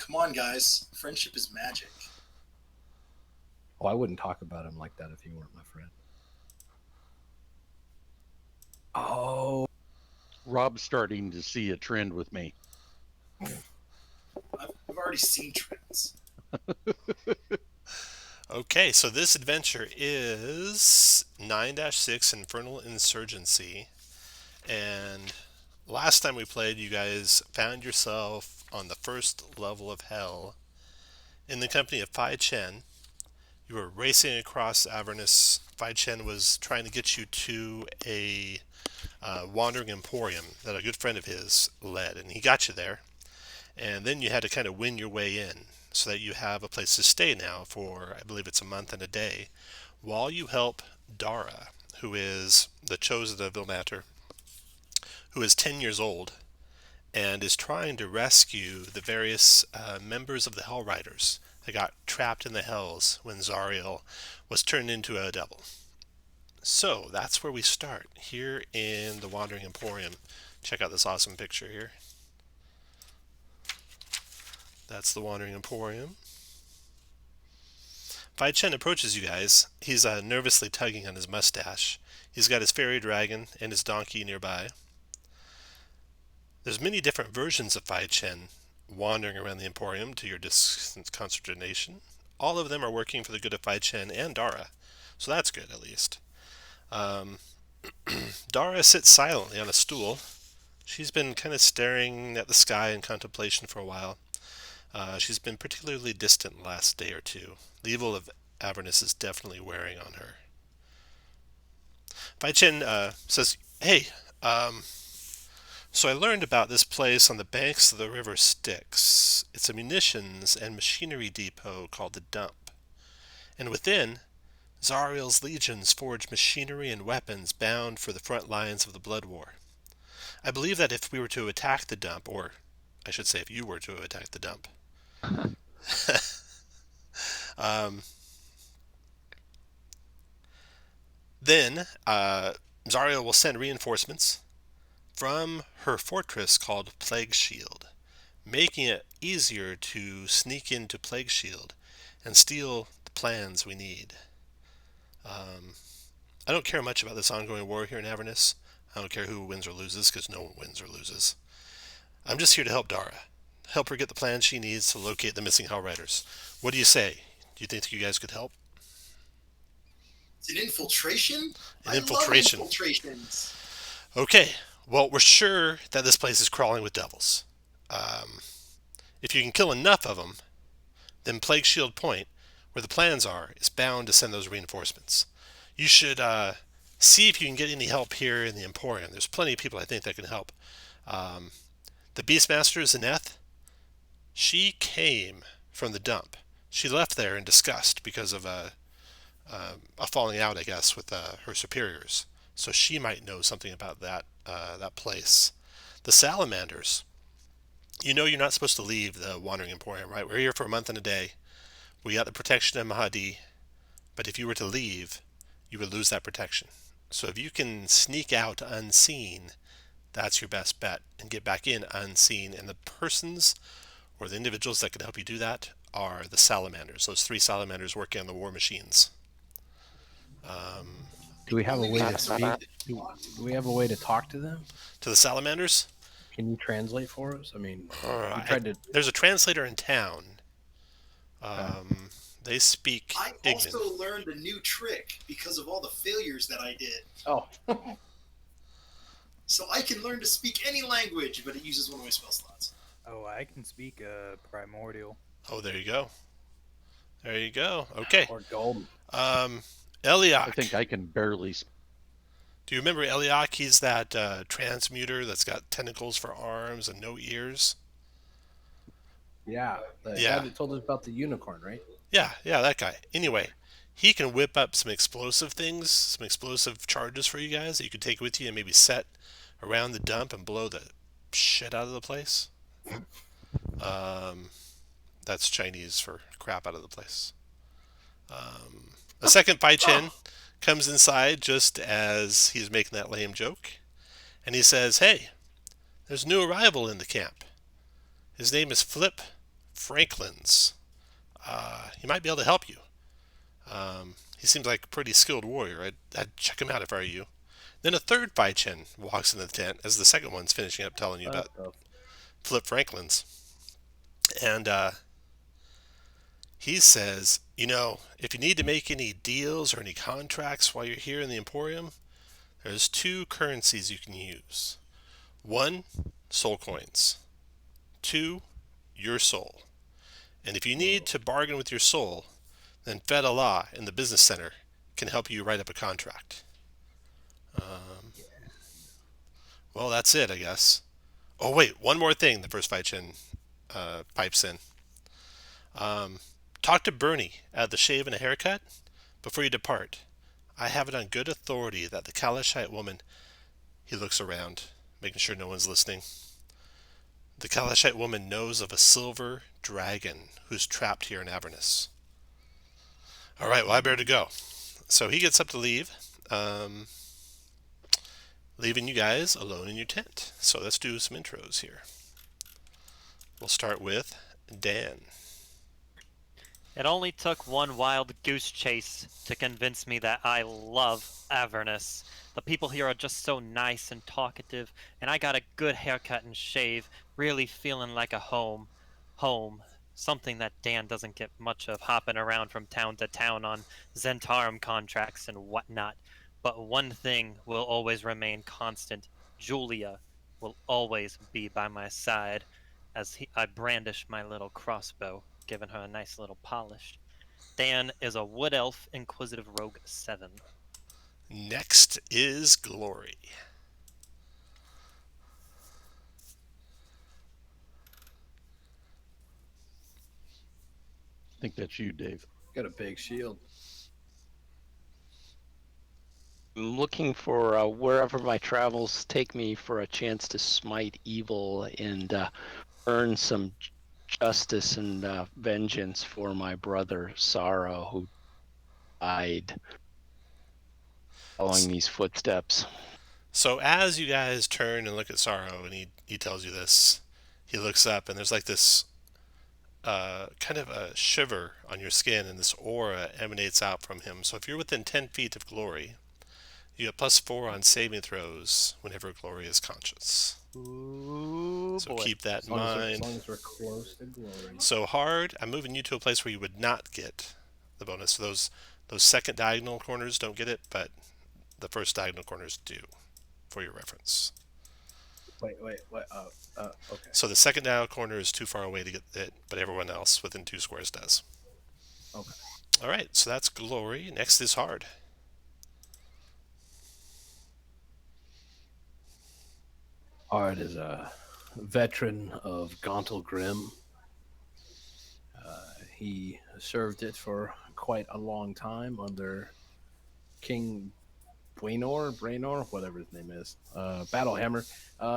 Come on, guys. Friendship is magic. Oh, I wouldn't talk about him like that if he weren't my friend. Oh, Rob's starting to see a trend with me. I've already seen trends. Okay, so this adventure is 9-6 Infernal Insurgency. And last time we played, you guys found yourself on the first level of hell in the company of Fai Chen. You were racing across Avernus. Fai Chen was trying to get you to a wandering emporium that a good friend of his led, and he got you there. And then you had to kind of win your way in so that you have a place to stay now for, I believe it's a month and a day, while you help Dara, who is the chosen of Ilmater, who is 10 years old and is trying to rescue the various members of the Hell Riders that got trapped in the Hells when Zariel was turned into a devil. So that's where we start, here in the Wandering Emporium. Check out this awesome picture here. That's the Wandering Emporium. Fai Chen approaches you guys. He's nervously tugging on his mustache. He's got his fairy dragon and his donkey nearby. There's many different versions of Fai Chen wandering around the Emporium to your consternation. All of them are working for the good of Fai Chen and Dara, so that's good at least. Dara sits silently on a stool. She's been kind of staring at the sky in contemplation for a while. She's been particularly distant the last day or two. The evil of Avernus is definitely wearing on her. Fai Chen says, "Hey, so I learned about this place on the banks of the river Styx. It's a munitions and machinery depot called the Dump. And within, Zariel's legions forge machinery and weapons bound for the front lines of the Blood War. I believe that if we were to attack the Dump, or I should say if you were to attack the Dump, then Zariel will send reinforcements from her fortress called Plague Shield, making it easier to sneak into Plague Shield and steal the plans we need. I don't care much about this ongoing war here in Avernus. I don't care who wins or loses, because no one wins or loses. I'm just here to help Dara. Help her get the plans she needs to locate the missing Hell Riders. What do you say? Do you think you guys could help?" It's an infiltration? An infiltration. I love infiltrations. Okay, well, we're sure that this place is crawling with devils. If you can kill enough of them, then Plague Shield Point, where the plans are, is bound to send those reinforcements. You should see if you can get any help here in the Emporium. There's plenty of people I think that can help. The Beastmaster, Zeneth, she came from the Dump. She left there in disgust because of a falling out, I guess, with her superiors. So she might know something about that place. The Salamanders. You know you're not supposed to leave the Wandering Emporium, right? We're here for a month and a day. We got the protection of Mahadi, but if you were to leave, you would lose that protection. So if you can sneak out unseen, that's your best bet, and get back in unseen. And the persons or the individuals that can help you do that are the Salamanders. Those 3 Salamanders working on the war machines. do we have a way to speak? Do we have a way to talk to them? To the Salamanders? Can you translate for us? I mean, There's a translator in town. They speak I Ignan. also learned a new trick because of all the failures that I did. Oh. So I can learn to speak any language, but it uses one of my spell slots. Oh, I can speak primordial. Oh, there you go. There you go. Okay. Or gold. Eliak. I think I can barely. Do you remember Eliak? He's that transmuter that's got tentacles for arms and no ears. Yeah. The Yeah. guy that told us about the unicorn, right? Yeah, that guy. Anyway, he can whip up some explosive things, some explosive charges for you guys that you could take with you and maybe set around the dump and blow the shit out of the place. That's Chinese for crap out of the place. A second Fai Chen comes inside just as he's making that lame joke, and he says, "Hey, there's a new arrival in the camp. His name is Flip Franklin's. He might be able to help you. He seems like a pretty skilled warrior. I'd check him out if I were you. Then a third Fai-Chen walks into the tent as the second one's finishing up telling you about Flip Franklin's. And he says, if you need to make any deals or any contracts while you're here in the Emporium, there's 2 currencies you can use. 1, soul coins. 2, your soul. And if you need to bargain with your soul, then Fed Allah in the business center can help you write up a contract. Well, that's it, I guess. Oh, wait, one more thing, the first Fai-Chen pipes in. Talk to Bernie at the shave and a haircut before you depart. I have it on good authority that the Kalashite woman... He looks around, making sure no one's listening. The Kalashite woman knows of a silver dragon who's trapped here in Avernus. All right, well, I better go. So he gets up to leave, leaving you guys alone in your tent. So let's do some intros here. We'll start with Dan. It only took one wild goose chase to convince me that I love Avernus. The people here are just so nice and talkative, and I got a good haircut and shave, really feeling like a home. Home. Something that Dan doesn't get much of, hopping around from town to town on Zentarum contracts and whatnot. But one thing will always remain constant. Julia will always be by my side as I brandish my little crossbow, giving her a nice little polish. Dan is a Wood Elf Inquisitive Rogue 7. Next is Glory. I think that's you, Dave. Got a big shield. I'm looking for wherever my travels take me for a chance to smite evil and earn some justice and vengeance for my brother Sorrow, who died following these footsteps. So as you guys turn and look at Sorrow, and he tells you this, he looks up, and there's like this kind of a shiver on your skin, and this aura emanates out from him. So if you're within 10 feet of Glory, you get +4 on saving throws whenever Glory is conscious. Ooh, So boy. keep that As in mind. as long as we're close to Glory. So hard, I'm moving you to a place where you would not get the bonus. So those second diagonal corners don't get it, but the first diagonal corners do, for your reference. Wait. Okay. So the second diagonal corner is too far away to get it, but everyone else within 2 squares does. Okay. All right, so that's Glory. Next is Hard. Hard is a veteran of Gauntle Grim. He served it for quite a long time under King Braynor, whatever his name is. Battlehammer.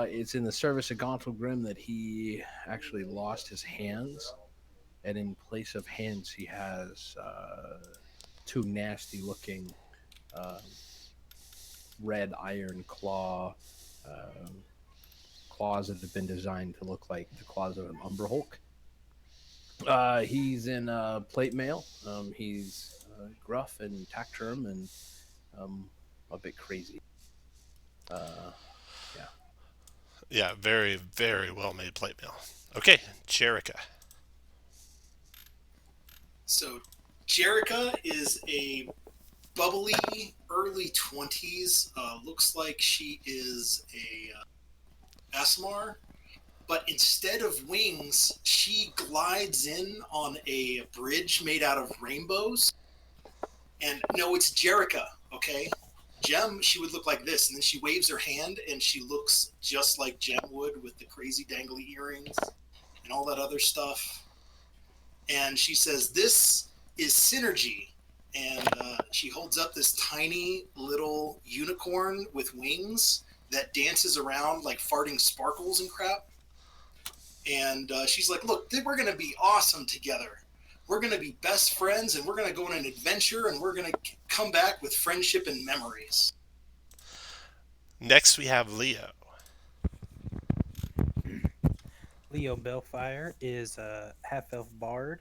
It's in the service of Gauntle Grim that he actually lost his hands, and in place of hands, he has 2 nasty-looking red iron claws that have been designed to look like the claws of an Umber Hulk. He's in plate mail. He's gruff and tactrum and a bit crazy. Yeah, very, very well made plate mail. Okay, Jerica. So, Jerica is a bubbly, early 20s. Looks like she is a Asmar, but instead of wings, she glides in on a bridge made out of rainbows. And no, it's Jerica, okay? Gem, she would look like this, and then she waves her hand, and she looks just like Gem would with the crazy dangly earrings and all that other stuff. And she says, "This is synergy." And she holds up this tiny little unicorn with wings that dances around like farting sparkles and crap. And she's like, "Look, we're going to be awesome together. We're going to be best friends, and we're going to go on an adventure, and we're going to come back with friendship and memories." Next, we have Leo. Leo Bellfire is a half-elf bard,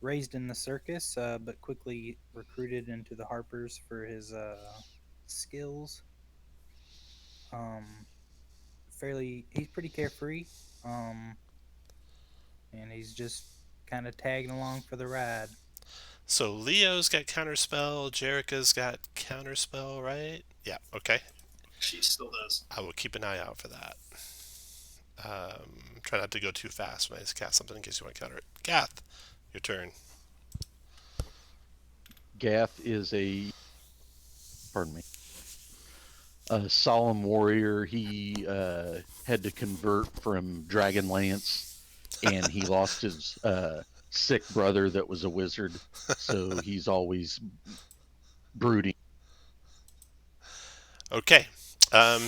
raised in the circus, but quickly recruited into the Harpers for his skills. Um, he's pretty carefree, um, and he's just kind of tagging along for the ride. So Leo's got counterspell, Jerica's got counterspell, right? Yeah, okay. She still does. I will keep an eye out for that. Try not to go too fast when I cast something in case you want to counter it. Gath, your turn. Gath is pardon me, a solemn warrior. He had to convert from Dragonlance, and he lost his sick brother that was a wizard. So he's always brooding. Okay.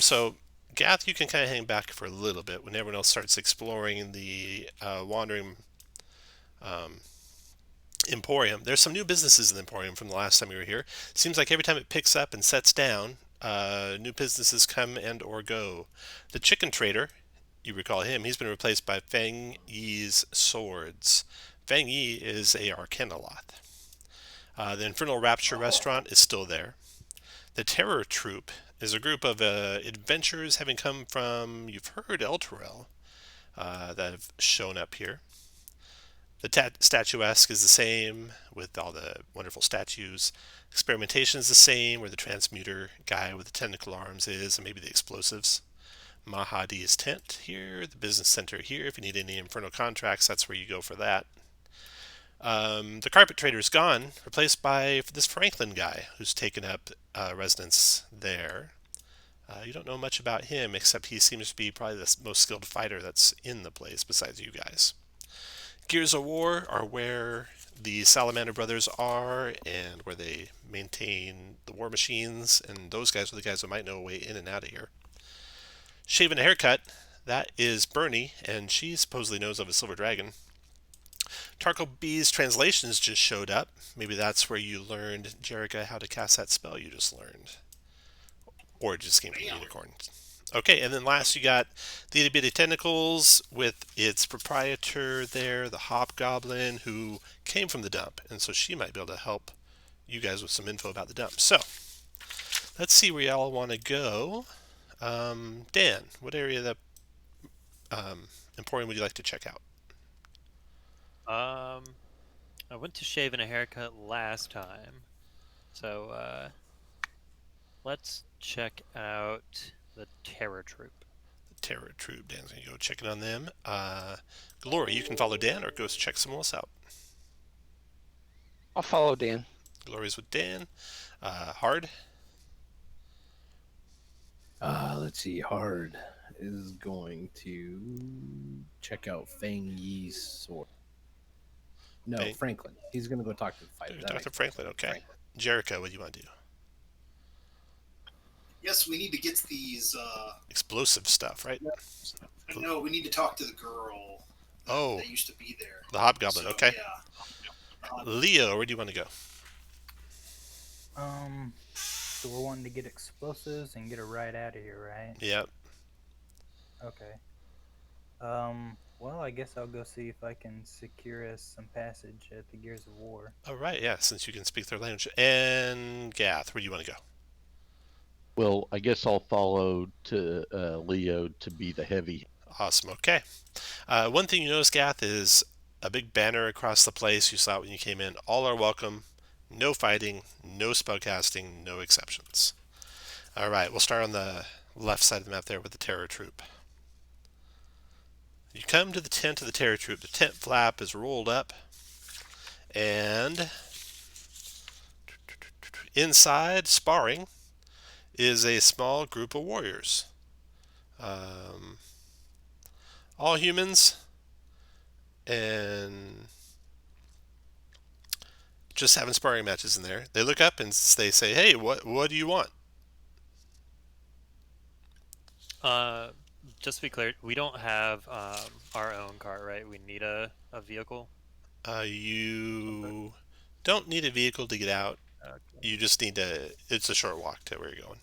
So Gath, you can kind of hang back for a little bit when everyone else starts exploring the wandering Emporium. There's some new businesses in the Emporium from the last time you were here. Seems like every time it picks up and sets down, new businesses come and or go. The chicken trader, you recall him, he's been replaced by Fang Yi's swords. Fang Yi is a Arcanoloth. The Infernal Rapture restaurant is still there. The Terror Troop is a group of adventurers having come from, you've heard, Elturel, that have shown up here. The statuesque is the same with all the wonderful statues. Experimentation is the same, where the transmuter guy with the tentacle arms is, and maybe the explosives. Mahadi's tent here, the business center here. If you need any infernal contracts, that's where you go for that. The carpet trader is gone, replaced by this Franklin guy who's taken up residence there. You don't know much about him, except he seems to be probably the most skilled fighter that's in the place besides you guys. Gears of War are where the Salamander brothers are and where they maintain the war machines, and those guys are the guys that might know a way in and out of here. Shaving a haircut, that is Bernie, and she supposedly knows of a silver dragon. Tarkle B's translations just showed up. Maybe that's where you learned, Jerica, how to cast that spell you just learned. Or it just came from the unicorn. Okay, and then last you got the Itty Bitty Tentacles with its proprietor there, the Hobgoblin, who came from the dump. And so she might be able to help you guys with some info about the dump. So, let's see where y'all want to go. Dan, what area of the Emporium would you like to check out? I went to shave and a haircut last time, so let's check out the Terror Troop. The Terror Troop. Dan's going to go check in on them. Glory, you can follow Dan or go check someone else out. I'll follow Dan. Glory's with Dan. Hard. Let's see. Hard is going to check out Fang Yi's sword. No, Franklin. He's going to go talk to the fighter. Dr. Franklin, okay. Franklin. Jerica, what do you want to do? Yes, we need to get these... explosive stuff, right? No, we need to talk to the girl that used to be there. The Hobgoblin, okay. Yeah. Leo, where do you want to go? So we're wanting to get explosives and get a ride out of here, right? Yep. Okay. Well, I guess I'll go see if I can secure us some passage at the Gears of War. All right, yeah, since you can speak their language. And Gath, where do you want to go? Well, I guess I'll follow to Leo to be the heavy. Awesome, okay. One thing you notice, Gath, is a big banner across the place. You saw it when you came in. All are welcome. No fighting, no spellcasting, no exceptions. All right, we'll start on the left side of the map there with the Terror Troop. You come to the tent of the Terror Troop. The tent flap is rolled up, and inside, sparring, is a small group of warriors. All humans, and just having sparring matches in there. They look up and they say, "Hey, what do you want?" Just to be clear, we don't have our own car, right? We need a vehicle. You don't need a vehicle to get out. Okay. You just need to. It's a short walk to where you're going.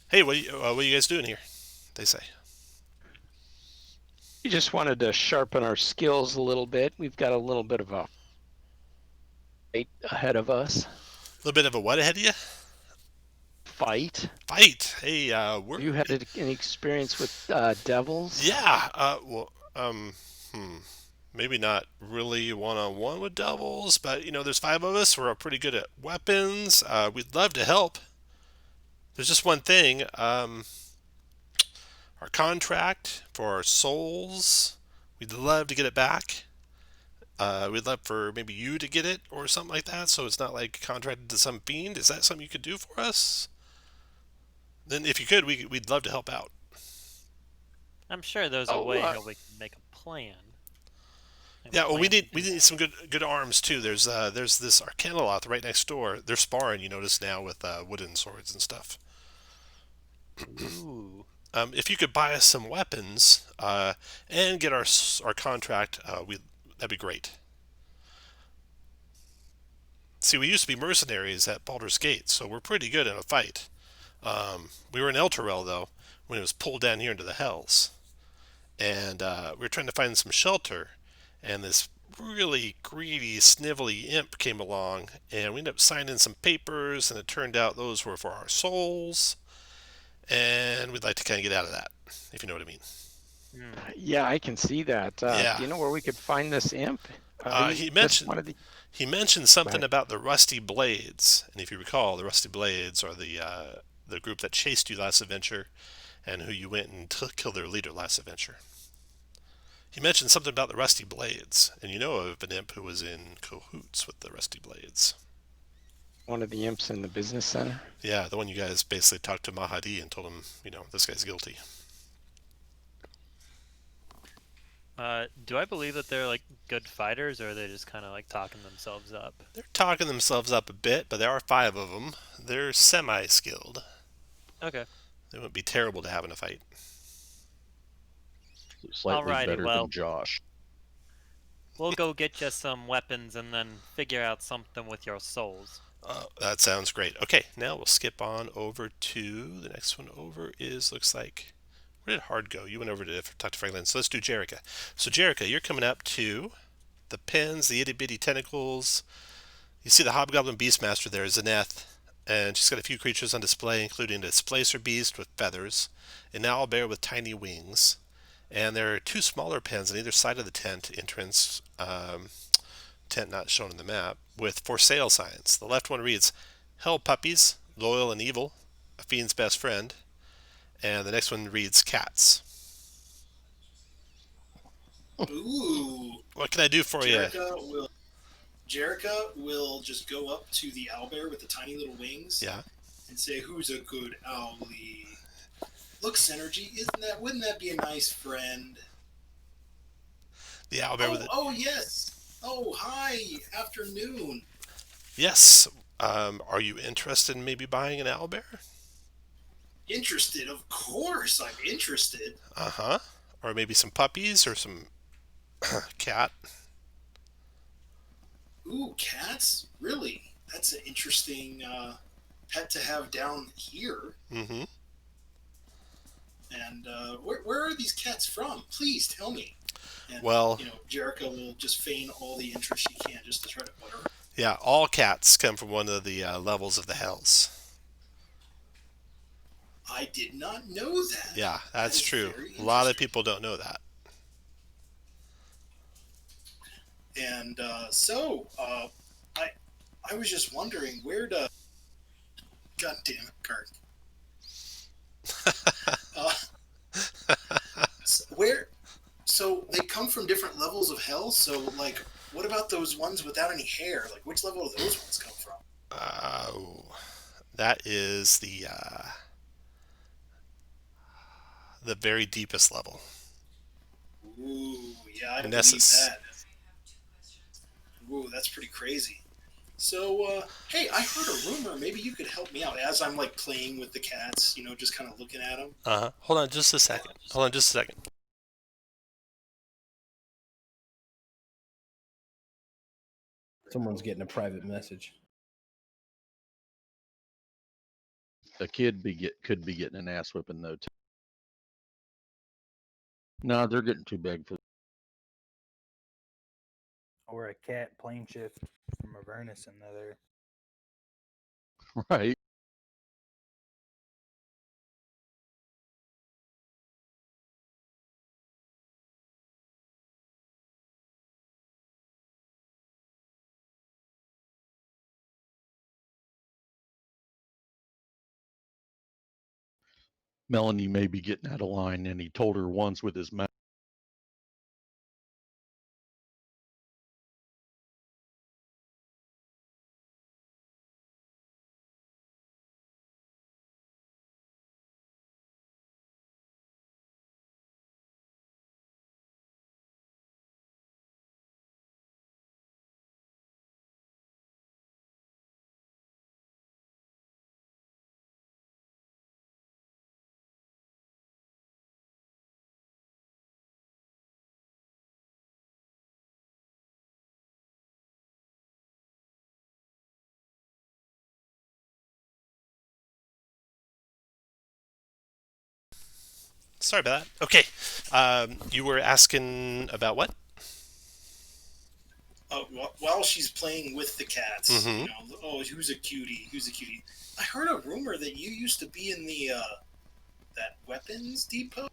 Hey, what are you guys doing here? They say. We just wanted to sharpen our skills a little bit. We've got a little bit of a fight ahead of us. A little bit of a what ahead of you? Fight. Fight. Hey, we're. Have you had any experience with devils? Yeah. Maybe not really one-on-one with devils, but there's 5 of us. We're pretty good at weapons. We'd love to help. There's just one thing. Our contract for our souls. We'd love to get it back. We'd love for maybe you to get it or something like that, so it's not like contracted to some fiend. Is that something you could do for us? Then, if you could, we'd love to help out. I'm sure there's a way how we can make a plan. Yeah, well, we need some good arms too. There's this Arcanoloth right next door. They're sparring, you notice now, with wooden swords and stuff. Ooh. If you could buy us some weapons and get our contract, that'd be great. See, we used to be mercenaries at Baldur's Gate, so we're pretty good in a fight. We were in Elturel, though, when it was pulled down here into the Hells. And we were trying to find some shelter, and this really greedy, snivelly imp came along, and we ended up signing some papers, and it turned out those were for our souls, and we'd like to kind of get out of that, if you know what I mean. Yeah, I can see that. Yeah. Do you know where we could find this imp? He mentioned something about the Rusty Blades, and if you recall, the Rusty Blades are the group that chased you last adventure, and who you went and killed their leader last adventure. He mentioned something about the Rusty Blades, and you know of an imp who was in cahoots with the Rusty Blades. One of the imps in the business center? Yeah, the one you guys basically talked to Mahadi and told him, this guy's guilty. Do I believe that they're like good fighters, or are they just kind of like talking themselves up? They're talking themselves up a bit, but there are 5 of them. They're semi-skilled. Okay. They wouldn't be terrible to have in a fight. Slightly Alrighty, better well. than Josh. We'll go get you some weapons and then figure out something with your souls. That sounds great. Okay, now we'll skip on over to the next one over looks like, where did Hard go? You went over to talk to Franklin. So let's do Jerica. So Jerica, you're coming up to the pins, the itty bitty tentacles. You see the Hobgoblin Beastmaster there, Zeneth, and she's got a few creatures on display, including a Displacer Beast with feathers, an Owlbear with tiny wings, and there are 2 smaller pens on either side of the tent entrance, tent not shown in the map, with for sale signs. The left one reads, Hell Puppies, Loyal and Evil, a Fiend's Best Friend, and the next one reads Cats. Ooh. What can I do for you? Jerica will just go up to the owlbear with the tiny little wings. Yeah. And say, "Who's a good owlie? Look, Synergy, wouldn't that be a nice friend?" The owlbear with it. Oh yes. Oh, hi. Afternoon. Yes. Are you interested in maybe buying an owlbear? Interested? Of course, I'm interested. Uh-huh. Or maybe some puppies or some cat. Ooh, cats? Really? That's an interesting pet to have down here. Mm-hmm. And where are these cats from? Please tell me. And, well, Jerica will just feign all the interest she can just to try to put her. Yeah, all cats come from one of the levels of the Hells. I did not know that. Yeah, that's true. A lot of people don't know that. And I was just wondering where to. God damn it, Kurt. So they come from different levels of hell. So what about those ones without any hair? Like, which level do those ones come from? That is the very deepest level. Ooh, yeah, I believe Nessus. that. Ooh, that's pretty crazy. So, hey, I heard a rumor. Maybe you could help me out as I'm playing with the cats. Just kind of looking at them. Hold on just a second. Someone's getting a private message. A kid could be getting an ass whipping though too. No, they're getting too big for. Or a cat plane shift from Avernus and other. Right. Melanie may be getting out of line, and he told her once with his mouth. Sorry about that. Okay. You were asking about what? While she's playing with the cats, Mhm. you know, oh, who's a cutie? Who's a cutie? I heard a rumor that you used to be in the that weapons depot.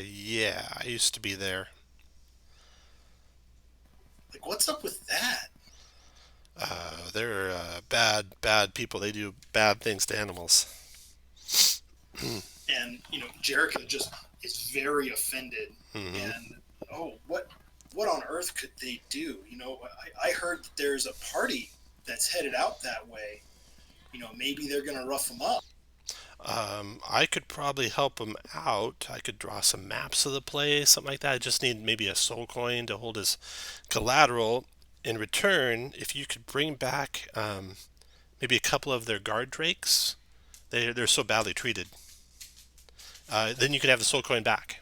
Yeah, I used to be there. Like, what's up with that? They're bad people. They do bad things to animals. And you know, Jericho just is very offended. Mhm. And oh, what on earth could they do? You know, I heard that there's a party that's headed out that way. You know, maybe they're gonna rough them up. I could probably help them out. I could draw some maps of the place, something like that. I just need maybe a soul coin to hold as collateral. In return, if you could bring back maybe a couple of their guard drakes, they're so badly treated. Then you could have the soul coin back.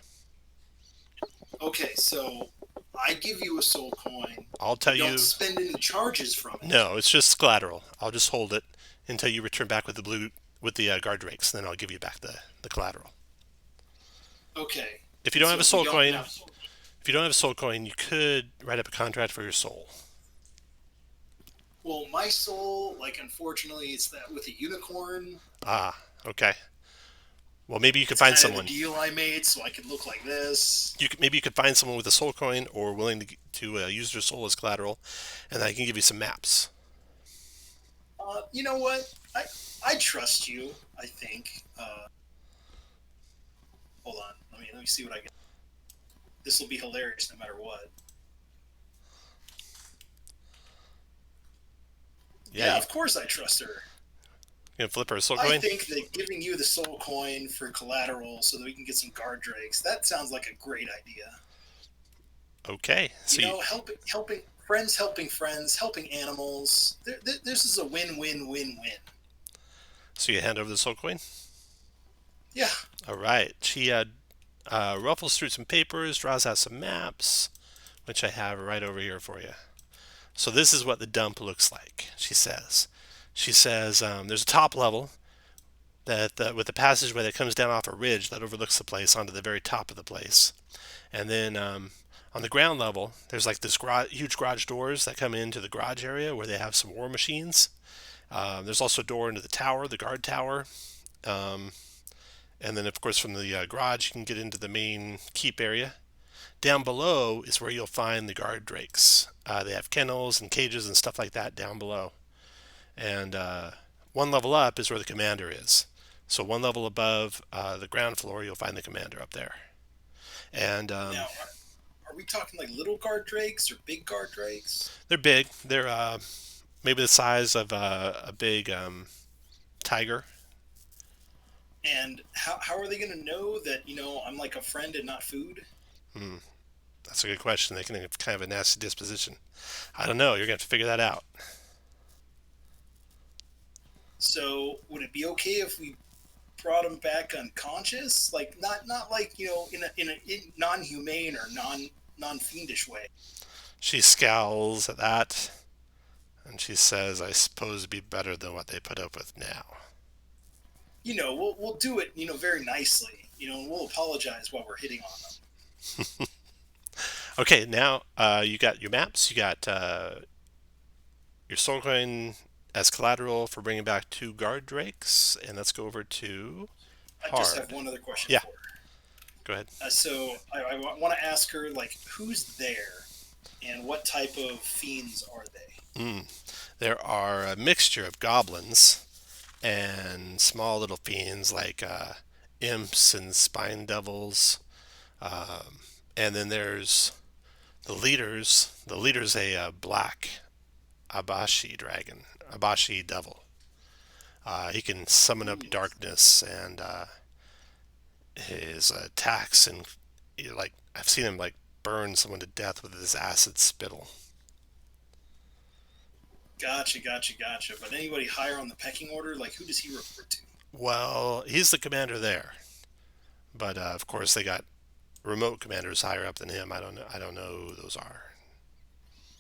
Okay, so I give you a soul coin. I'll tell You you. don't spend any charges from it. No, it's just collateral. I'll just hold it until you return back with the guard drakes. Then I'll give you back the collateral. Okay. If you don't So have a if soul we don't coin, have- if you don't have a soul coin, you could write up a contract for your soul. Well, my soul, like, unfortunately, it's that with a unicorn. Ah, okay. Well, maybe you could It's find kind someone. of the deal I made, so I could look like this. Maybe you could find someone with a soul coin or willing to use their soul as collateral, and I can give you some maps. You know what? I trust you. I think. Hold on. Let me see what I get. This will be hilarious no matter what. Yeah, You of course I trust her. can flip her a soul I coin. think that giving you the soul coin for collateral so that we can get some guard drakes, that sounds like a great idea. Okay, so You know, helping friends, helping animals. This is a win-win-win-win. so you hand over the soul coin. Yeah. All right. She ruffles through some papers, draws out some maps, which I have right over here for you. So this is what the dump looks like. She says. There's a top level with a passageway that comes down off a ridge that overlooks the place onto the very top of the place, and then on the ground level there's like this huge garage doors that come into the garage area where they have some war machines. There's also a door into the tower, the guard tower. And then, of course, from the garage, you can get into the main keep area. Down below is where you'll find the guard drakes. They have kennels and cages and stuff like that down below. And one level up is where the commander is. So one level above the ground floor, you'll find the commander up there. And Now, are we talking like little guard drakes or big guard drakes? they're big. They're maybe the size of a big tiger. And how are they going to know that, you know, I'm like a friend and not food? That's a good question. They can have kind of a nasty disposition. I don't know. You're going to have to figure that out. So would it be okay if we brought him back unconscious? Like not like, you know, in a non-humane or non-fiendish way. She scowls at that, and she says, I suppose it'd be better than what they put up with now. we'll do it, very nicely. And we'll apologize while we're hitting on them. Okay, now you got your maps. You got your soul coin as collateral for bringing back 2 guard drakes, and let's go over to I Hard. just have one other question Yeah. for her. Go ahead. So I want to ask her, like, who's there, and what type of fiends are they? There are a mixture of goblins and small little fiends like imps and spine devils, and then there's the leaders. The leader's a black Abashi dragon, Abashi devil. He can summon up darkness, and his attacks, and like I've seen him like burn someone to death with his acid spittle. Gotcha. But anybody higher on the pecking order, like, who does he report to? Well, he's the commander there, but of course they got remote commanders higher up than him. I don't know who those are.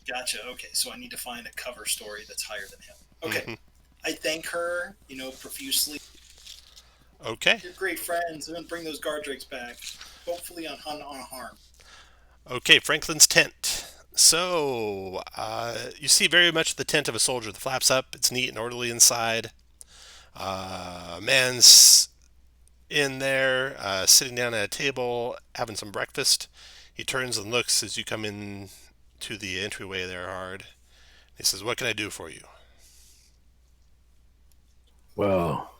Gotcha. Okay, so I need to find a cover story that's higher than him. Okay. I thank her, profusely. Okay. You're great friends. I'm gonna bring those guard drakes back, hopefully unharmed. Okay, Franklin's tent. So, you see very much the tent of a soldier. The flaps up. It's neat and orderly inside. A man's in there, sitting down at a table, having some breakfast. He turns and looks as you come in to the entryway there, Hard. He says, "What can I do for you?" Well,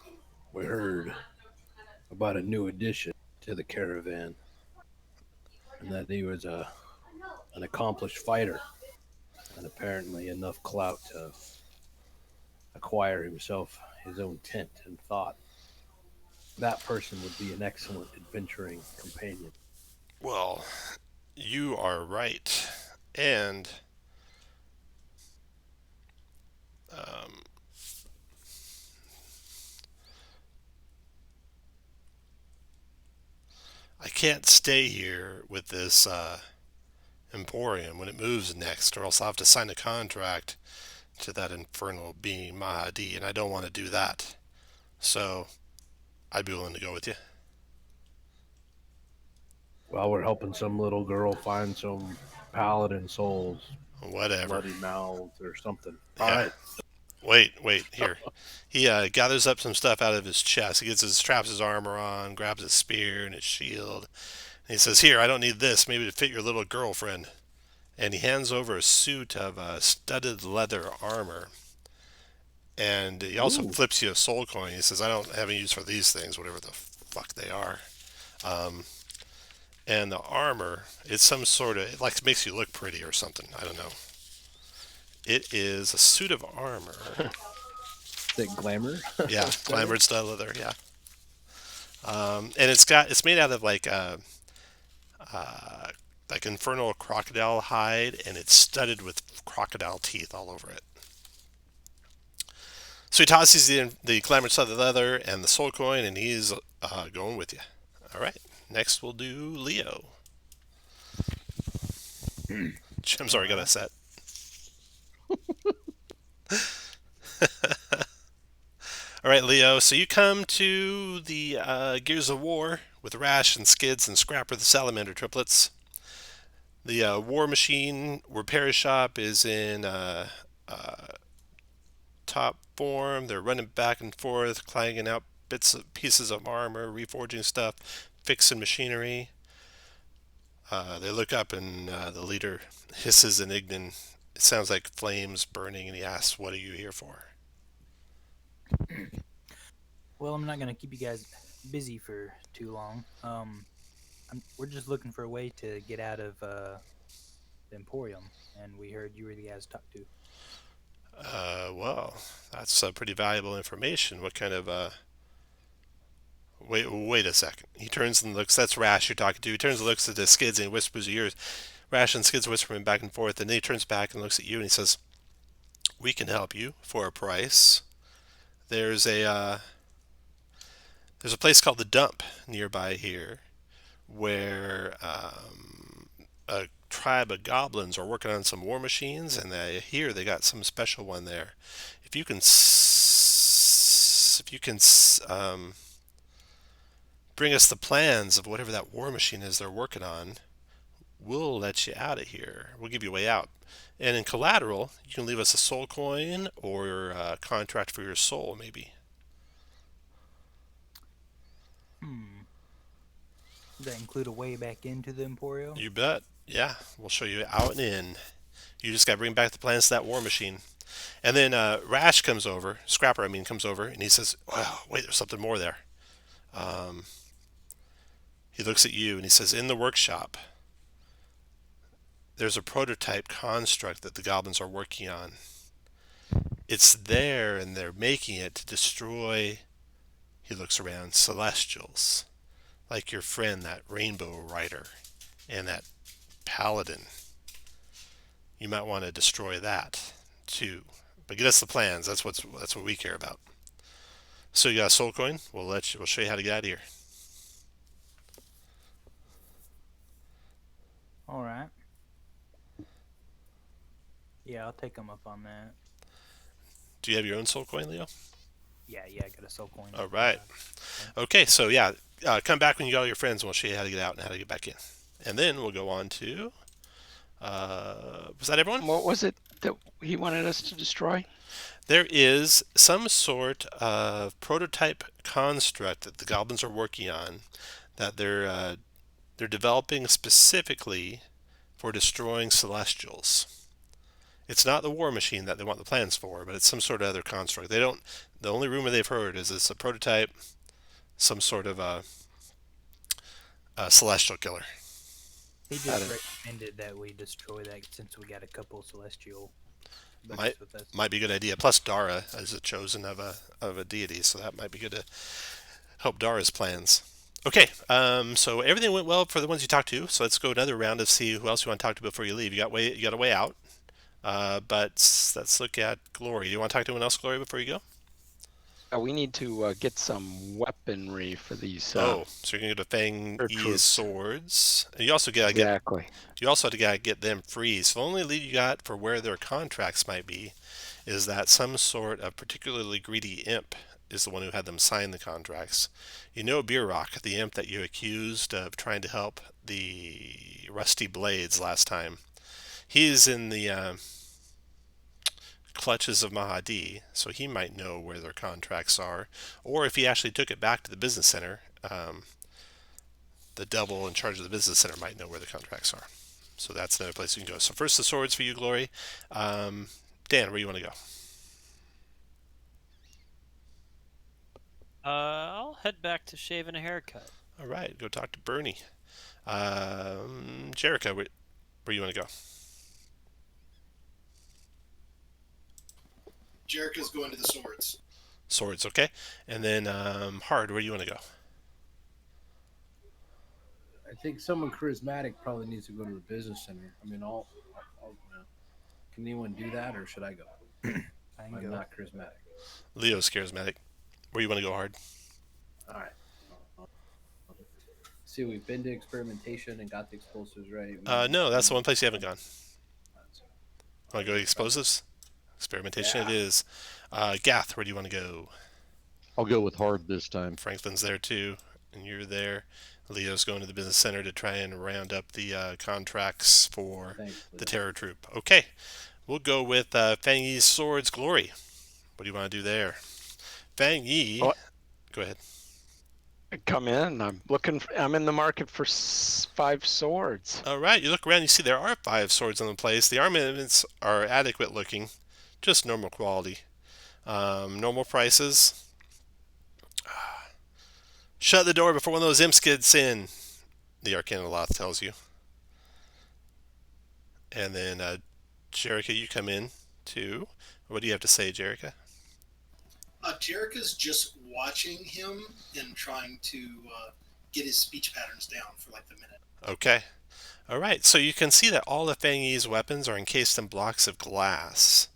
we heard about a new addition to the caravan, and that he was an accomplished fighter, and apparently enough clout to acquire himself his own tent, and thought that person would be an excellent adventuring companion. Well, you are right. And I can't stay here with this Emporium when it moves next, or else I'll have to sign a contract to that infernal being Mahadi, and I don't want to do that. So, I'd be willing to go with you. Well, we're helping some little girl find some paladin souls, Whatever. bloody mouths, or something. Yeah. All right. Wait, here. He gathers up some stuff out of his chest. He straps his armor on, grabs his spear and his shield. And he says, "Here, I don't need this. Maybe to fit your little girlfriend." And he hands over a suit of studded leather armor. And he also flips you a soul coin. He says, "I don't have any use for these things, whatever the fuck they are." And the armor, it's some sort of, it like makes you look pretty or something. I don't know. It is a suit of armor. Is it glamour? Yeah, glamored style leather. Yeah. And it's made out of like infernal crocodile hide, and it's studded with crocodile teeth all over it. So he tosses the glamored style leather and the soul coin, and he's going with you. All right. Next we'll do Leo. I'm sorry, got a set. All right, Leo. So you come to the Gears of War with Rash and Skids and Scrapper the Salamander triplets. The War Machine repair shop is in top form. They're running back and forth, clanging out pieces of armor, reforging stuff, fixing machinery. They look up, and the leader hisses an Ignan. It sounds like flames burning, and he asks, "What are you here for?" Well, I'm not going to keep you guys busy for too long. We're just looking for a way to get out of the Emporium, and we heard you were the guys to talk to. Well, that's pretty valuable information. What kind of Wait a second. He turns and looks. That's Rash you're talking to. He turns and looks at the Skids and whispers ears. Rash and Skids whispering back and forth, and then he turns back and looks at you and he says, "We can help you for a price. There's a place called the Dump nearby here, where a tribe of goblins are working on some war machines, and they got some special one there. If if you can bring us the plans of whatever that war machine is they're working on, we'll let you out of here. We'll give you a way out. And in collateral, you can leave us a soul coin or a contract for your soul, maybe. Does that include a way back into the Emporio? You bet. Yeah, we'll show you out and in. You just got to bring back the plans to that war machine. And then Rash comes over, Scrapper, comes over, and he says, "Wow, wait, there's something more there." He looks at you and he says, "In the workshop, there's a prototype construct that the goblins are working on. It's there, and they're making it to destroy," he looks around, "celestials. Like your friend, that Rainbow Rider, and that Paladin. You might want to destroy that, too. But get us the plans. That's what we care about. So you got a soul coin? We'll show you how to get out of here." All right. Yeah, I'll take them up on that. Do you have your own soul coin, Leo? Yeah, I got a soul coin. All right. Okay, so yeah, come back when you got all your friends, and we'll show you how to get out and how to get back in. And then we'll go on to... was that everyone? What was it that he wanted us to destroy? There is some sort of prototype construct that the goblins are working on that they're developing specifically for destroying celestials. It's not the war machine that they want the plans for, but it's some sort of other construct. The only rumor they've heard is it's a prototype, some sort of a celestial killer. He just recommended that we destroy that since we got a couple celestial. Might be a good idea. Plus, Dara is a chosen of a deity, so that might be good to help Dara's plans. Okay, so everything went well for the ones you talked to. So let's go another round to see who else you want to talk to before you leave. You got a way out. But let's look at Glory. Do you want to talk to anyone else, Glory, before you go? We need to get some weaponry for these. So you're gonna go to Fang E's swords. And you also exactly. You also gotta get them free. So the only lead you got for where their contracts might be is that some sort of particularly greedy imp is the one who had them sign the contracts. You know Beerrock, the imp that you accused of trying to help the Rusty Blades last time. He's in the clutches of Mahadi, so he might know where their contracts are. Or if he actually took it back to the business center, the devil in charge of the business center might know where the contracts are. So that's another place you can go. So first the swords for you, Glory. Dan, where do you want to go? I'll head back to shaving a haircut. All right, go talk to Bernie. Jericho, where do you want to go? Jericho's going to the swords. Swords, okay. And then Hard, where do you want to go? I think someone charismatic probably needs to go to the business center. I'll can anyone do that, or should I go? I'm not charismatic. Leo's charismatic. Where do you want to go, Hard? All right. See, we've been to experimentation and got the explosives ready. No, that's the one place you haven't gone. Want to go to explosives? Experimentation it is. Gath, where do you want to go? I'll go with Hard this time. Franklin's there too, and you're there. Leo's going to the business center to try and round up the contracts for the terror troop. Okay, we'll go with Fang Yi's swords, Glory. What do you want to do there? Fang Yi, go ahead. Come in. I'm in the market for 5 swords. All right, you look around, you see there are 5 swords in the place. The armaments are adequate looking, just normal quality. Normal prices. Shut the door before one of those imps gets in, the Arcanoloth tells you. And then, Jerica, you come in, too. What do you have to say, Jerica? Jerica's just watching him and trying to get his speech patterns down for like the minute. Okay. All right, so you can see that all of Fang Yi's weapons are encased in blocks of glass.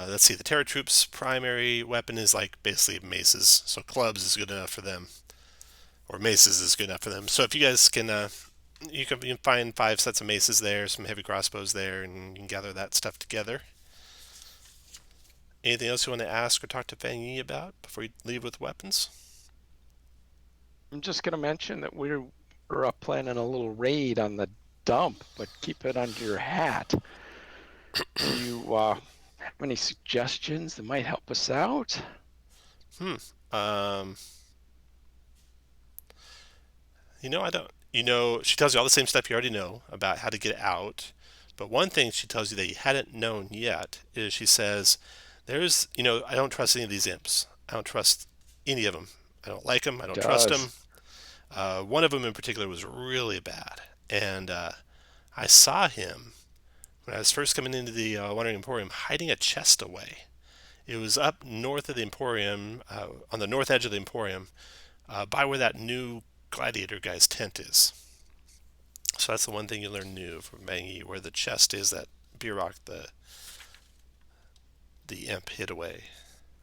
Let's see, the Terror Troops' primary weapon is like basically maces, so clubs is good enough for them, or maces is good enough for them. So if you guys can, you can find 5 sets of maces there, some heavy crossbows there, and you can gather that stuff together. Anything else you want to ask or talk to Fang Yi about before you leave with weapons? I'm just going to mention that we're planning a little raid on the dump, but keep it under your hat. Do you have any suggestions that might help us out? I don't. She tells you all the same stuff you already know about how to get out. But one thing she tells you that you hadn't known yet is she says, I don't trust any of these imps. I don't trust any of them. I don't like them. I don't trust them. One of them in particular was really bad. And I saw him when I was first coming into the Wandering Emporium hiding a chest away. It was up north of the Emporium, on the north edge of the Emporium, by where that new gladiator guy's tent is. So that's the one thing you learn new from Mangi, where the chest is that Bierrock, the imp, hid away.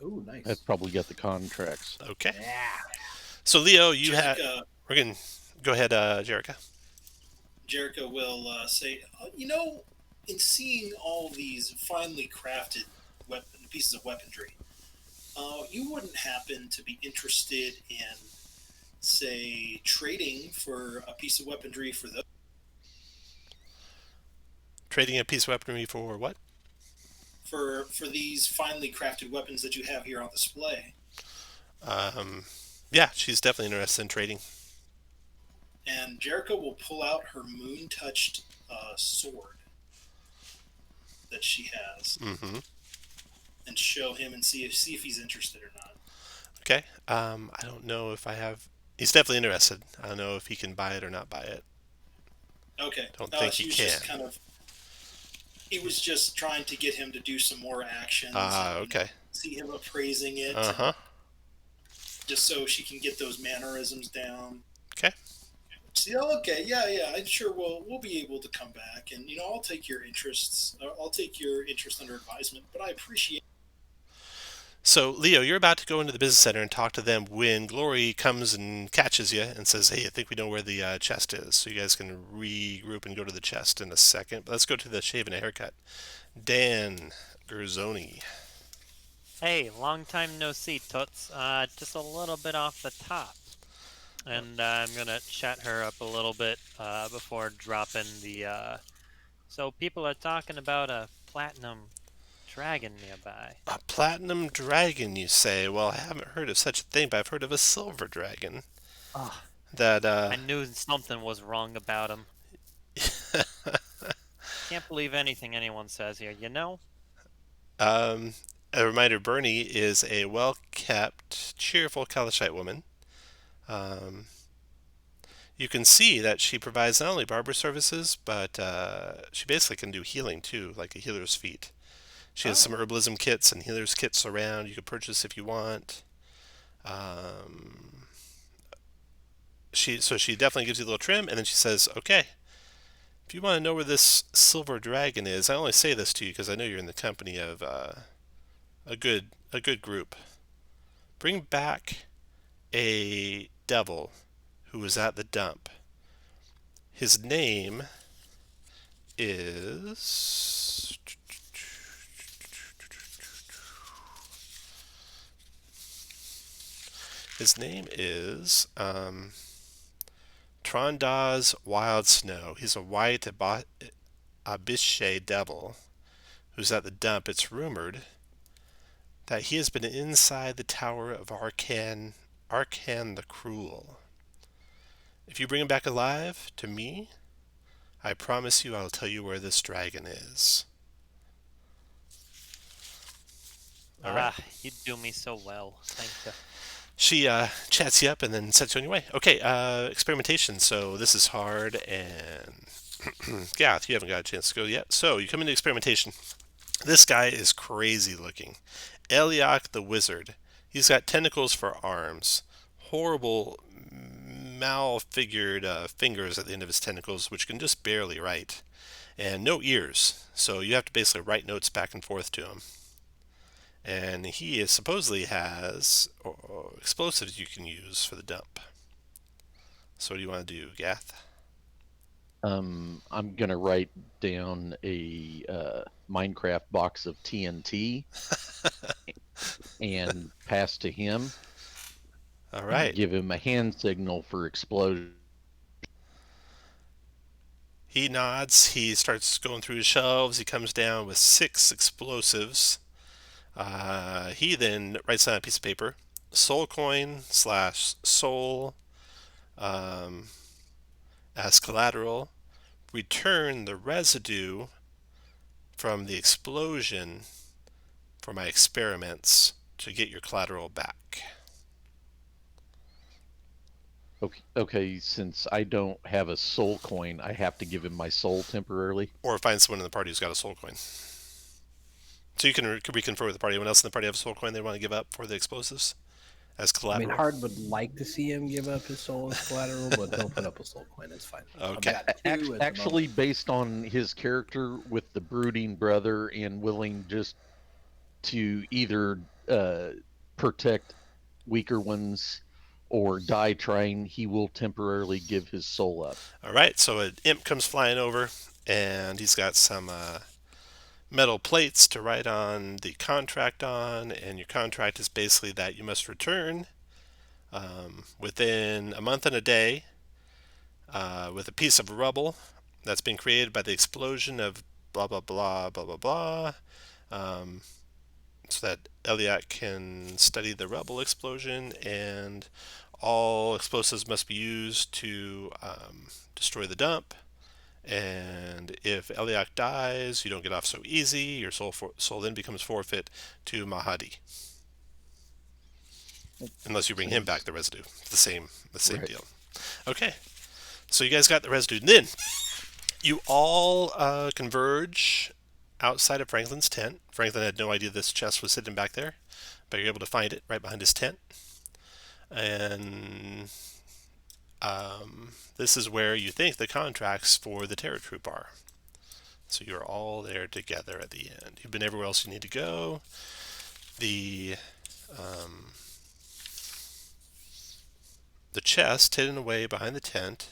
Oh, nice. I've probably got the contracts. Okay. Yeah. So Leo, you had. Jerica, We're gonna go ahead, Jerica. Jerica will say, in seeing all these finely crafted pieces of weaponry, you wouldn't happen to be interested in, say, trading for a piece of weaponry for those? Trading a piece of weaponry for what? For these finely crafted weapons that you have here on display. Yeah, she's definitely interested in trading. And Jerica will pull out her moon-touched sword that she has, and show him and see if he's interested or not. Okay. I don't know if I have. He's definitely interested. I don't know if he can buy it or not buy it. Okay. Don't think he can. It was just trying to get him to do some more actions. Okay. See him appraising it. Just so she can get those mannerisms down. Okay. See, okay, yeah. I'm sure we'll be able to come back, and I'll take your interests. I'll take your interest under advisement. But I appreciate. So, Leo, you're about to go into the business center and talk to them when Glory comes and catches you and says, "Hey, I think we know where the chest is." So you guys can regroup and go to the chest in a second. But let's go to the shave and a haircut. Dan Gerzoni. Hey, long time no see, Toots. Just a little bit off the top. And I'm gonna chat her up a little bit before dropping the. So people are talking about a platinum dragon nearby. A platinum dragon, you say? Well, I haven't heard of such a thing, but I've heard of a silver dragon. Oh, That I knew something was wrong about him. Can't believe anything anyone says here, A reminder, Bernie is a well-kept, cheerful Kalashite woman. You can see that she provides not only barber services, but she basically can do healing too, like a healer's feat. She has some herbalism kits and healer's kits around you can purchase if you want. She definitely gives you a little trim, and then she says, "Okay, if you want to know where this silver dragon is, I only say this to you because I know you're in the company of a good group. Bring back a devil who was at the dump. His name is Trondaz Wild Snow. He's a white Abishe devil who's at the dump. It's rumored that he has been inside the tower of Arcan the Cruel. If you bring him back alive to me, I promise you I'll tell you where this dragon is." All right. You do me so well. Thank you. She chats you up and then sets you on your way. Okay, experimentation. So this is hard, and Gath, you haven't got a chance to go yet. So you come into experimentation. This guy is crazy looking. Eliak the Wizard. He's got tentacles for arms. Horrible, malfigured fingers at the end of his tentacles, which can just barely write. And no ears. So you have to basically write notes back and forth to him. And he supposedly has explosives you can use for the dump. So what do you want to do, Gath? I'm gonna write down a Minecraft box of TNT and pass to him. All And right. give him a hand signal for explosion. He nods. He starts going through his shelves. He comes down with 6 explosives. He then writes on a piece of paper, soul coin / soul as collateral. Return the residue from the explosion for my experiments to get your collateral back. Okay, since I don't have a soul coin, I have to give him my soul temporarily. Or find someone in the party who's got a soul coin. So you can reconfer with the party. Anyone else in the party have a soul coin they want to give up for the explosives as I collateral? mean, Hard would like to see him give up his soul as collateral, but he'll put up a soul coin. It's fine. Okay. I've got 2 at the Actually, moment. based on his character with the brooding brother and willing just to either protect weaker ones or die trying, he will temporarily give his soul up. All right. So an imp comes flying over, and he's got some metal plates to write on the contract on, and your contract is basically that you must return within a month and a day with a piece of rubble that's been created by the explosion of blah blah blah blah blah blah, so that Elliot can study the rubble explosion, and all explosives must be used to destroy the dump. And if Eliak dies, you don't get off so easy. Your soul then becomes forfeit to Mahadi, unless you bring him back the residue. The same Right. deal. Okay, so you guys got the residue. And then you all converge outside of Franklin's tent. Franklin had no idea this chest was sitting back there, but you're able to find it right behind his tent. And this is where you think the contracts for the Terror Troop are. So you're all there together at the end. You've been everywhere else you need to go. The chest hidden away behind the tent.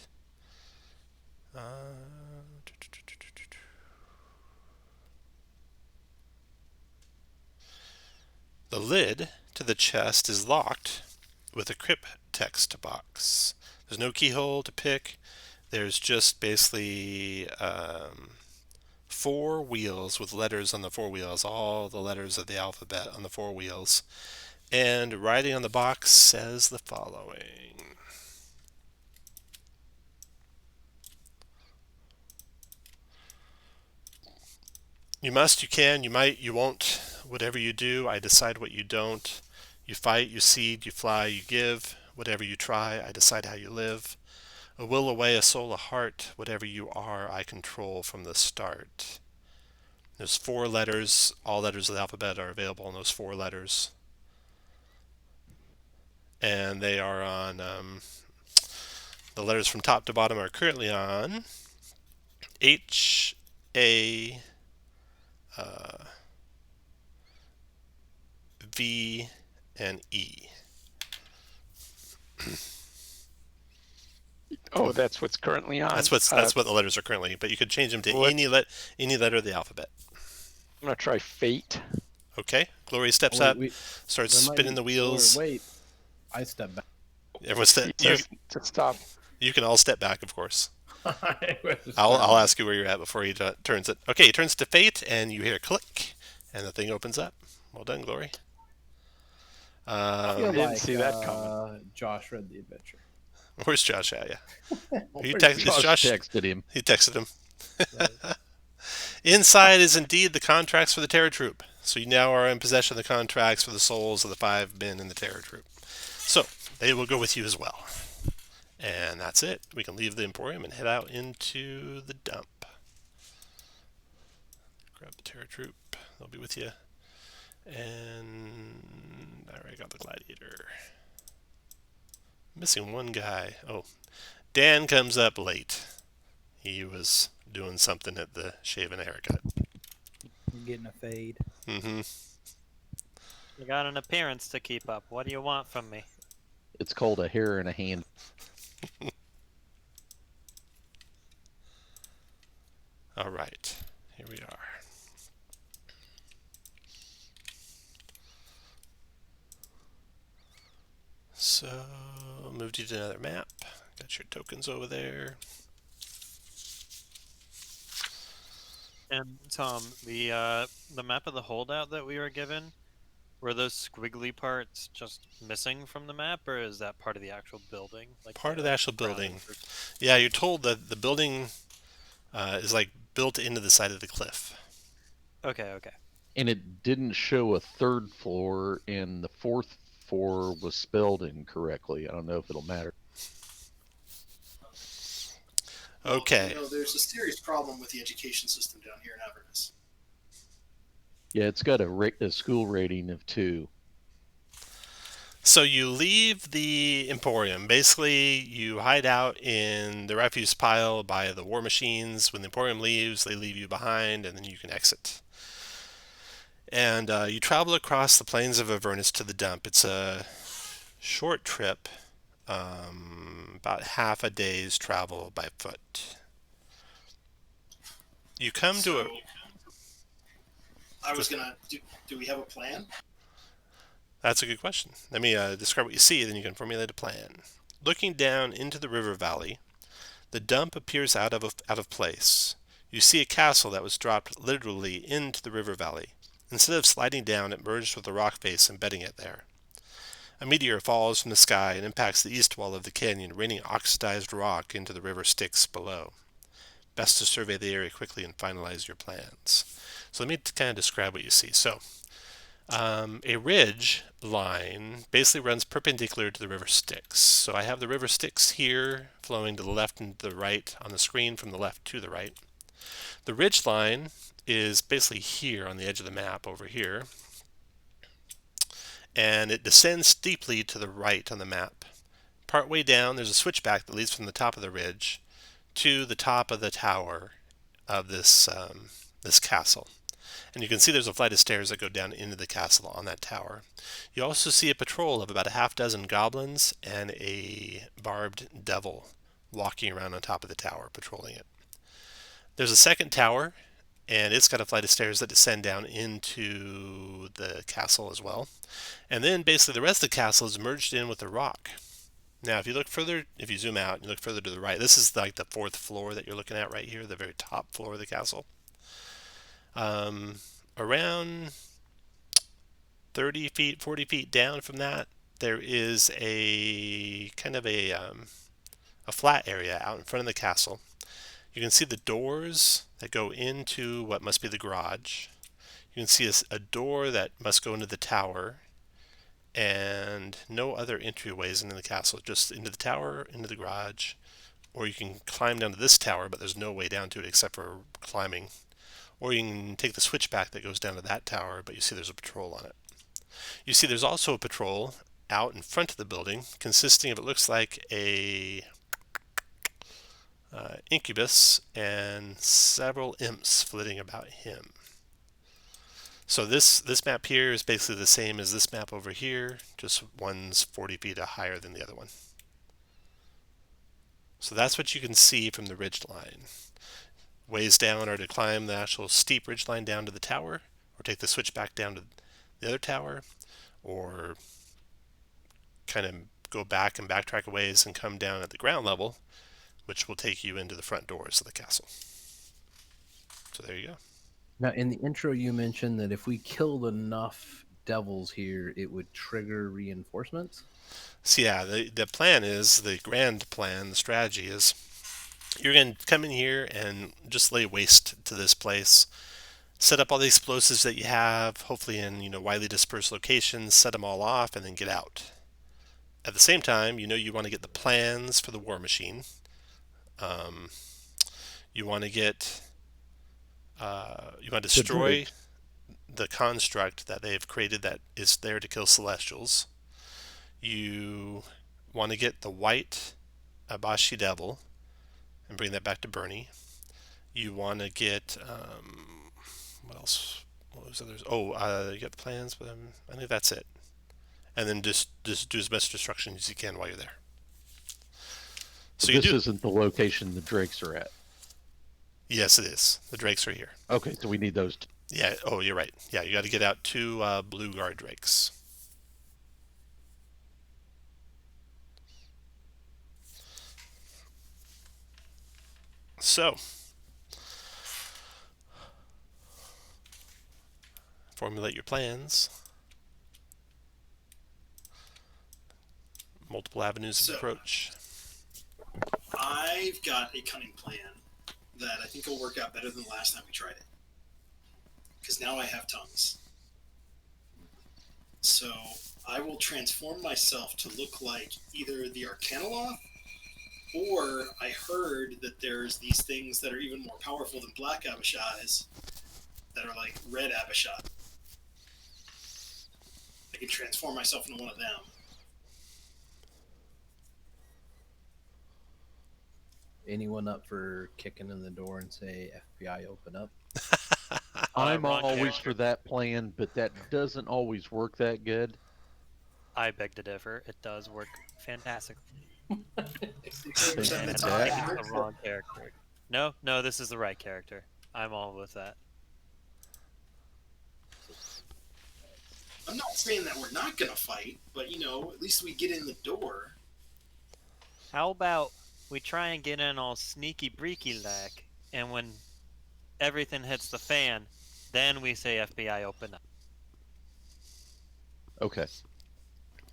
The lid to the chest is locked with a cryptext box. There's no keyhole to pick. There's just basically 4 wheels with letters on the 4 wheels, all the letters of the alphabet on the 4 wheels. And writing on the box says the following. You must, you can, you might, you won't. Whatever you do, I decide what you don't. You fight, you seed, you fly, you give. Whatever you try, I decide how you live. A will, a way, a soul, a heart. Whatever you are, I control from the start. There's 4 letters. All letters of the alphabet are available in those 4 letters. And they are on, the letters from top to bottom are currently on H, A, V, and E. Oh, that's what's currently on. That's what the letters are currently. But you could change them to What? any letter of the alphabet. I'm gonna try fate. Okay. Glory steps Wait, up, wait, starts there might spinning be- the wheels. Wait, I step back. Everyone's He says to stop. you can all step back, of course. I I'll ask you where you're at before he turns it. Okay, he turns to fate, and you hear a click, and the thing opens up. Well done, Glory. I feel didn't like, see that coming. Josh read the adventure. Where's Josh at? Yeah. Josh texted him. He texted him. Inside is indeed the contracts for the Terror Troop. So you now are in possession of the contracts for the souls of the 5 men in the Terror Troop. So they will go with you as well. And that's it. We can leave the Emporium and head out into the dump. Grab the Terror Troop. They'll be with you. And I already got the Gladiator. Missing one guy. Oh, Dan comes up late. He was doing something at the shave and haircut. Getting a fade. Mm-hmm. You got an appearance to keep up. What do you want from me? It's called a hair in a hand. All right, here we are. So, moved you to another map. Got your tokens over there. And Tom, the map of the holdout that we were given, were those squiggly parts just missing from the map, or is that part of the actual building? Like Part of the actual building. rounded circle? Yeah, you're told that the building is like built into the side of the cliff. Okay, okay. And it didn't show a third floor, and the fourth floor was spelled incorrectly. I don't know if it'll matter. Well, Okay. There's a serious problem with the education system down here in Avernus. Yeah, it's got a school rating of 2. So you leave the Emporium. Basically, you hide out in the refuse pile by the war machines. When the Emporium leaves, they leave you behind, and then you can exit. And you travel across the plains of Avernus to the dump. It's a short trip, about half a day's travel by foot. You come to a... I was gonna. Do we have a plan? That's a good question. Let me describe what you see, then you can formulate a plan. Looking down into the river valley, the dump appears out of place. You see a castle that was dropped literally into the river valley. Instead of sliding down, it merged with the rock face, embedding it there. A meteor falls from the sky and impacts the east wall of the canyon, raining oxidized rock into the river Styx below. Best to survey the area quickly and finalize your plans. So let me kind of describe what you see. So, a ridge line basically runs perpendicular to the river Styx. So I have the river Styx here flowing to the left and to the right on the screen from the left to the right. The ridge line is basically here on the edge of the map over here. And it descends steeply to the right on the map. Partway down, there's a switchback that leads from the top of the ridge to the top of the tower of this castle. And you can see there's a flight of stairs that go down into the castle on that tower. You also see a patrol of about a half dozen goblins and a barbed devil walking around on top of the tower, patrolling it. There's a second tower, and it's got a flight of stairs that descend down into the castle as well. And then basically the rest of the castle is merged in with the rock. Now, if you zoom out and you look further to the right, this is like the fourth floor that you're looking at right here, the very top floor of the castle. Around 30 feet, 40 feet down from that, there is a kind of a flat area out in front of the castle. You can see the doors that go into what must be the garage. You can see a door that must go into the tower, and no other entryways into the castle, just into the tower, into the garage, or you can climb down to this tower, but there's no way down to it except for climbing. Or you can take the switchback that goes down to that tower, but you see there's a patrol on it. You see there's also a patrol out in front of the building, consisting of, it looks like, a incubus and several imps flitting about him. So this map here is basically the same as this map over here, just one's 40 feet higher than the other one. So that's what you can see from the ridge line. Ways down are to climb the actual steep ridge line down to the tower, or take the switchback down to the other tower, or kind of go back and backtrack a ways and come down at the ground level, which will take you into the front doors of the castle. So there you go. Now, in the intro, you mentioned that if we killed enough devils here, it would trigger reinforcements. So yeah, the plan is, the grand plan, the strategy is, you're going to come in here and just lay waste to this place. Set up all the explosives that you have, hopefully in widely dispersed locations, set them all off, and then get out. At the same time, you want to get the plans for the war machine. You want to get... you want to destroy the construct that they've created that is there to kill Celestials. You want to get the white Abashi Devil and bring that back to Bernie. You want to get... what else? What was others? You got the plans, but I think that's it. And then just do as much destruction as you can while you're there. So this isn't the location the Drakes are at. Yes, it is. The drakes are here. Okay, so we need those. Yeah. Oh, you're right. Yeah, you got to get out 2 blue guard drakes. So, formulate your plans. Multiple avenues of approach. I've got a cunning plan that I think will work out better than the last time we tried it. Because now I have tongues. So I will transform myself to look like either the Arcanoloth, or I heard that there's these things that are even more powerful than black Abishais that are like red Abishai. I can transform myself into one of them. Anyone up for kicking in the door and say, FBI, open up? I'm wrong always character. for that plan, but that doesn't always work that good. I beg to differ. It does work fantastically. 60% of the And time. that- It's the wrong character. No, this is the right character. I'm all with that. I'm not saying that we're not going to fight, but, you know, at least we get in the door. How about we try and get in all sneaky breaky like, and when everything hits the fan, then we say FBI open up. Okay.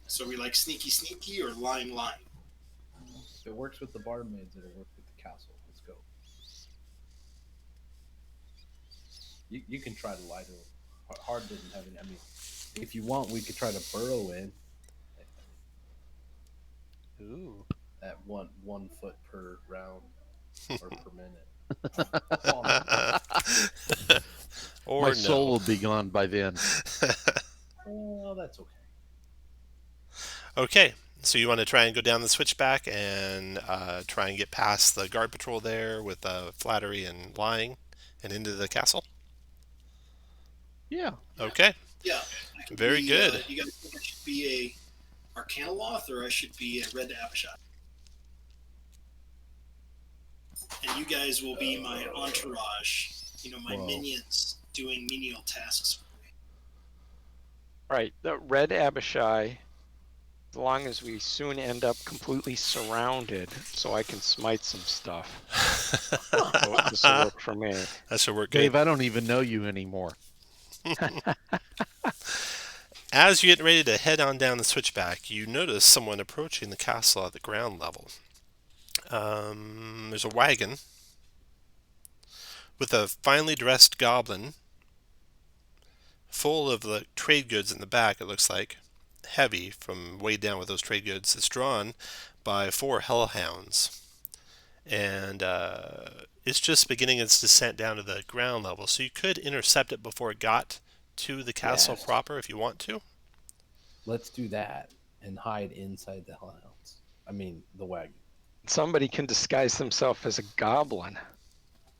So we like sneaky or lying. If it works with the barmaids, it'll work with the castle. Let's go. You can try to lie to them. Hard didn't have any. I mean, if you want, we could try to burrow in. Ooh. At one foot per round or per minute. Or My no. soul will be gone by then. Oh, that's okay. Okay, so you want to try and go down the switchback and try and get past the guard patrol there with flattery and lying and into the castle? Yeah. Okay, Yeah. I could very be, good. You guys think I should be a Arcanoloth or I should be a red Abishai? And you guys will be my entourage, you know, my Whoa. minions doing menial tasks for me. Right, the red Abishai, as long as we soon end up completely surrounded, so I can smite some stuff. So this will work for me. That should work good. Dave, I don't even know you anymore. As you're getting ready to head on down the switchback, you notice someone approaching the castle at the ground level. There's a wagon with a finely dressed goblin full of the trade goods in the back, it looks like. Heavy from way down with those trade goods. It's drawn by 4 hellhounds. And it's just beginning its descent down to the ground level. So you could intercept it before it got to the castle Yes. proper if you want to. Let's do that and hide inside the hellhounds. I mean, the wagon. Somebody can disguise themselves as a goblin.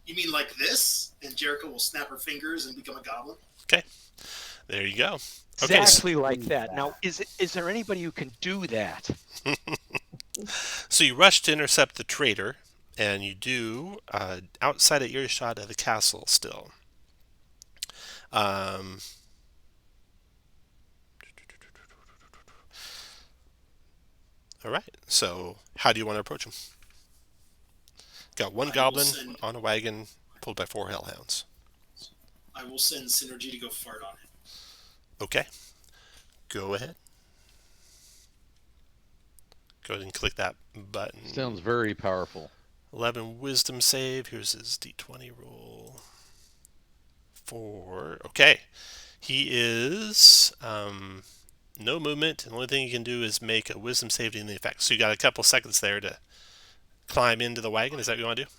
You mean like this? And Jericho will snap her fingers and become a goblin? There you go. Okay, Exactly like that. Now, is there anybody who can do that? so you rush to intercept the traitor, and you do outside of earshot of the castle still. All right. So how do you want to approach him? Got one I will goblin send- on a wagon pulled by 4 hellhounds. I will send Synergy to go fart on it. Okay. Go ahead. Go ahead and click that button. Sounds very powerful. 11 wisdom save. Here's his d20 roll. 4. Okay. He is no movement. The only thing you can do is make a wisdom save to the effect. So you got a couple seconds there to climb into the wagon. Is that what you want to do?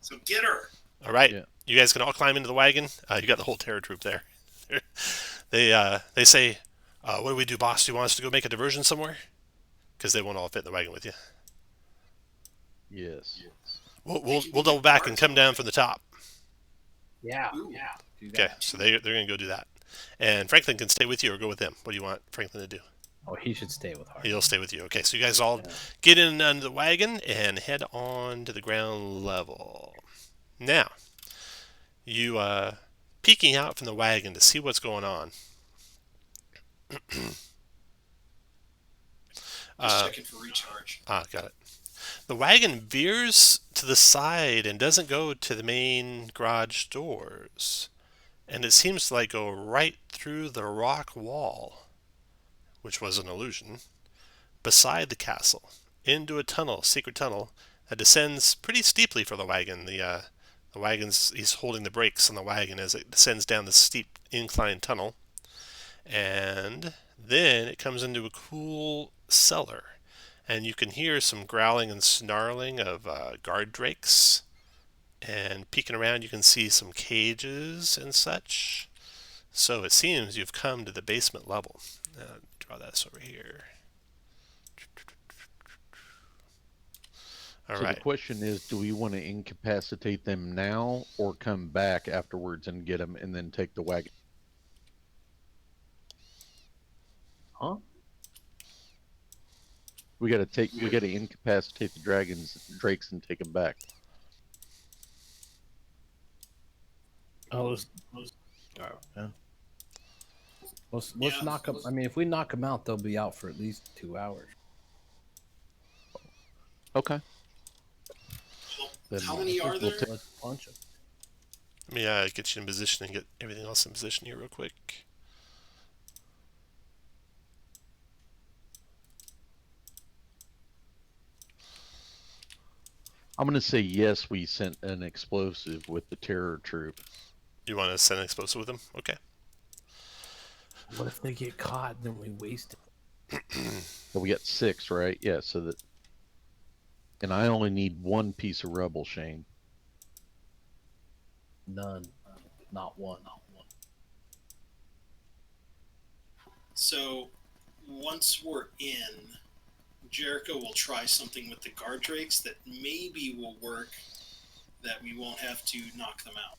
So get her! All right. Yeah. You guys can all climb into the wagon. You got the whole terror troop there. They say, what do we do, boss? Do you want us to go make a diversion somewhere? Because they won't all fit in the wagon with you. Yes. We'll double back and come down from the top. Yeah. Ooh. Yeah. Do Okay, that. so they're going to go do that. And Franklin can stay with you or go with them. What do you want Franklin to do? Oh, he should stay with Hart. He'll stay with you. Okay, so you guys all Yeah. get in under the wagon and head on to the ground level. Now, you peeking out from the wagon to see what's going on. Just checking for recharge. Got it. The wagon veers to the side and doesn't go to the main garage doors. And it seems to go right through the rock wall, which was an illusion, beside the castle, into a tunnel, secret tunnel, that descends pretty steeply for the wagon. The wagon's, he's holding the brakes on the wagon as it descends down the steep incline tunnel. And then it comes into a cool cellar. And you can hear some growling and snarling of guard drakes. And peeking around, you can see some cages and such. So it seems you've come to the basement level. Draw this over here. All so right. the question is, do we want to incapacitate them now or come back afterwards and get them and then take the wagon? Huh? We got to incapacitate the drakes and take them back. Oh, yeah. Let's Yeah. knock them. I mean, if we knock them out, they'll be out for at least 2 hours. Okay. How many are there? Let's punch them. Let me get you in position and get everything else in position here real quick. I'm going to say yes, we sent an explosive with the terror troop. You want to send an explosive with them? Okay. What if they get caught and then we waste it? So we got 6, right? Yeah, so that... And I only need 1 piece of rubble, Shane. None. Not one. So once we're in, Jericho will try something with the guard drakes that maybe will work, that we won't have to knock them out.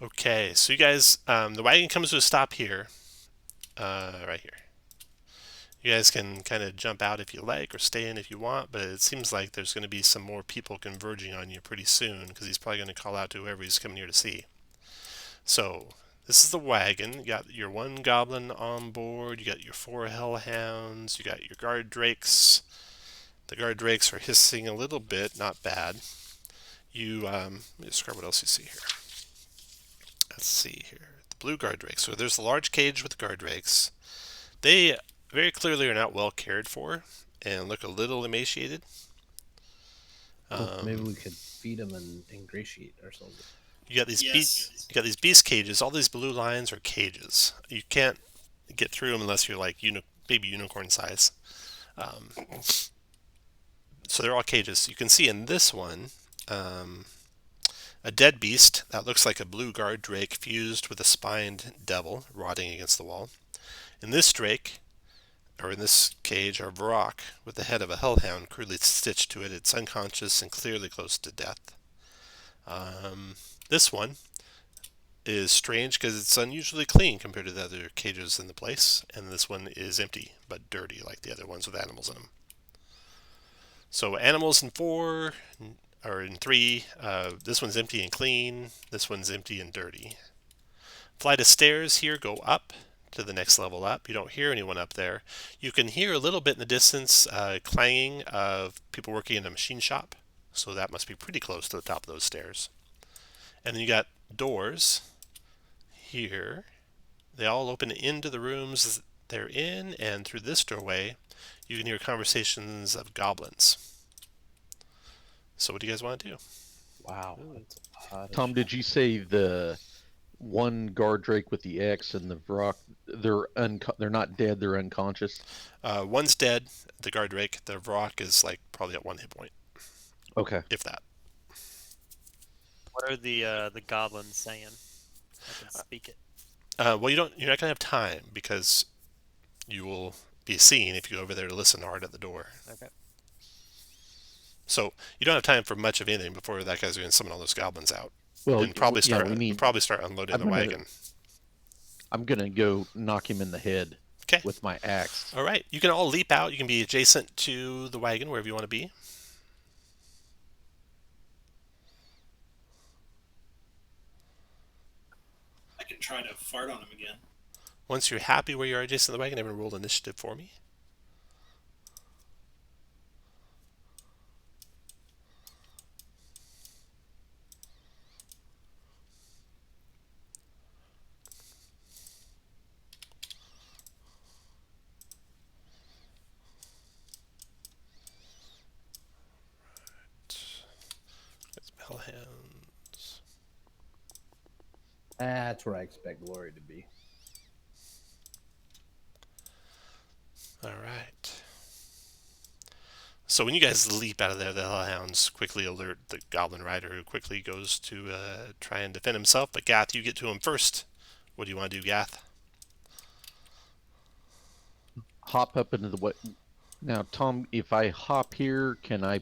Okay, so you guys, the wagon comes to a stop here, right here. You guys can kind of jump out if you like or stay in if you want, but it seems like there's going to be some more people converging on you pretty soon because he's probably going to call out to whoever he's coming here to see. So, this is the wagon. You got your 1 goblin on board, you got your 4 hellhounds, you got your guard drakes. The guard drakes are hissing a little bit, not bad. You, let me describe what else you see here. Let's see here. The blue guard drakes. So there's the large cage with the guard drakes. They very clearly are not well cared for and look a little emaciated. Maybe we could feed them and ingratiate ourselves. You got these Yes. you got these beast cages. All these blue lines are cages. You can't get through them unless you're like baby unicorn size. So they're all cages. You can see in this one a dead beast that looks like a blue guard drake fused with a spined devil rotting against the wall. In this drake, or in this cage, are Varrock with the head of a hellhound crudely stitched to it. It's unconscious and clearly close to death. This one is strange because it's unusually clean compared to the other cages in the place, and this one is empty but dirty like the other ones with animals in them. So animals in 4, or in 3, this one's empty and clean, this one's empty and dirty. Flight of stairs here go up to the next level up. You don't hear anyone up there. You can hear a little bit in the distance clanging of people working in a machine shop, so that must be pretty close to the top of those stairs. And then you got doors here. They all open into the rooms they're in, and through this doorway you can hear conversations of goblins. So what do you guys want to do? Wow. That's a lot of Tom, did you say the 1 guard drake with the X and the Varrock, they're not dead, they're unconscious? One's dead, the guard drake. The Varrock is probably at 1 hit point. Okay. If that. What are the goblins saying? I can speak it. Well, you're not gonna have time because you will be seen if you go over there to listen hard at the door. Okay. So you don't have time for much of anything before that guy's going to summon all those goblins out Well, and probably start yeah, unloading the wagon. I'm gonna go knock him in the head. Okay. With my axe. All right. You can all leap out. You can be adjacent to the wagon wherever you want to be. try to fart on him again. Once you're happy where you are, Jason the wagon, everyone roll initiative for me. It's Hellhounds. That's where I expect Glory to be. All right. So when you guys leap out of there, the Hellhounds quickly alert the Goblin Rider, who quickly goes to try and defend himself. But Gath, you get to him first. What do you want to do, Gath? Hop up into the what? Now, Tom, if I hop here, can I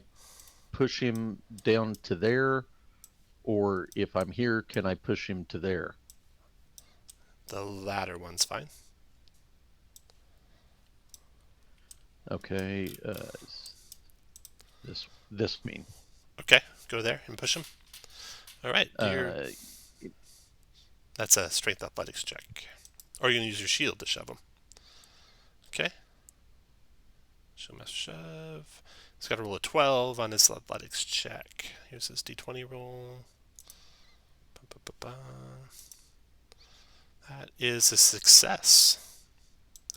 push him down to there? Or if I'm here, can I push him to there? The latter one's fine. Okay. This mean. Okay, go there and push him. All right. Uh, That's a strength athletics check. Or you're going to use your shield to shove him. Okay. Show must shove. He's got to roll a 12 on his athletics check. Here's his d20 roll. Ba-ba-ba-ba. That is a success.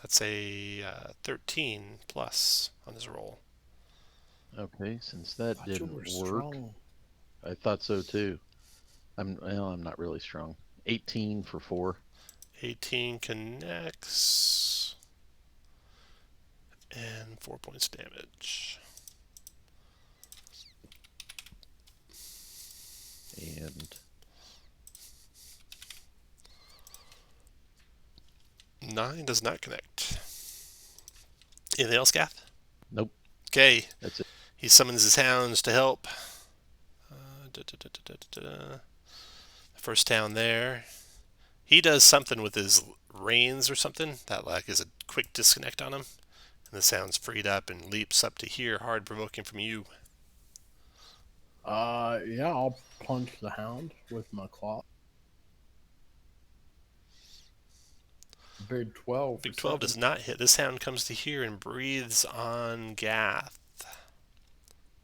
That's a 13 plus on his roll. okay, since that Thought you didn't were work, strong. I thought so too. I'm not really strong. 18 for 4. 18 connects. And 4 points damage. And 9 does not connect. Anything else, Gath? nope, Okay. that's it. He summons his hounds to help. First down there. He does something with his reins or something that like is a quick disconnect on him. And the sound's freed up and leaps up to here, hard provoking from you. Yeah, I'll punch the hound with my claw. Big 12. Big 12 does not hit. This hound comes to here and breathes on Gath.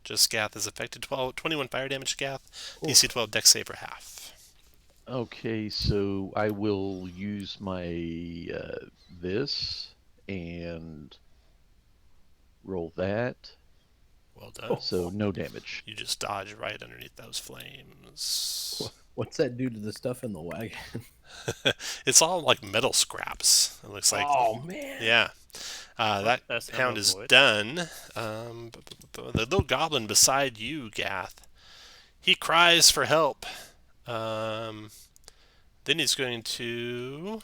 Just Gath is affected. 21 fire damage to Gath. DC 12 dex save for half. Okay, so I will use my this and roll that. Well done. So no damage. You just dodge right underneath those flames. What's that do to the stuff in the wagon? It's all like metal scraps. It looks like. Oh, man. Yeah. That That's hound no is wood. done. The little goblin beside you, Gath, he cries for help. Then he's going to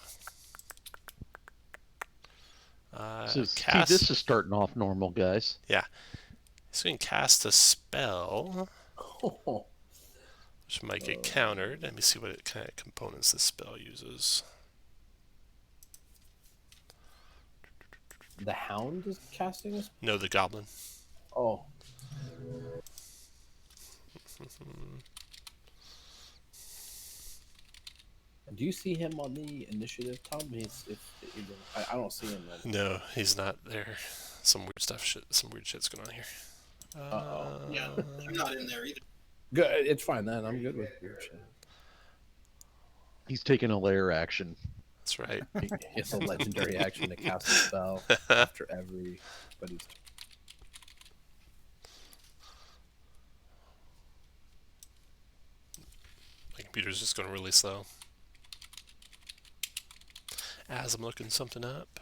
So, see, cast. this is starting off normal, guys. He's going to cast a spell, Oh, which might get countered. Let me see what kind of components this spell uses. the hound is casting us? No, the goblin. Oh. Do you see him on the initiative, Tom? I don't see him. No, he's not there. Some weird stuff. Some weird shit's going on here. Uh-oh. Yeah, I'm not in there either. Good. It's fine then. I'm good with weird shit. He's taking a lair action. That's right. It's a legendary action to cast a spell after everybody's. My computer's just going really slow. As I'm looking something up.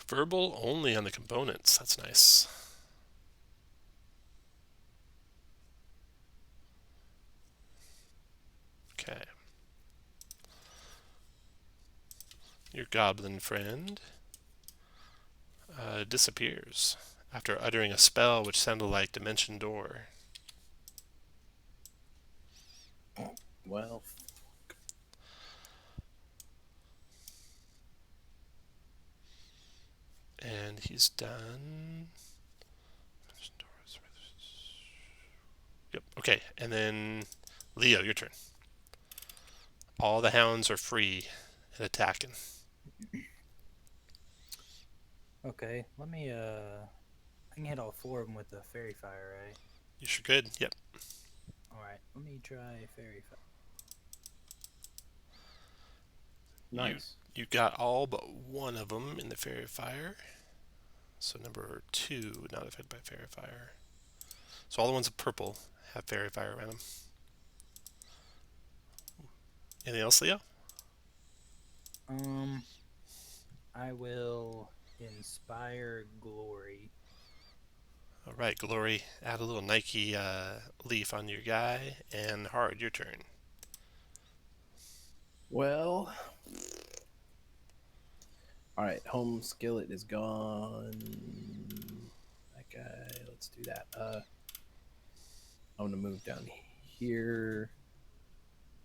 Verbal only on the components. That's nice. Okay. Your goblin friend disappears after uttering a spell which sounded like Dimension Door. Well, And he's done. Yep. Okay, and then Leo, your turn. All the hounds are free and attacking. Okay, let me I can hit all 4 of them with the fairy fire, right? You sure could. Yep. All right, let me try fairy fire. Nice. You got all but one of them in the fairy fire. So number 2, not affected by fairy fire. So all the ones in purple have fairy fire around them. Anything else, Leo? I will inspire glory. All right, Glory. Add a little Nike leaf on your guy, and Hard, your turn. Well, all right. Home skillet is gone. That guy. Let's do that. I'm gonna move down here.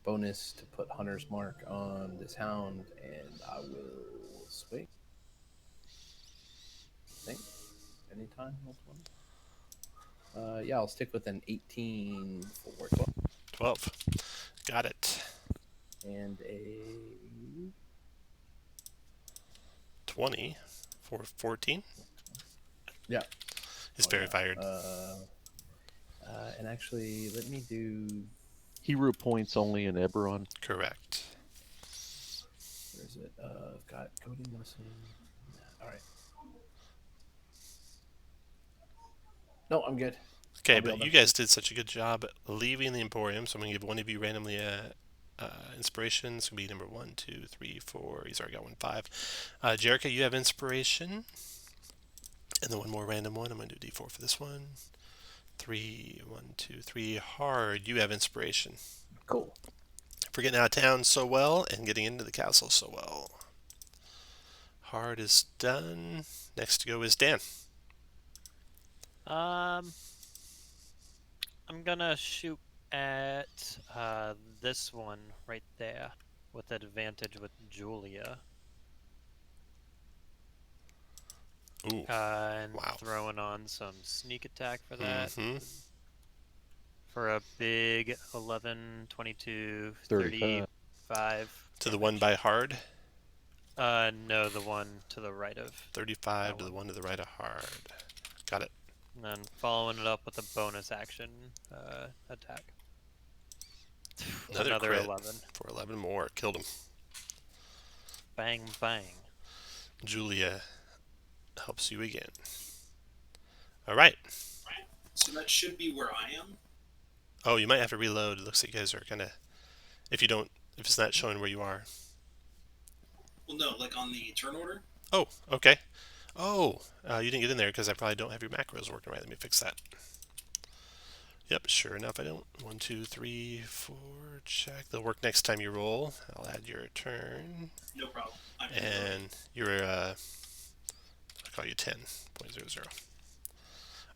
Bonus to put Hunter's Mark on this hound, and I will swing. I think anytime. Yeah, I'll stick with an 18 for 12 12. Got it. and a 20 for 14. yeah. He's fairy fired. And actually, let me do. Hero points only in Eberron. Correct. Where is it? I've got coding lesson. All right. No, I'm good. Okay, I'll be but able you to- guys did such a good job leaving the Emporium, so I'm going to give one of you randomly inspiration. It's going to be number 1, 2, 3, 4. He's already got 1, 5. Jerica, you have inspiration. And then one more random one. I'm going to do D4 for this one. 3, 1, 2, 3. Hard, you have inspiration. Cool. For getting out of town so well and getting into the castle so well. Hard is done. Next to go is Dan. I'm gonna shoot at this one right there with advantage with Julia. Ooh. And Wow. throwing on some sneak attack for that. Mm-hmm. For a big 11, 22, 35. 35. To the one by Hard. No, the one to the right of. 35 That to the one. one to the right of Hard. Got it. And then following it up with a bonus action attack. Another Another crit. 11. For 11 more. Killed him. Bang, bang. Julia helps you again. All right. So that should be where I am. Oh, you might have to reload. It looks like you guys are kind of... If it's not showing where you are. Well, no, like on the turn order. Oh, okay. Oh, you didn't get in there because I probably don't have your macros working right. Let me fix that. Yep, sure enough, I don't. 1, 2, 3, 4. Check. They'll work next time you roll. I'll add your turn. No problem. And you're, I'll call you 10.00.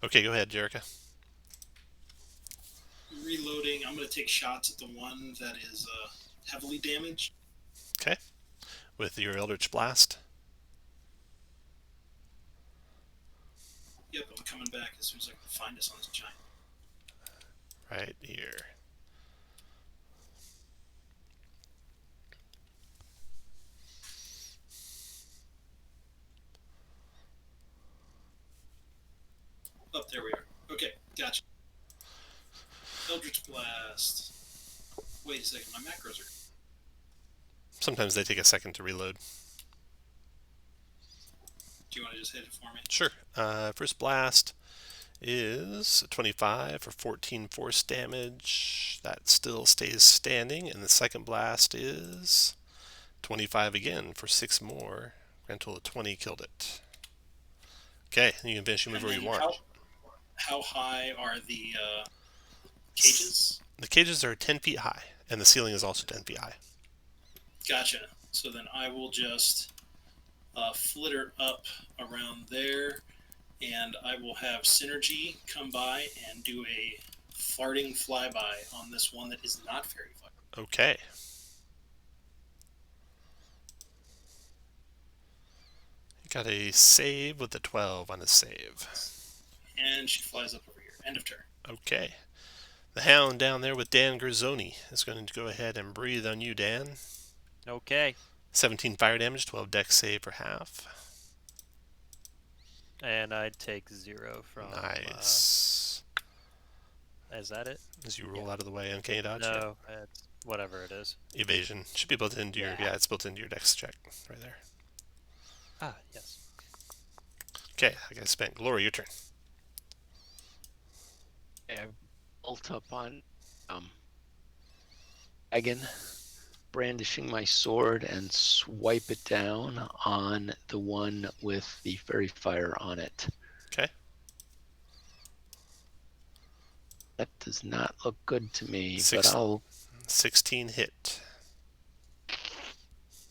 Okay, go ahead, Jerica. Reloading. I'm going to take shots at the one that is heavily damaged. Okay. With your Eldritch Blast. Yep, I'm coming back as soon as I can find us on this giant. Right here. Oh, there we are. Okay, gotcha. Eldritch Blast. Wait a second, my macros are... Sometimes they take a second to reload. Do you want to just hit it for me? Sure. First blast is 25 for 14 force damage. That still stays standing. And the second blast is 25 again for 6 more. Grand total of 20 killed it. Okay, you can finish your move And where you then want. How high are the cages? The cages are 10 feet high, and the ceiling is also 10 feet high. Gotcha. So then I will just flitter up around there, and I will have Synergy come by and do a farting flyby on this one that is not fairy fire. Okay. You got a save with a 12 on the save. And she flies up over here. End of turn. Okay. The hound down there with Dan Grizzoni is going to go ahead and breathe on you, Dan. Okay. 17 fire damage, 12 dex save for half. And I take 0 from. Nice. Is that it? As you roll out of the way, uncanny dodge. No, it's whatever it is. Yeah. Evasion should be built into your. Yeah, it's built into your dex check right there. Ah, yes. Okay, I got spent. Glory, your turn. I bolt up on dragon, brandishing my sword and swipe it down on the one with the fairy fire on it. Okay. That does not look good to me, Six. but I'll... 16 hit.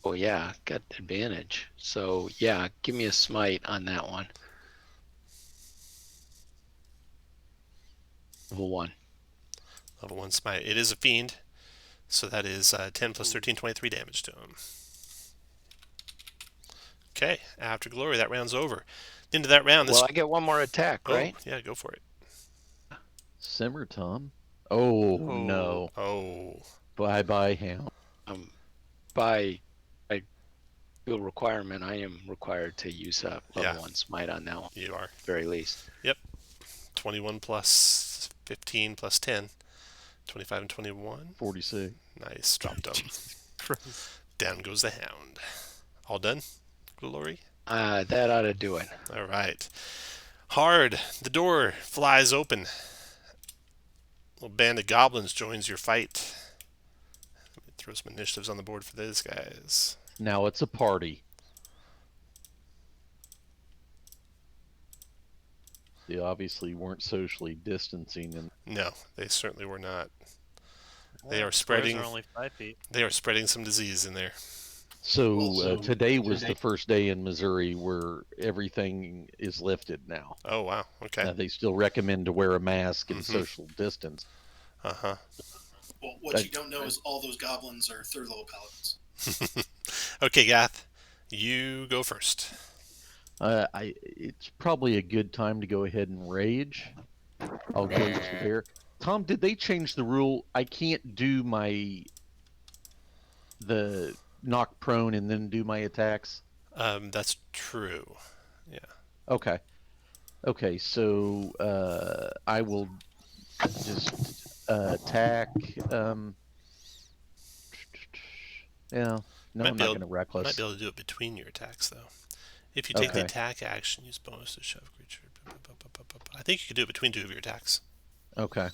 Oh yeah, got advantage. So yeah, give me a smite on that one. Level 1. Level 1 smite. It is a fiend, so that is 10 plus 13, 23 damage to him. Okay, after Glory, that round's over. The end of that round. Well, I get one more attack, right? Yeah, go for it. Simmer, Tom. Oh, no. Oh. Bye-bye, hound. By field requirement, I am required to use a level 1 smite on that one. You are. At the very least. Yep. 21 plus 15 plus 10. 25 and 21. 46. Nice. Dropped him. Down goes the hound. All done, Glory? That ought to do it. All right. Hard. The door flies open. Little band of goblins joins your fight. Let me throw some initiatives on the board for those guys. Now it's a party. They obviously weren't socially distancing, and No, they certainly were not. They Well, are spreading. Are only 5 feet. They are spreading some disease in there. so today was the first day in Missouri where everything is lifted now. Oh wow. Okay. They still recommend to wear a mask and social distance. Uh-huh. Well, what you don't know is all those goblins are third level paladins. Okay, Gath, you go first. It's probably a good time to go ahead and rage. I'll go to bear. Tom, did they change the rule? I can't do the knock prone and then do my attacks? That's true. Yeah. Okay. Okay, so I will just attack. Yeah. No, Might I'm be not able- going to reckless. Might be able to do it between your attacks, though. If you take the Okay. attack action, use bonus to shove creature. I think you could do it between 2 of your attacks. Okay.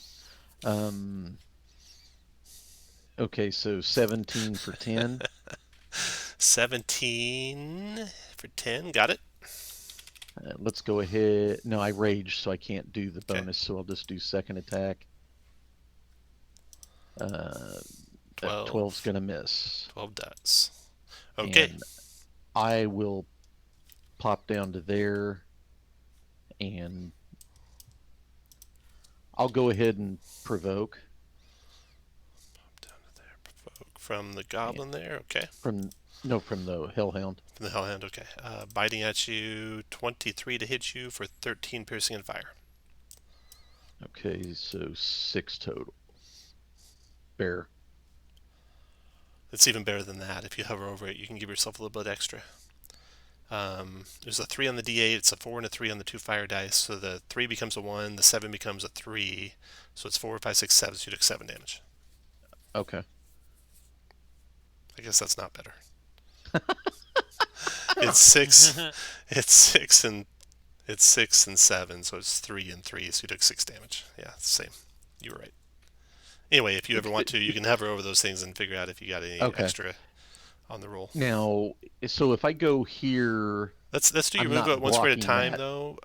Okay, so 17 for 10. 17 for 10. Got it? Let's go ahead. No, I raged, so I can't do the Okay. bonus, so I'll just do second attack. 12. 12's going to miss. 12 does. Okay. And I will pop down to there, and I'll go ahead and provoke Down to there. Provoke from the goblin there. Okay. from the hellhound. From the hellhound. Okay. Biting at you. 23 to hit you for 13 piercing and fire. Okay, so 6 total. Bear. It's even better than that. If you hover over it, you can give yourself a little bit extra. There's a 3 on the D8, it's a 4 and a 3 on the 2 fire dice, so the 3 becomes a 1, the 7 becomes a 3, so it's 4, 5, 6, 7, so you took 7 damage. Okay. I guess that's not better. It's 6. It's 6 and 7, so it's 3 and 3, so you took 6 damage. Yeah, it's the same. You were right. Anyway, if you ever want to, you can hover over those things and figure out if you got any extra on the roll. Now, so if I go here, Let's do your I'm move not at one square at a blocking time, that. though.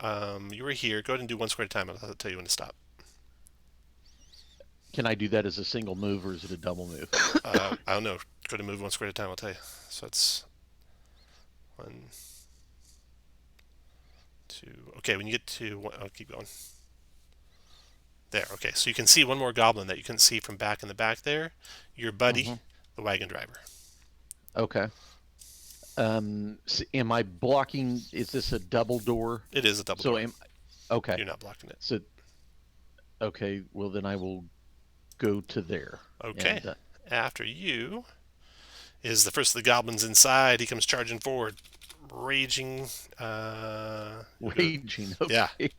You were here. Go ahead and do one square at a time. I'll tell you when to stop. can I do that as a single move or is it a double move? I don't know. Go to move one square at a time. I'll tell you. So it's 1, 2. Okay, when you get to 1, I'll keep going. There. Okay, so you can see one more goblin that you can see from back in the back there. Your buddy, the wagon driver. Okay. Am I blocking? Is this a double door? It is a double So door. okay. You're not blocking it. So okay. Well, then I will go to there. Okay. And, After you is the first of the goblins inside. He comes charging forward, raging. raging. Yeah. Okay.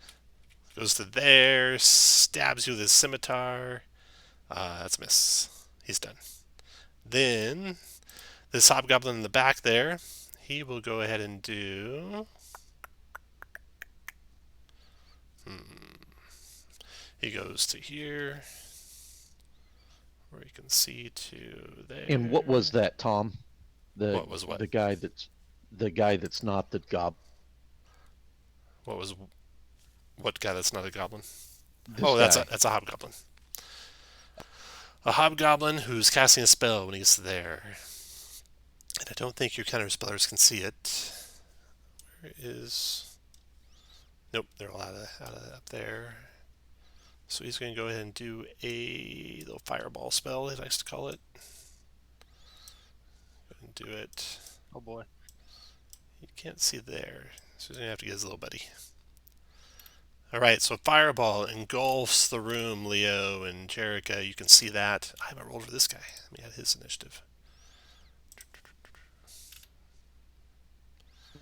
Goes to there, stabs you with his scimitar. That's a miss. He's done. Then this hobgoblin in the back there, he will go ahead and do. He goes to here, where you can see to there. And what was that, Tom? What was what? The guy that's not the goblin. What guy that's not a goblin? This guy. That's a hobgoblin. A hobgoblin who's casting a spell when he gets there. And I don't think your counterspellers can see it. Where is... Nope, they're all out of up there. So he's going to go ahead and do a little fireball spell, he likes to call it. Go ahead and do it. Oh boy. You can't see there, so he's going to have to get his little buddy. Alright, so fireball engulfs the room, Leo and Jerica. You can see that. I haven't rolled for this guy. Let me add his initiative.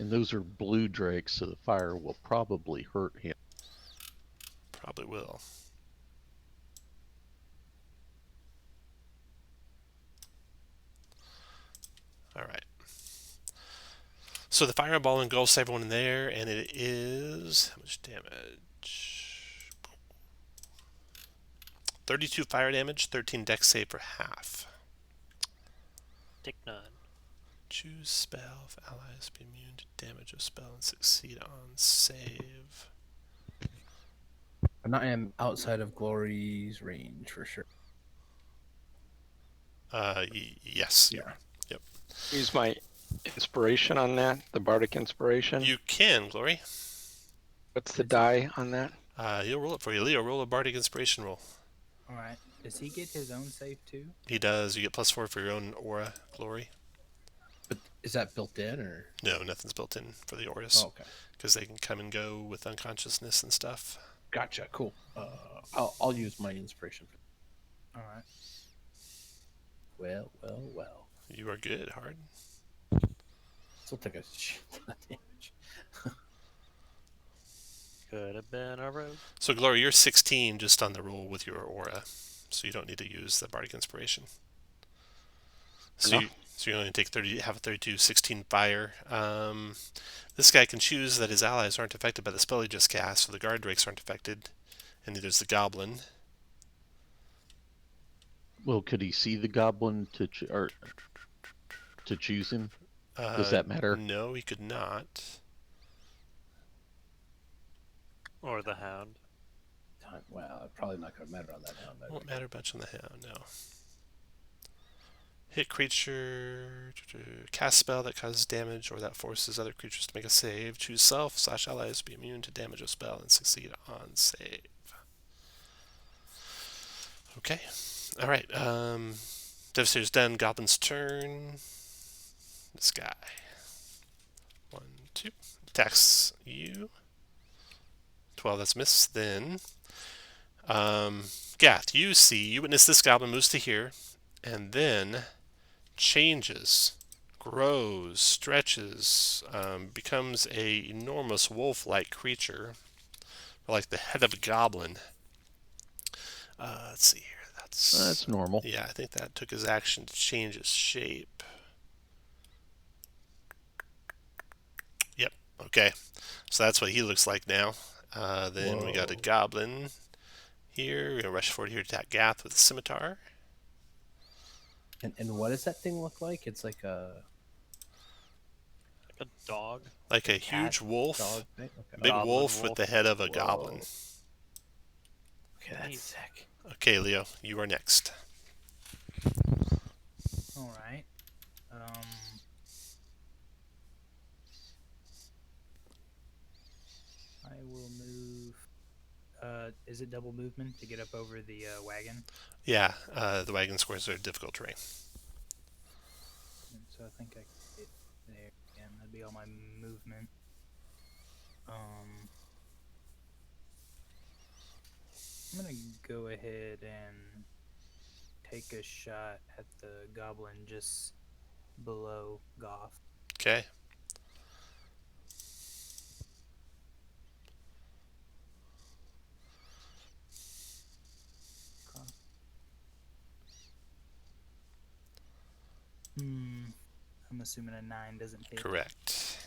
And those are blue drakes, so the fire will probably hurt him. Probably will. Alright. So the fireball engulfs everyone in there, and it is... How much damage? 32 fire damage, 13 dex save for half. Take none. Choose spell if allies be immune to damage of spell and succeed on save. And I am outside of Glory's range for sure. Yes. Yeah. Yep. Use my inspiration on that, the bardic inspiration. You can, Glory. What's the die on that? He'll roll it for you. Leo, roll a bardic inspiration roll. All right. Does he get his own save too? He does. You get +4 for your own aura, Glory. But is that built in or? No, nothing's built in for the auras. Oh, okay. Because they can come and go with unconsciousness and stuff. Gotcha. Cool. I'll use my inspiration. All right. Well. You are good, Hard. Still take a shit ton of damage. Could have been a rogue. So, Glory, you're 16 just on the roll with your aura. So you don't need to use the bardic inspiration. So you only take 30, have a 32, 16 fire. This guy can choose that his allies aren't affected by the spell he just cast, so the guard drakes aren't affected, and neither is the goblin. Well, could he see the goblin to choose him? Does that matter? No, he could not. Or the hound. Well, probably not going to matter on that hound. Won't matter much on the hound, no. Hit creature, cast spell that causes damage or that forces other creatures to make a save. Choose self/allies to be immune to damage of spell and succeed on save. Okay. Alright. Devastator's done. Goblin's turn. This guy. 1, 2. Attacks you. 12, that's miss. Then, Gath, you witness this goblin moves to here, and then changes, grows, stretches, becomes a enormous wolf-like creature, like the head of a goblin. Let's see here. That's normal. Yeah, I think that took his action to change his shape. Yep. Okay. So that's what he looks like now. Then we got a goblin here. We're gonna rush forward here to attack Gath with a scimitar. And what does that thing look like? It's like a dog. Like a huge wolf. dog thing? Okay. Big Goblin wolf with wolf. the head of a Whoa. goblin. Okay, that's sick. Okay, Leo, you are next. All right. I will move. Is it double movement to get up over the wagon? Yeah, the wagon squares are difficult terrain. And so I think I can get there again. That'd be all my movement. I'm gonna go ahead and take a shot at the goblin just below Goff. Okay. I'm assuming a 9 doesn't hit. Correct.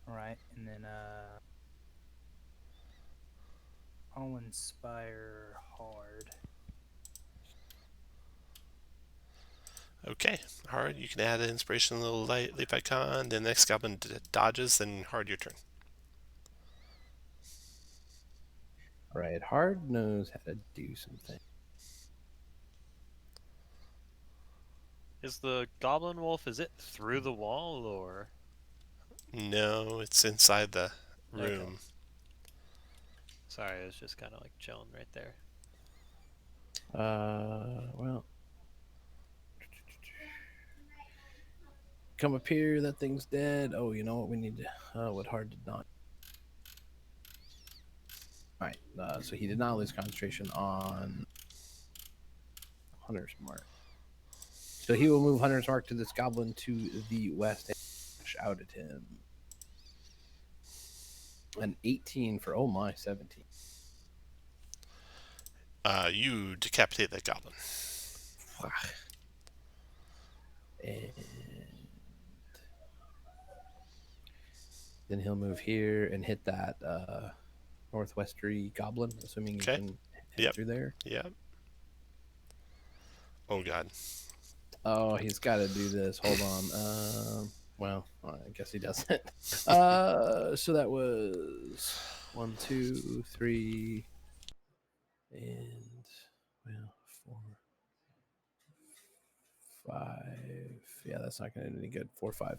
All right, and then I'll inspire hard. Okay. Hard, you can add an inspiration a little light leap icon. Then next goblin dodges, then hard your turn. All right, Hard knows how to do something. Is the goblin wolf, is it through the wall or? No, it's inside the room. Okay. Sorry, I was just kind of like chilling right there. Well, come up here. That thing's dead. Oh, you know what? We need to. What Hard did not. All right. So he did not lose concentration on Hunter's Mark. So he will move Hunter's Mark to this goblin to the west and dash out at him. An 18 for, oh my, 17. You decapitate that goblin. And then he'll move here and hit that northwesterly goblin, assuming he Okay. can hit through there. Yeah. Oh god. Oh, he's got to do this. Hold on. Well, I guess he doesn't. So that was 1, 2, 3, and well, 4, 5. Yeah, that's not going to do any good. 4, 5.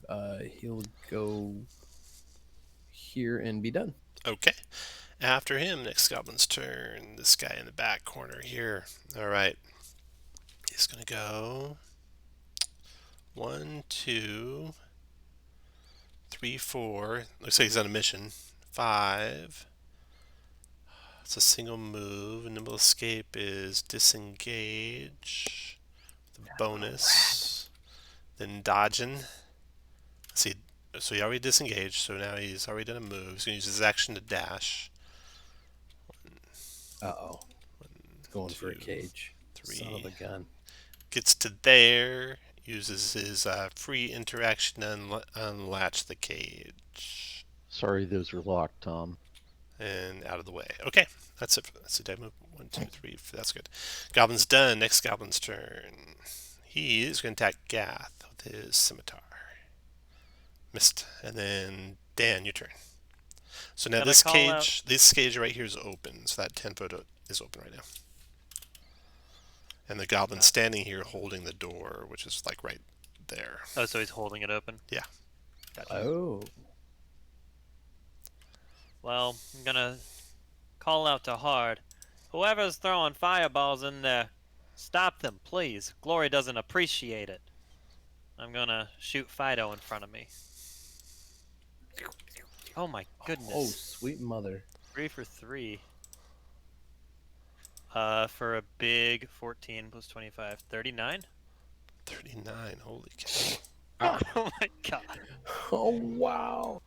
He'll go here and be done. Okay. After him, next goblin's turn. This guy in the back corner here. All right. He's going to go 1, 2, 3, 4. Looks like he's on a mission. 5. It's a single move. Nimble escape is disengage. The bonus. Then dodging. Let's see. So he already disengaged, so now he's already done a move. He's going to use his action to dash. Uh-oh. Going for a 2, cage. 3. Son of a gun. Gets to there. Uses his free interaction to unlatch the cage. Sorry, those are locked, Tom. And out of the way. Okay, that's it. That's the demo. 1, 2, 3. That's good. Goblin's done. Next goblin's turn. He is going to attack Gath with his scimitar. Missed. And then Dan, your turn. So now Can I this call cage right here is open. So that 10-foot is open right now. And the goblin's standing here holding the door, which is like right there. Oh, so he's holding it open? Yeah. Gotcha. Oh. Well, I'm gonna call out to Hard. Whoever's throwing fireballs in there, stop them, please. Glory doesn't appreciate it. I'm gonna shoot Fido in front of me. Oh my goodness. Oh, sweet mother. 3 for 3. For a big 14 plus 25. 39? 39. Holy cow. Oh my god. Oh, wow.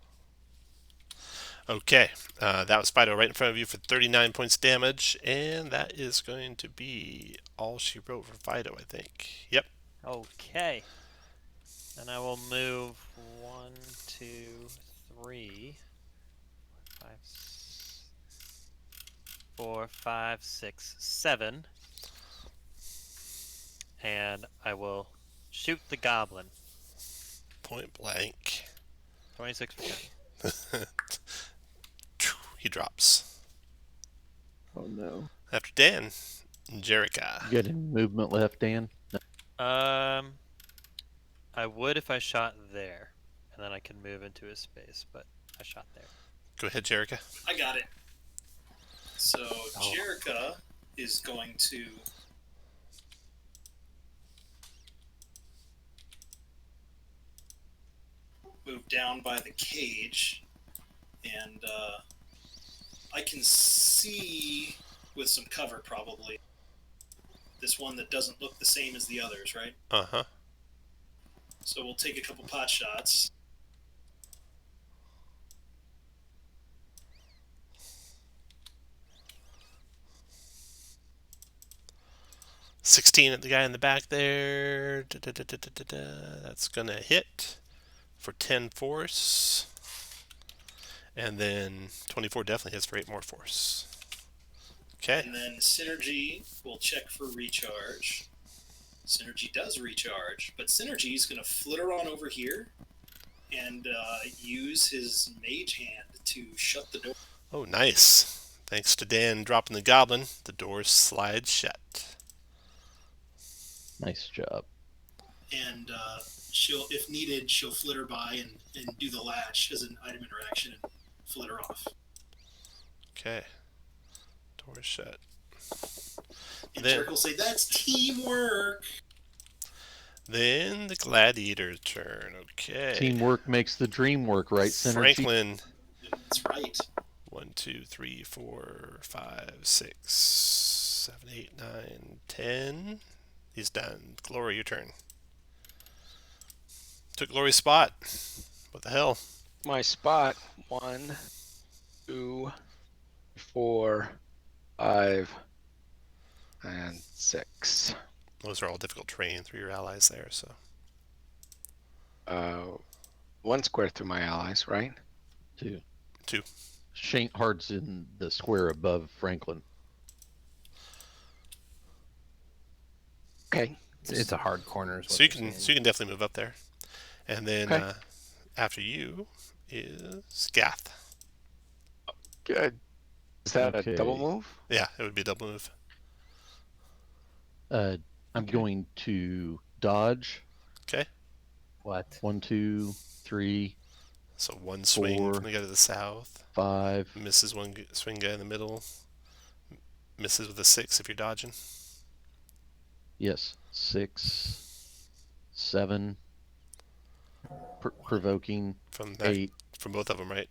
Okay, that was Fido right in front of you for 39 points damage, and that is going to be all she wrote for Fido, I think. Yep. Okay. And I will move 1, 2, 3, 5, 4, 5, 6, 7. And I will shoot the goblin. Point blank. 26 for 10. He drops. Oh, no. After Dan, Jerica. You got any movement left, Dan? I would if I shot there, and then I can move into his space, but I shot there. Go ahead, Jerica. I got it. So Jerica is going to move down by the cage, and I can see with some cover probably This one that doesn't look the same as the others, right? Uh-huh. So we'll take a couple pot shots. $16 at the guy in the back there. That's going to hit for 10 force. And then 24 definitely hits for 8 more force. Okay. And then Synergy will check for recharge. Synergy does recharge, but Synergy is going to flitter on over here and use his mage hand to shut the door. Oh, nice. Thanks to Dan dropping the goblin, the door slides shut. Nice job. And she'll, if needed, she'll flitter by and do the latch as an item interaction and flitter off. Okay. Door shut. And Then- Jericho will say, "That's teamwork." Then the gladiator's turn. Okay. Teamwork makes the dream work, right, Synergy? Franklin. That's right. 1, 2, 3, 4, 5, 6, 7, 8, 9, 10. He's done. Glory, your turn. Took Glory's spot. What the hell? My spot. 1, 2, 4, 5, and 6. Those are all difficult terrain through your allies there, so. 1 square through my allies, right? 2. 2. Shane Hard's in the square above Franklin. Okay. It's a hard corner. Is what So you they're can saying. definitely move up there. And then Okay. after you is Gath. Good. Is that Okay. a double move? Yeah, it would be a double move. I'm Okay. going to dodge. Okay. What? 1, 2, 3, So one swing 4, from the guy to the south. 5. Misses one swing guy in the middle. Misses with a 6 if you're dodging. Yes. 6, 7. Provoking. From that, 8. from both of them, right?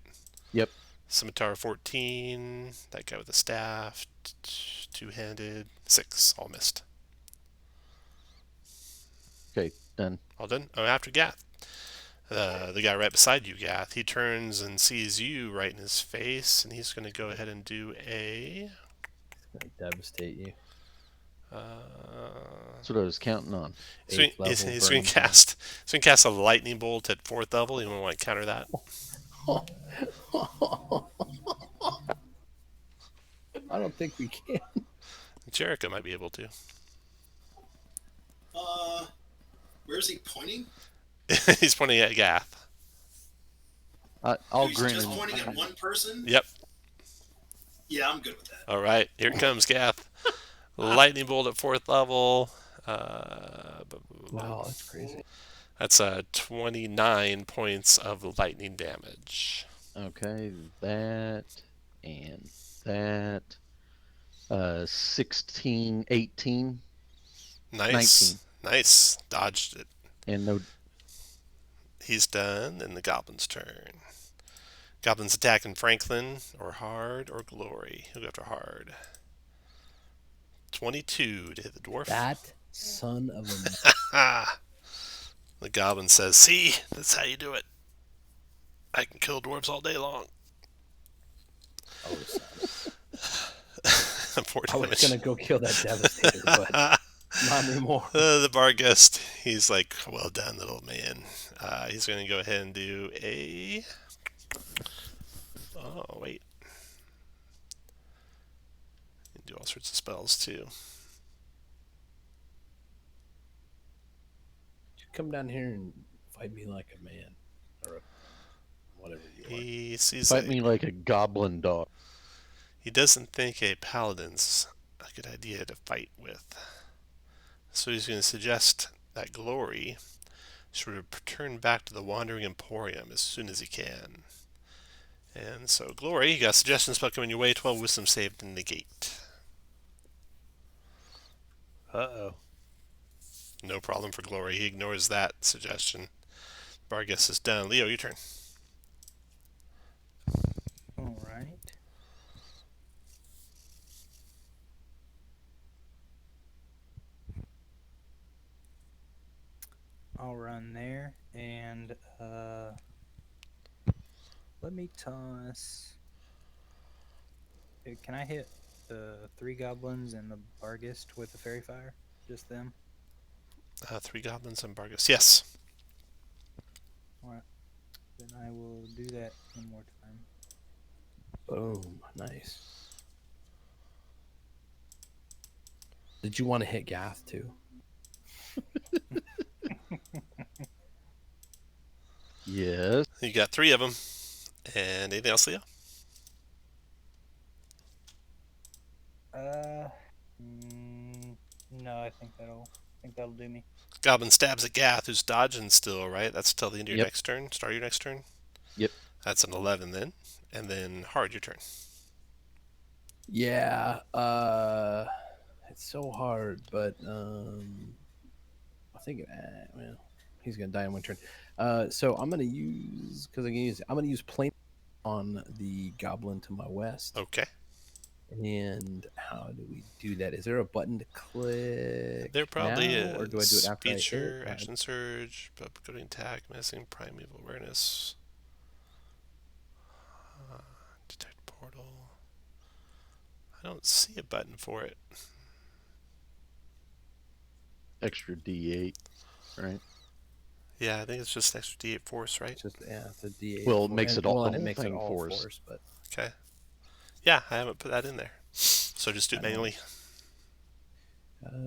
Yep. Scimitar 14. That guy with the staff. Two-handed. 6. All missed. Okay, done. All done? Oh, after Gath. The guy right beside you, Gath, he turns and sees you right in his face, and he's going to go ahead and do a... It's gonna devastate you. That's what I was counting on. He's Eighth going level to burning cast a lightning bolt at 4th level. You want to counter that? I don't think we can. Jericho might be able to. Where's he pointing? He's pointing at Gath. I'll He's grin just and pointing at one person? Yep. Yeah, I'm good with that. All right. Here comes Gath. Lightning bolt at 4th level. Wow, that's crazy. That's 29 points of lightning damage. Okay, that and that. 16, 18, Nice. 19. Nice. Dodged it. and no. He's done, and the Goblin's turn. Goblin's attacking Franklin, or Hard, or Glory. He'll go after Hard. 22 to hit the dwarf. That son of a. Ah! The Goblin says, "See, that's how you do it. I can kill dwarves all day long." Oh, son. 4 I was damage. gonna go kill that devastator, but not anymore. The Barghest, he's like, "Well done, little man." He's going to go ahead and do a... Oh, wait. He can do all sorts of spells, too. You come down here and fight me like a man, or whatever you are. He sees Fight me like a goblin dog. He doesn't think a paladin's a good idea to fight with. So he's going to suggest that Glory should return back to the Wandering Emporium as soon as he can. And so, Glory, you got suggestions about coming your way. 12 wisdom saved to negate. Uh-oh. No problem for Glory. He ignores that suggestion. Barghest is done. Leo, your turn. All right. I'll run there and let me toss. Can I hit the 3 goblins and the Bargist with the fairy fire? Just them? 3 goblins and Bargus. Yes. Alright. Then I will do that one more time. Boom. Nice. Did you want to hit Gath too? Yes. You got 3 of them. And anything else, Leo? No, I think that'll do me. Goblin stabs at Gath, who's dodging still, right? That's till the end of your Yep. next turn. Start of your next turn. Yep. That's an 11 then. And then Hard, your turn. Yeah. It's so hard, but I think well, he's gonna die in one turn. So I'm gonna use plain on the goblin to my west. Okay. And how do we do that? Is there a button to click? There probably now, is. or do I do it after Feature, I hit? action surge, coding attack, menacing, primeval awareness. Detect portal. I don't see a button for it. Extra D8, right? Yeah, I think it's just extra D8 force, right? It's just it's a D8. Well, it makes it all and the it whole makes it thing all force. force, but Okay. Yeah, I haven't put that in there. So just do it I know. manually.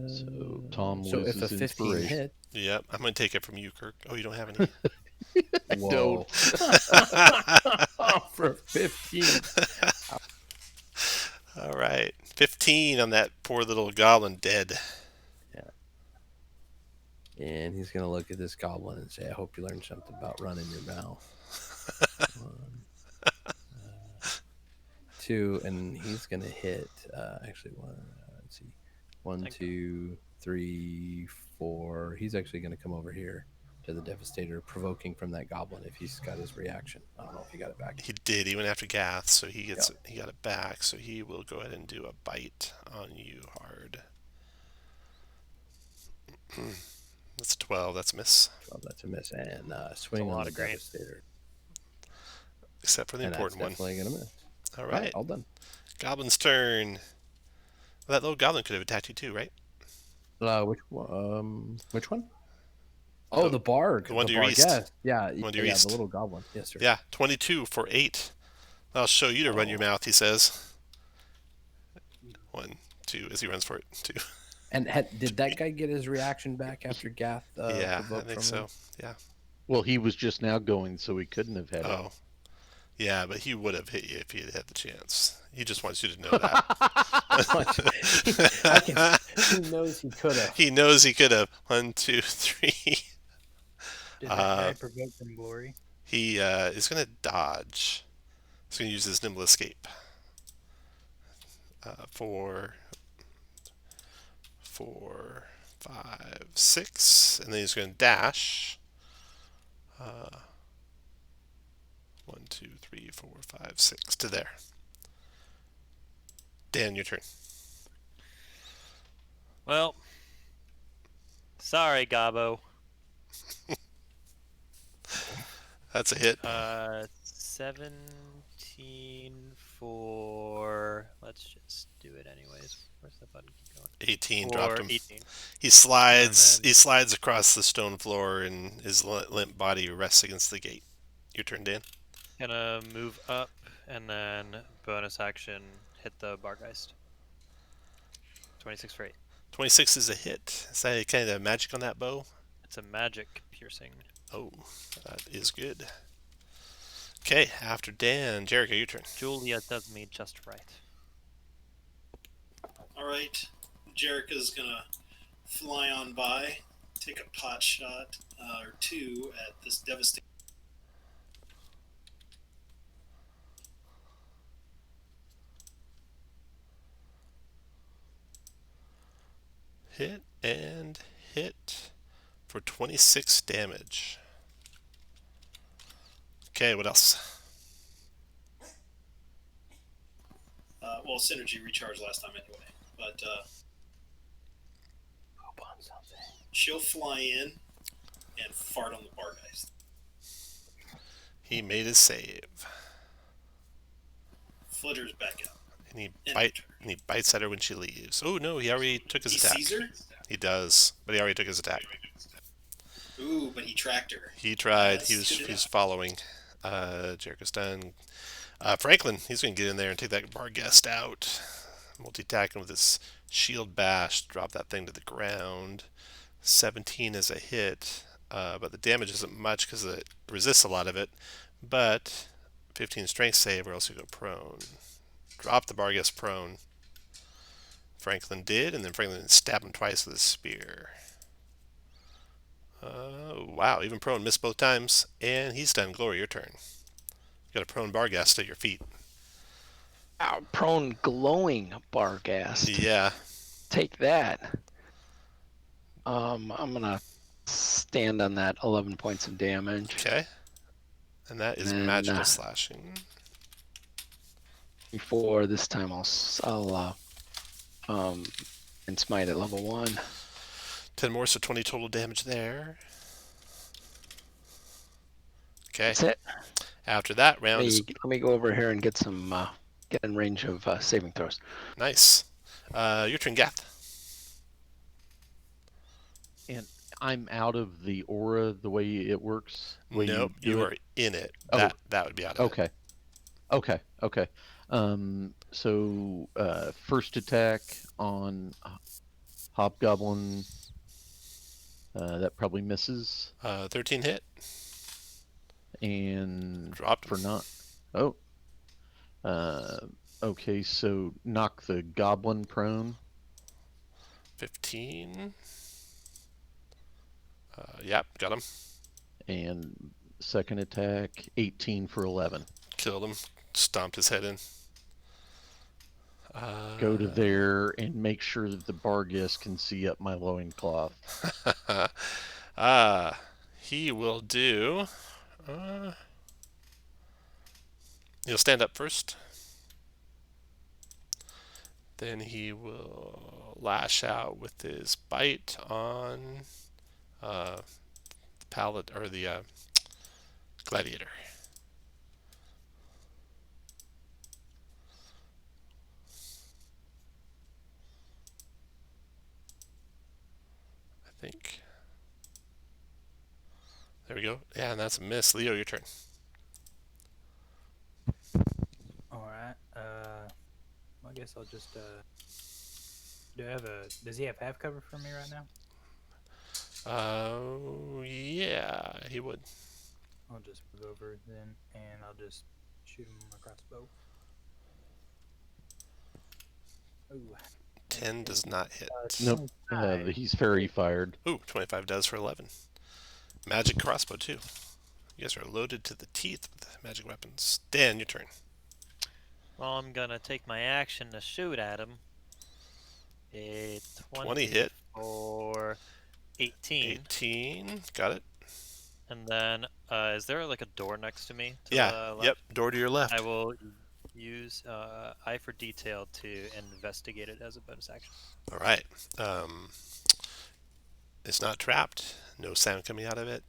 So Tom so if a loses 15 inspiration. hit, Yep, I'm going to take it from you, Kirk. Oh, you don't have any? whoa, for 15. All right. 15 on that poor little goblin dead. And he's gonna look at this goblin and say, "I hope you learned something about running your mouth." 2, and he's gonna hit. Actually, let's see, 1, 2, 3, 4. He's actually gonna come over here to the Devastator, provoking from that goblin if he's got his reaction. I don't know if he got it back. He did. He went after Gath, so he got it back. So he will go ahead and do a bite on you, Hard. That's 12. That's a miss. 12, that's a miss, and swing on the Devastator. Except for the important one. Definitely gonna miss. All right. All done. Goblin's turn. Well, that little goblin could have attacked you too, right? Which one? Which one? Oh, the Barg. The one to your Barg. east. Yes. Yeah. One to your yeah, east. The little goblin. Yes, sir. Yeah, 22 for 8. I'll show you to run your mouth, he says. 1, 2, as he runs for it. 2. And did that guy get his reaction back after Gath? Yeah, I provoked think from so. him? Yeah. Well, he was just now going, so he couldn't have had it. Oh. Yeah, but he would have hit you if he had had the chance. He just wants you to know that. He knows he could have. He knows he could have. 1, 2, 3. Did that guy provoke from glory? He is going to dodge. He's going to use his nimble escape. 4, 5, 6, and then he's going to dash. 1, 2, 3, 4, 5, 6 to there. Dan, your turn. Well, sorry, Gobbo. That's a hit. 17 for. Let's just do it anyways. Where's the button keep going? 18 For dropped him. 18. He slides. And then- He slides across the stone floor, and his limp body rests against the gate. Your turn, Dan. Gonna move up and then bonus action hit the Bargeist. 26 for 8. 26 is a hit. Is that kind of magic on that bow? It's a magic piercing. Oh, that is good. Okay, after Dan, Jericho, your turn. Julia does me just right. All right, Jericho's gonna fly on by, take a pot shot or 2 at this devastating. Hit and hit for 26 damage. Okay, what else? Well, synergy recharged last time anyway, but she'll fly in and fart on the Bargeist. He made his save. Flitters back out. And he, End and he bites at her when she leaves. Oh, no, he already took his He attack. sees her? He does, but he already took his attack. Ooh, but he tracked her. He tried. That's He was good he's enough. following. Jericho's done. Franklin, he's going to get in there and take that Barghest out. Multi-attacking with his shield bash. Drop that thing to the ground. 17 is a hit, but the damage isn't much because it resists a lot of it. But 15 strength save or else you go prone. Drop the Barghest prone. Franklin did, and then Franklin stabbed him twice with his spear. Wow, even prone missed both times, and he's done. Glory, your turn. You got a prone Barghest at your feet. Prone glowing Barghast. Yeah. Take that. I'm gonna stand on that 11 points of damage. Okay. And that is And, magical slashing. Before this time, I'll and smite at level 1. 10 more, so 20 total damage there. Okay. That's it. After that round is Let me go over here and get some get in range of saving throws. nice. Your turn, Gath. And I'm out of the aura the way it works. The way Nope, you do you it? are in it. Oh. That would be out of it. Okay. So first attack on Hobgoblin. That probably misses. 13 hit. And Dropped him. for not. Oh. Okay, so knock the Goblin prone. 15. Yep, got him. And second attack, 18 for 11. Killed him. Stomped his head in. Go to there and make sure that the Barghest can see up my loincloth. He will do. He'll stand up first. Then he will lash out with his bite on the pallet or the gladiator. I think. There we go. Yeah, and that's a miss. Leo, your turn. Alright. I guess I'll just does he have half cover for me right now? Yeah, he would. I'll just move over then and I'll just shoot him across the bow. Ooh. 10 does not hit. Nope, he's fairy fired. Ooh, 25 does for 11. Magic crossbow, too. You guys are loaded to the teeth with magic weapons. Dan, your turn. Well, I'm gonna take my action to shoot at him. A 20 hit. For 18. 18. Got it. And then, is there like a door next to me? To Yeah. the left? Yep. Door to your left. I will use Eye for Detail to investigate it as a bonus action. All right. It's not trapped. No sound coming out of it.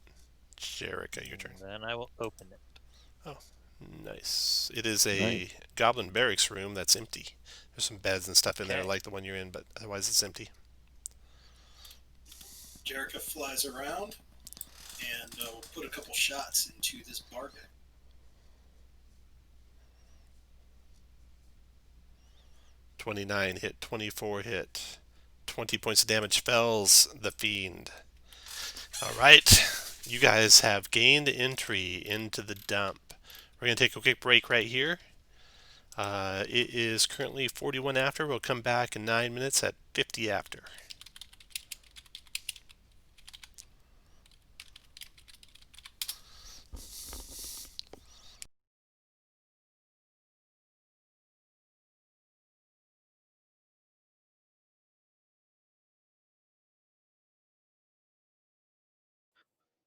Jericho, your turn. And then I will open it. Oh, nice. It is a Goblin Barracks room that's empty. There's some beds and stuff in there like the one you're in, but otherwise it's empty. Jericho flies around and will put a couple shots into this bargain. $29 hit, 24 hit, 20 points of damage fells the fiend. All right, you guys have gained entry into the dump. We're going to take a quick break right here. It is currently 41 after. We'll come back in 9 minutes at 50 after.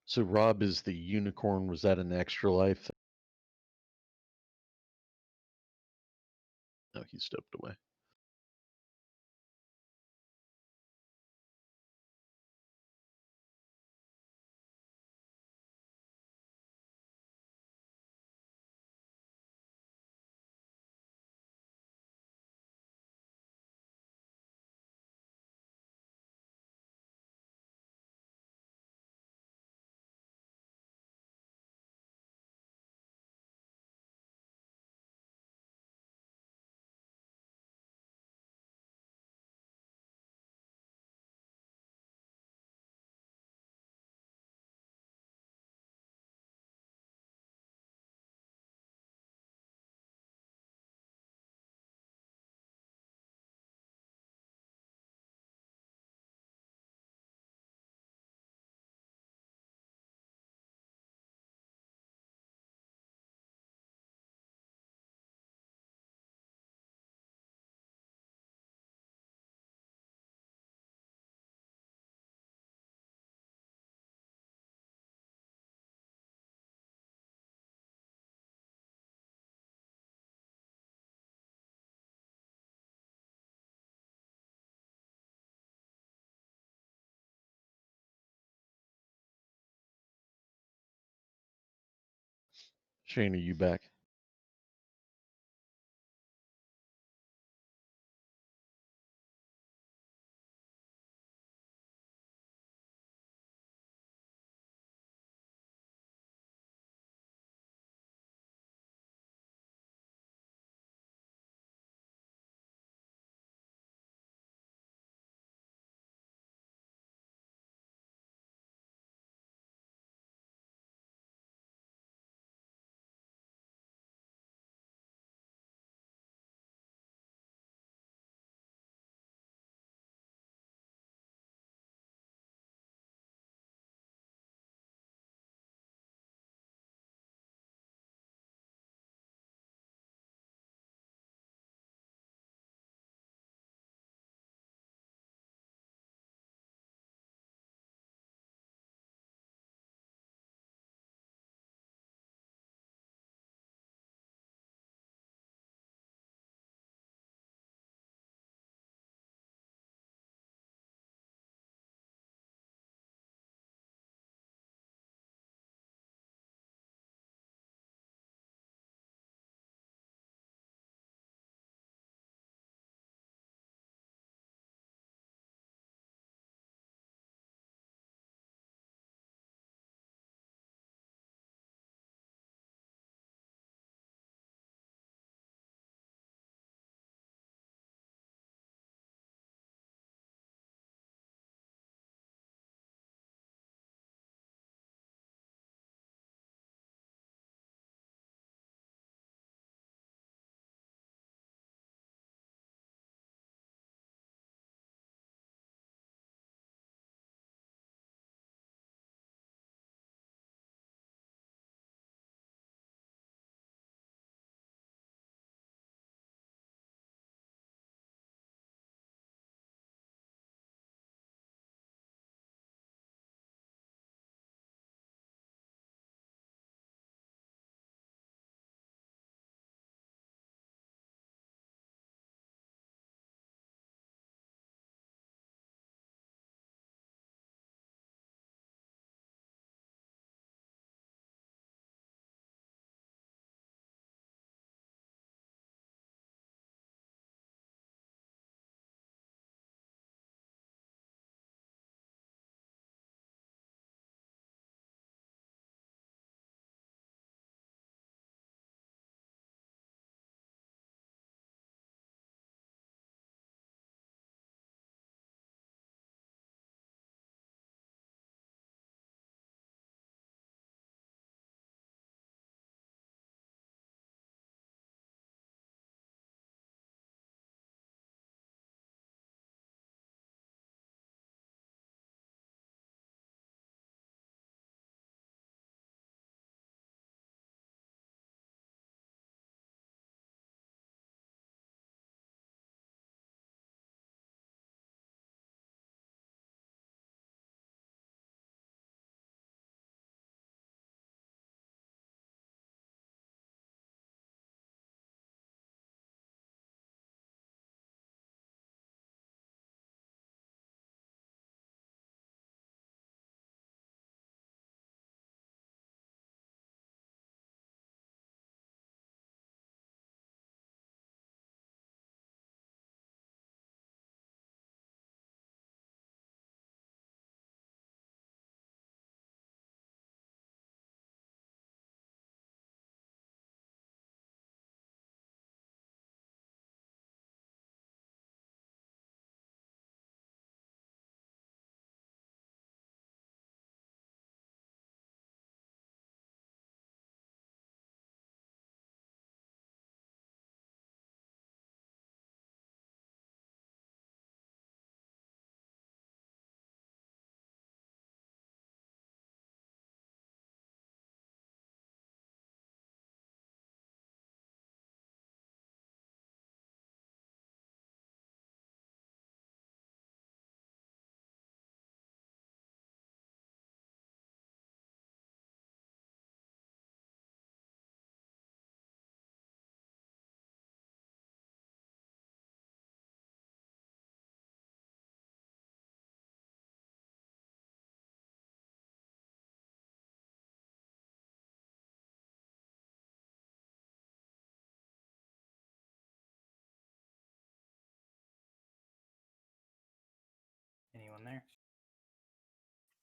So Rob, is the unicorn, was that an extra life? No, he stepped away. Shane, are you back?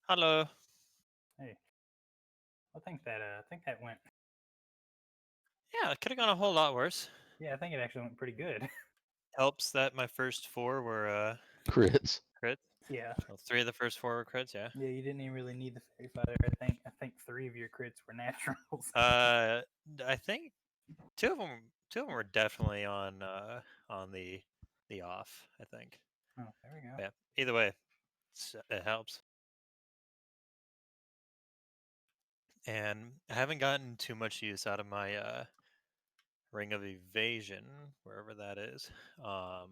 Hello. Hey, I think that went. Yeah, it could have gone a whole lot worse. Yeah, I think it actually went pretty good. Helps that my first 4 were Crits. crits. Yeah. Well, 3 of the first 4 were crits. Yeah. Yeah, you didn't even really need the fairy fighter. I think 3 of your crits were naturals. I think two of them were definitely on the off. I think. Oh, there we go. Yeah. Either way, it helps. And I haven't gotten too much use out of my Ring of Evasion, wherever that is, uh,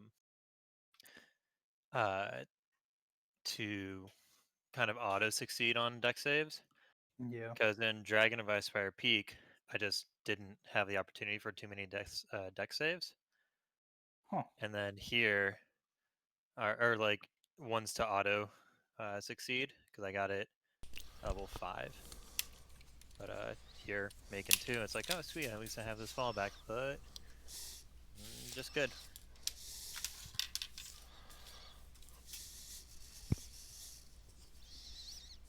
to kind of auto succeed on deck saves. Yeah. Because in Dragon of Icefire Peak, I just didn't have the opportunity for too many deck saves. Huh. And then here are like ones to auto succeed because I got it level 5. But here making 2, it's like, oh sweet, at least I have this fallback, but just good.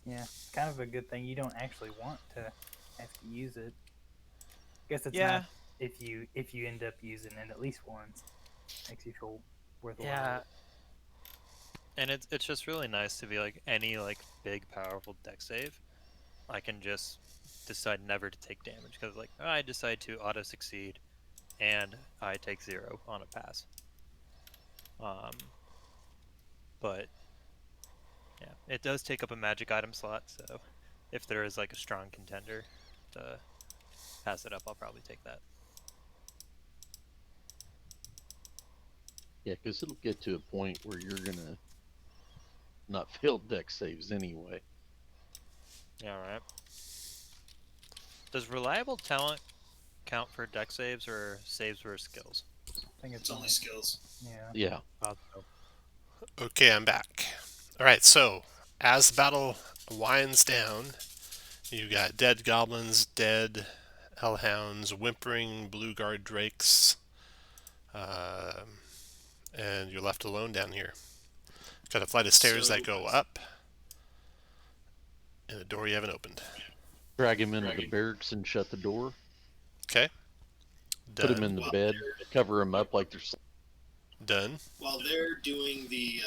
Yeah, kind of a good thing. You don't actually want to have to use it. Guess it's Yeah. not if you end up using it at least once. Makes you feel worthwhile. Yeah. And it's just really nice to be like any like big powerful deck save. I can just decide never to take damage because like I decide to auto succeed, and I take 0 on a pass. But yeah, it does take up a magic item slot, so if there is like a strong contender to pass it up, I'll probably take that. Yeah, because it'll get to a point where you're gonna not fail deck saves anyway. Yeah, right. Does reliable talent count for deck saves or saves for skills? I think It's only skills. Yeah. Yeah. Okay, I'm back. All right, so as the battle winds down, you got dead goblins, dead hellhounds, whimpering blue guard drakes, and you're left alone down here. Got a flight of stairs that go up, and a door you haven't opened. Drag him into the barracks and shut the door. Okay. Put him Done. in the bed. Cover him up like there's. Done. While they're doing the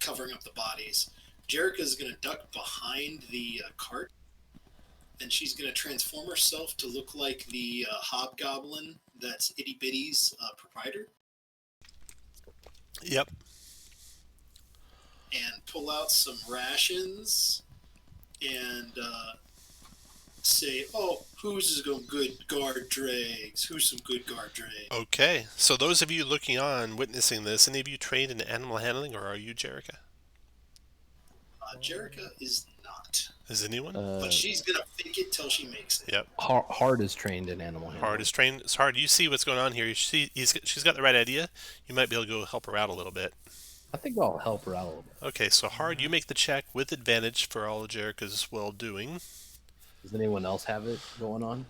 covering up the bodies, Jerica's going to duck behind the cart, and she's going to transform herself to look like the Hobgoblin that's Itty Bitty's proprietor, Yep. and pull out some rations and say, "Oh, who's some good guard dregs? Who's some good guard dregs?" Okay. So those of you looking on, witnessing this, any of you trained in animal handling, or are you Jerica? Jerica is not, Is anyone? but she's going to fake it till she makes it. Yep. Hard is trained in animal handling. Hard is trained. It's hard. You see what's going on here. She's got the right idea. You might be able to go help her out a little bit. I think I'll help her out a little bit. Okay, so Hard, you make the check with advantage for all of Jerica's well-doing. Does anyone else have it going on?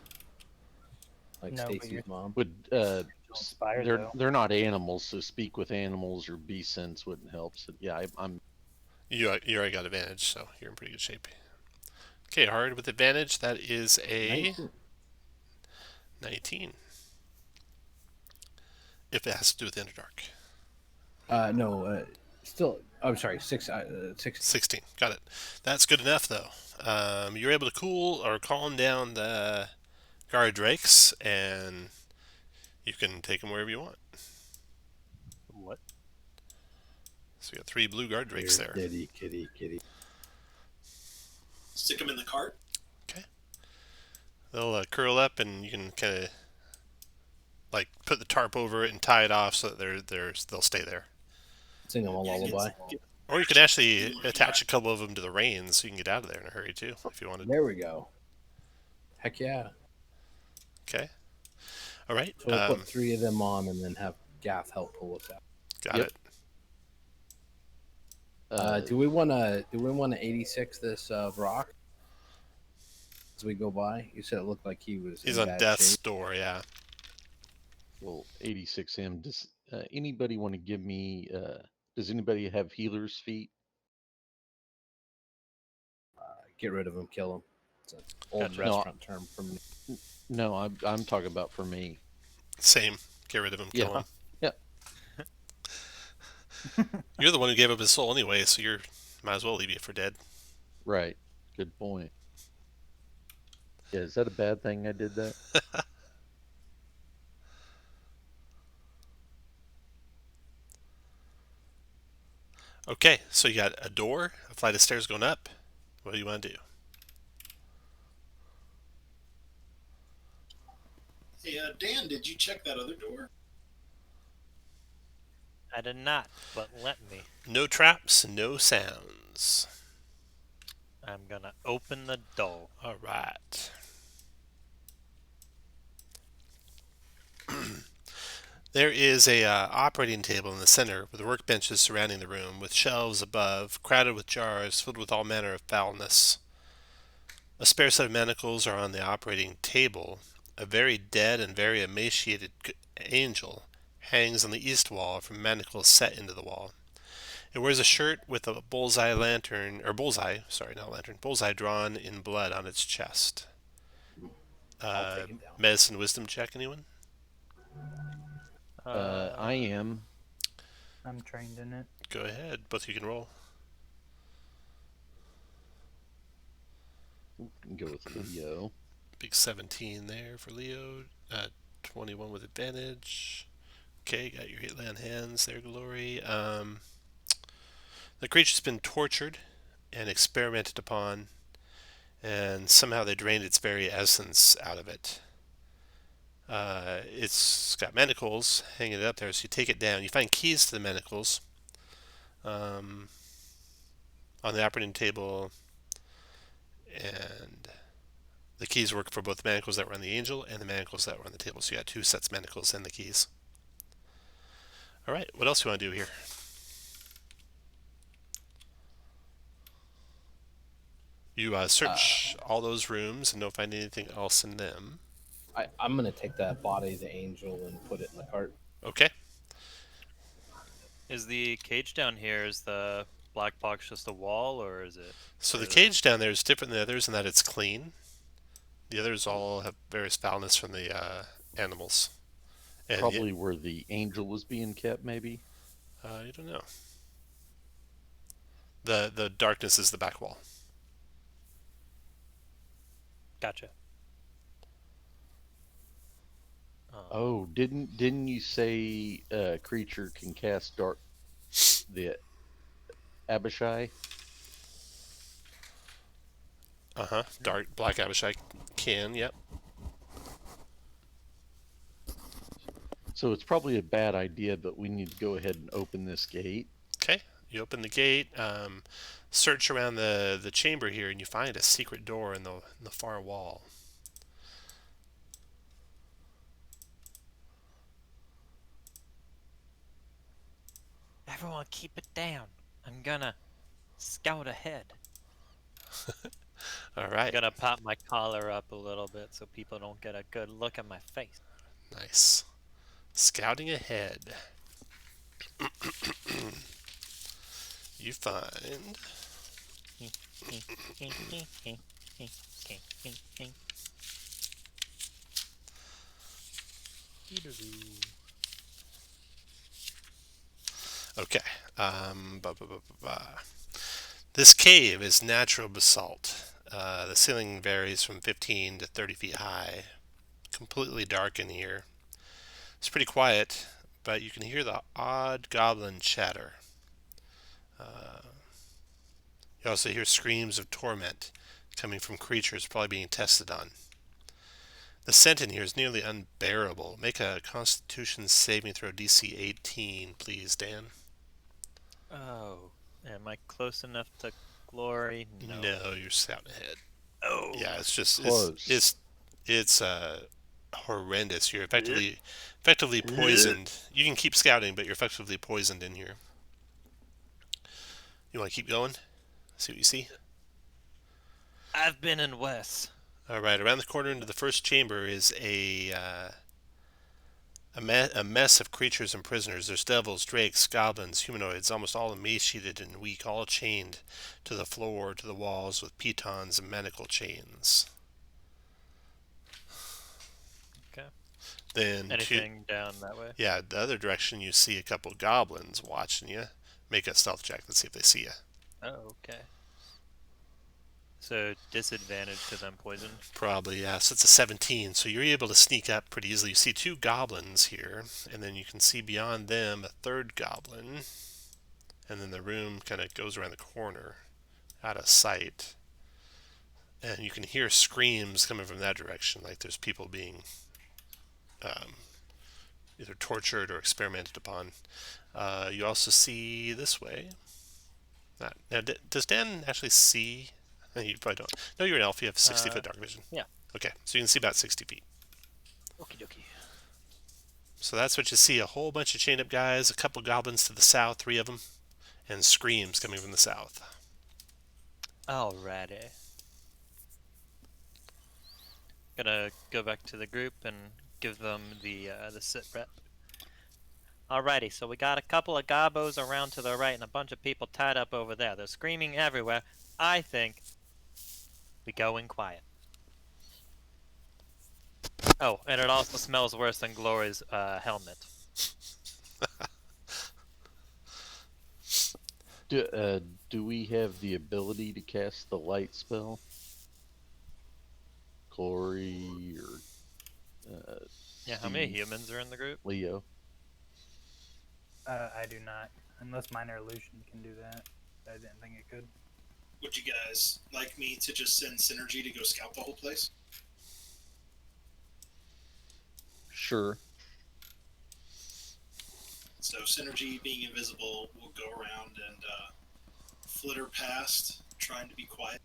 Like No, but Stacy's you're- mom? Would Inspired, they're not animals, so speak with animals or beast sense wouldn't help. So yeah, I'm. You already got advantage, so you're in pretty good shape. Okay, Hard with advantage. That is a 19. If it has to do with the Underdark. No, still. I'm sorry, 6. 16. Got it. That's good enough, though. You're able to cool or calm down the guard drakes, and you can take them wherever you want. What? So you got 3 blue guard drakes there. Kitty. Stick them in the cart. They'll curl up, and you can kind of like put the tarp over it and tie it off so that they'll stay there. Sing them a lullaby. Or you can actually attach a couple of them to the reins so you can get out of there in a hurry too, if you wanted. There we go. Heck yeah. Okay. All right. So we'll put 3 of them on and then have Gaff help pull us out. Got it. Do we want to 86 this rock as we go by? You said it looked like he was. He's in on bad death's shape. door, yeah. Well, 86M. Does anybody want to give me? Does anybody have healer's feet? get rid of him, kill him. It's an old Gotcha. restaurant term for me. No, I'm talking about for me. Same. Get rid of him, kill Yeah. him. Yeah. You're the one who gave up his soul anyway, so you're might as well leave you for dead. Right. Good point. Yeah, is that a bad thing I did that? Okay, so you got a door, a flight of stairs going up. What do you want to do? Hey, Dan, did you check that other door? I did not, but let me. No traps, no sounds. I'm gonna open the door. All right. There is a operating table in the center with workbenches surrounding the room, with shelves above, crowded with jars filled with all manner of foulness. A spare set of manacles are on the operating table. A very dead and very emaciated angel hangs on the east wall from manacles set into the wall. It wears a shirt with a bullseye drawn in blood on its chest. I'll take him down. Medicine wisdom check, anyone? I am. I'm trained in it. Go ahead, both of you can roll. Go with Leo. Big 17 there for Leo. 21 with advantage. Okay, got your hit land hands there, Glory. The creature's been tortured and experimented upon, and somehow they drained its very essence out of it. It's got manacles hanging up there, so you take it down. You find keys to the manacles on the operating table, and the keys work for both the manacles that were on the angel and the manacles that were on the table. So you got two sets of manacles and the keys. All right, what else do you want to do here? You search all those rooms and don't find anything else in them. I'm going to take that body of the angel and put it in the cart. Okay. Is the cage down here, is the black box just a wall, or is it... So the cage down there is different than the others in that it's clean. The others all have various foulness from the animals. And Probably where the angel was being kept, maybe. I don't know. The darkness is the back wall. Gotcha. Oh, didn't you say a creature can cast dark? The Abishai. Dark black Abishai can. Yep. So it's probably a bad idea, but we need to go ahead and open this gate. Okay. You open the gate. Search around the chamber here, and you find a secret door in the far wall. Everyone keep it down. I'm gonna scout ahead. All right. I'm gonna pop my collar up a little bit so people don't get a good look at my face. Nice. Scouting ahead. You find okay. This cave is natural basalt. The ceiling varies from 15 to 30 feet high. Completely dark in here. It's pretty quiet, but you can hear the odd goblin chatter. You also hear screams of torment coming from creatures probably being tested on. The scent in here is nearly unbearable. Make a Constitution saving throw DC 18, please, Dan. Oh, am I close enough to glory? No, you're scouting ahead. Oh, Yeah, it's just Close. it's horrendous. You're effectively poisoned. You can keep scouting, but you're effectively poisoned in here. You want to keep going? See what you see? I've been in Wes. All right, around the corner into the first chamber is a A mess of creatures and prisoners. There's devils, drakes, goblins, humanoids, almost all emaciated and weak, all chained to the floor, to the walls with pitons and manacle chains. Okay. Then Anything down that way? yeah, the other direction you see a couple goblins watching you. Make a stealth check. Let's see if they see you. Oh, okay. So disadvantage to them poisoned. Probably, yeah. So it's a 17. So you're able to sneak up pretty easily. You see two goblins here, and then you can see beyond them a third goblin. And then the room kind of goes around the corner, out of sight. And you can hear screams coming from that direction, like there's people being either tortured or experimented upon. You also see this way. Now, does Dan actually see? You probably don't. No, you're an elf. You have 60-foot dark vision. Yeah. Okay, so you can see about 60 feet. Okie dokie. So that's what you see. A whole bunch of chained up guys, a couple goblins to the south, 3 of them, and screams coming from the south. Alrighty. Gonna go back to the group and give them the sit rep. Alrighty, so we got a couple of gobos around to the right and a bunch of people tied up over there. They're screaming everywhere. I think we go in quiet. Oh, and it also smells worse than Glory's helmet. Do we have the ability to cast the light spell? Glory or Yeah, how many Steve, humans are in the group? Leo? I do not, unless minor illusion can do that. I didn't think it could. Would you guys like me to just send Synergy to go scout the whole place? Sure. So Synergy, being invisible, will go around and flitter past, trying to be quiet.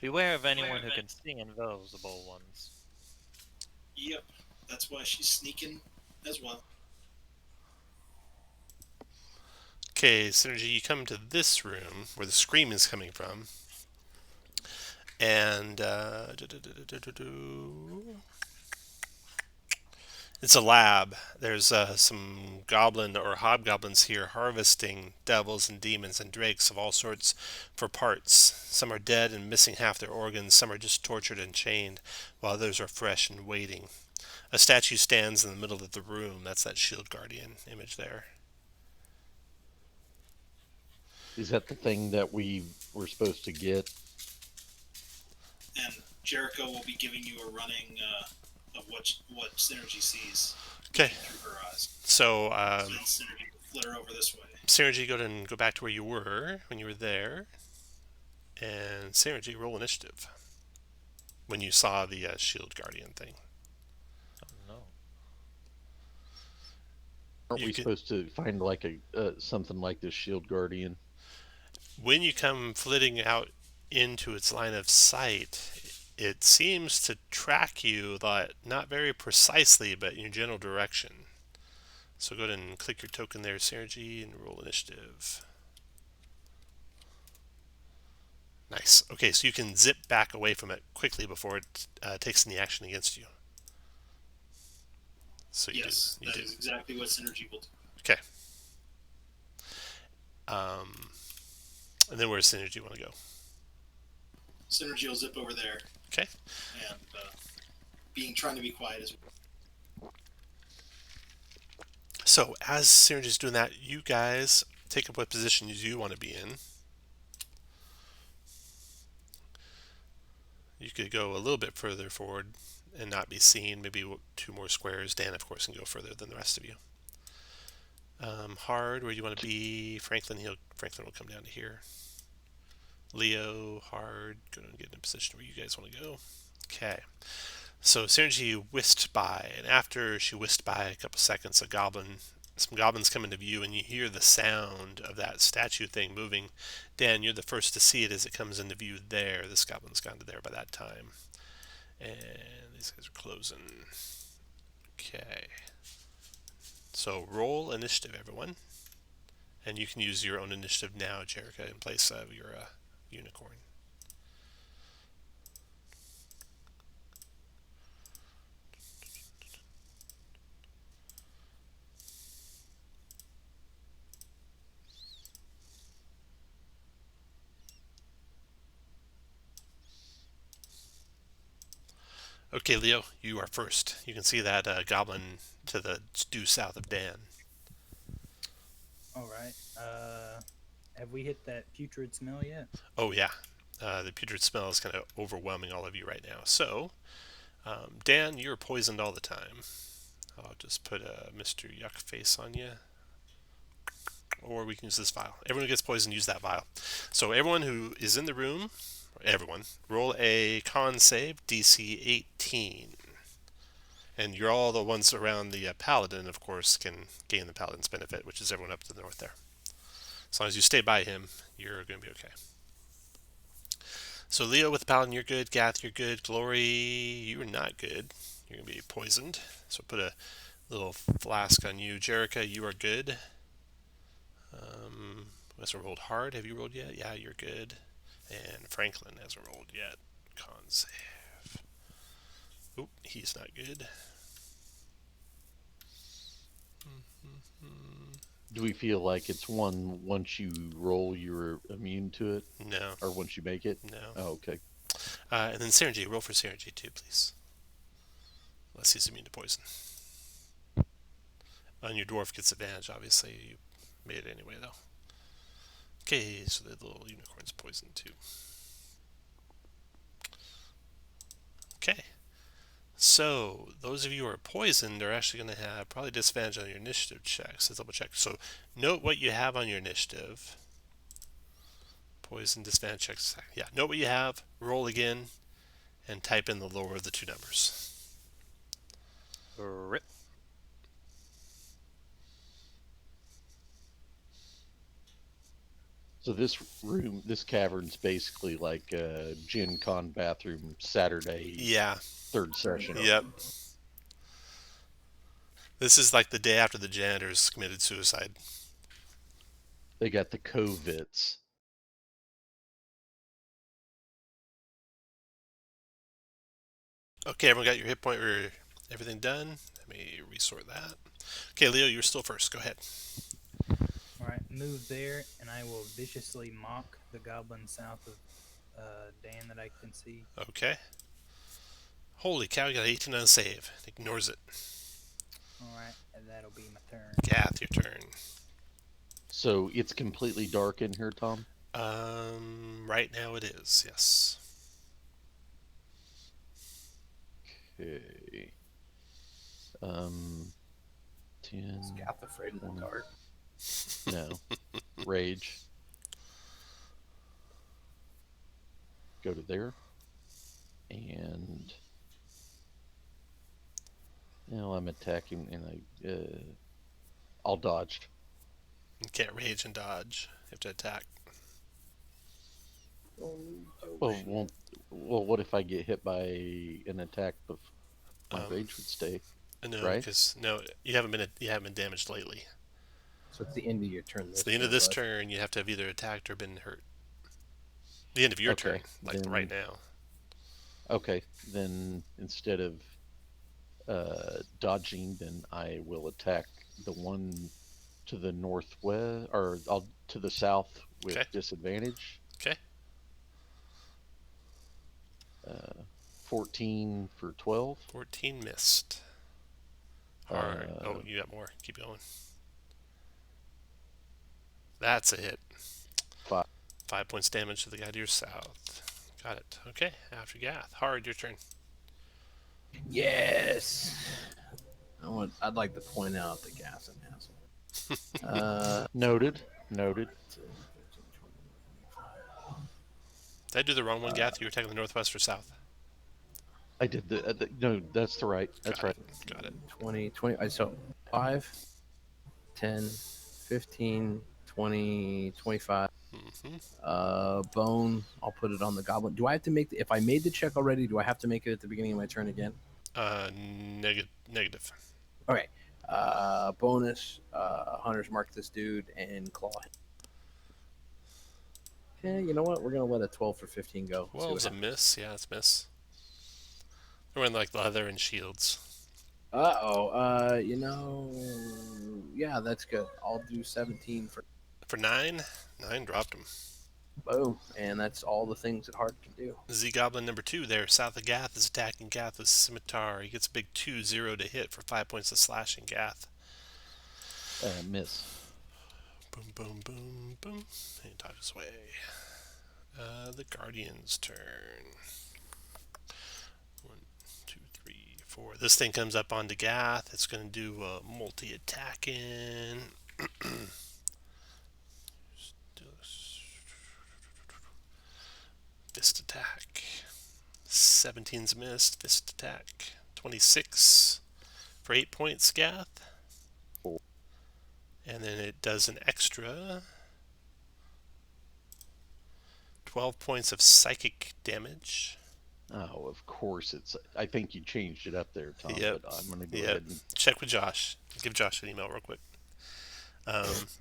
Beware of anyone who can see invisible ones. Yep, that's why she's sneaking as well. Okay, Synergy, you come to this room where the scream is coming from. And it's a lab. There's some goblin or hobgoblins here harvesting devils and demons and drakes of all sorts for parts. Some are dead and missing half their organs. Some are just tortured and chained, while others are fresh and waiting. A statue stands in the middle of the room. That's that shield guardian image there. Is that the thing that we were supposed to get? And Jericho will be giving you a running of what Synergy sees. Okay. Through her eyes. So, So Synergy will flitter over this way. Synergy, go back to where you were when you were there. And Synergy, roll initiative. When you saw the shield guardian thing. Oh no. Aren't we supposed to find like a something like this shield guardian? When you come flitting out into its line of sight, it seems to track you, not very precisely, but in your general direction. So go ahead and click your token there, Synergy, and roll initiative. Nice. Okay, so you can zip back away from it quickly before it takes any action against you. So you yes, do. that is exactly what Synergy will do. Okay. And then where's Synergy want to go? Synergy will zip over there. Okay. And trying to be quiet as well. So as Synergy's doing that, you guys take up what positions you want to be in. You could go a little bit further forward and not be seen, maybe 2 more squares. Dan, of course, can go further than the rest of you. Hard, where you want to be. Franklin will come down to here. Leo, Hard, go and get in a position where you guys want to go. Okay. So Synergy whisked by, and after she whisked by a couple seconds, some goblins come into view, and you hear the sound of that statue thing moving. Dan, you're the first to see it as it comes into view there. This goblin's gone to there by that time. And these guys are closing. Okay. So roll initiative, everyone. And you can use your own initiative now, Jerica, in place of your unicorn. Okay, Leo, you are first. You can see that goblin to the due south of Dan. All right. Have we hit that putrid smell yet? Oh, yeah. The putrid smell is kind of overwhelming all of you right now. So, Dan, you're poisoned all the time. I'll just put a Mr. Yuck face on you. Or we can use this vial. Everyone who gets poisoned, use that vial. So everyone who is in the room, everyone, roll a con save, DC 18. And you're all the ones around the paladin, of course, can gain the paladin's benefit, which is everyone up to the north there. As long as you stay by him, you're going to be okay. So Leo with the paladin, you're good. Gath, you're good. Glory, you're not good. You're going to be poisoned. So put a little flask on you. Jerica, you are good. Hasn't rolled hard. Have you rolled yet? Yeah, you're good. And Franklin hasn't rolled yet. Con save. Oop, he's not good. Do we feel like it's one once you roll, you're immune to it, No, or once you make it? no. Oh, okay. And then Synergy, roll for Synergy too, please. Unless he's immune to poison. And your dwarf gets advantage, obviously. You made it anyway, though. Okay, so the little unicorn's poisoned too. Okay. So, those of you who are poisoned are actually going to have probably disadvantage on your initiative checks. Let's double check. So, note what you have on your initiative. Poison, disadvantage checks. Yeah, note what you have, roll again, and type in the lower of the two numbers. Rip. So this room, this cavern's basically like a Gen Con bathroom Saturday Yeah, third session. yep. This is like the day after the janitors committed suicide. They got the COVIDs. Okay, everyone got your hit point or everything done? Let me resort that. Okay, Leo, you're still first. Go ahead. All right, move there, and I will viciously mock the goblin south of Dan that I can see. Okay. Holy cow, you got 18 on save. Ignores it. All right, and that'll be my turn. Gath, your turn. So it's completely dark in here, Tom? Right now it is, yes. Okay. 10. Is Gath afraid of the dark? No. Rage. Go to there. And now I'm attacking, and I'll dodge. You can't rage and dodge. You have to attack. Well, what if I get hit by an attack? My rage would stay. No, right? because you haven't been damaged lately. So it's the end of your turn. It's the end of this turn. You have to have either attacked or been hurt. The end of your turn, like then- right now. Okay, then instead of dodging, then I will attack the one to the northwest, or to the south with Okay. disadvantage. Okay. 14 for 12. 14 missed. Hard. Oh, you got more. Keep going. That's a hit. 5. 5 points damage to the guy to your south. Got it. Okay, after Gath. Hard, your turn. Yes. I'd like to point out the Gath's an asshole. Noted. Did I do the wrong one, Gath? You were attacking the northwest or south? I did no, that's the right. That's right. Got it. 20, so 5, 10, 15, 20, 25. Bone, I'll put it on the goblin. Do I have to if I made the check already, do I have to make it at the beginning of my turn again? Negative. Okay. Bonus, Hunters mark this dude and claw him. Okay, you know what? We're going to let a 12 for 15 go. Well, it was a miss. Yeah, it's a miss. They're wearing like leather and shields. Yeah, that's good. I'll do 17 for... For 9? 9 dropped him. Boom. And that's all the things that Hard can do. Z Goblin number 2 there, south of Gath, is attacking Gath with Scimitar. He gets a big 2-0 to hit for 5 points of slashing Gath. Miss. Boom, boom, boom, boom. And dodge his way. The Guardian's turn. 1, 2, 3, 4. This thing comes up onto Gath. It's going to do a multi-attacking. Fist attack. 17's missed. Fist attack. 26 for 8 points, Gath. And then it does an extra 12 points of psychic damage. Oh, of course it's. I think you changed it up there, Tom. Yep. But I'm gonna go ahead and Check with Josh. Give Josh an email real quick.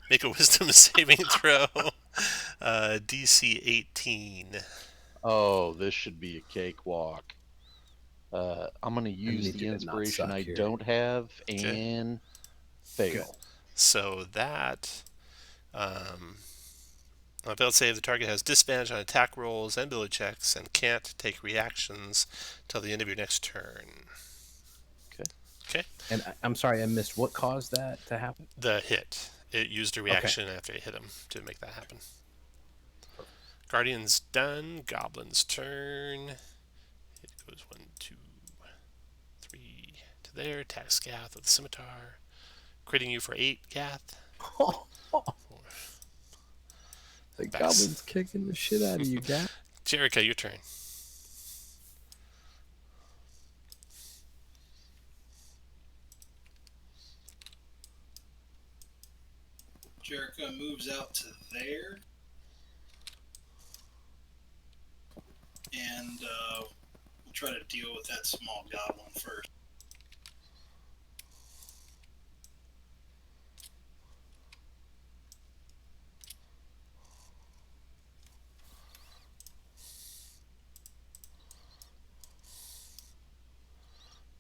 Make a wisdom saving throw. DC 18. Oh, this should be a cakewalk. I'm gonna use need the you to not inspiration suck I here. don't have and fail. So that on a failed save, the target has disadvantage on attack rolls and ability checks and can't take reactions till the end of your next turn. Okay. And I'm sorry, I missed what caused that to happen. The hit. It used a reaction after it hit him to make that happen. Guardian's done. Goblin's turn. It goes 1, 2, 3 to there. Attacks Gath with the Scimitar. Critting you for 8, Gath. The Backs. Goblin's kicking the shit out of you, guy. Jericho, your turn. Jericho moves out to there. And we'll try to deal with that small goblin first.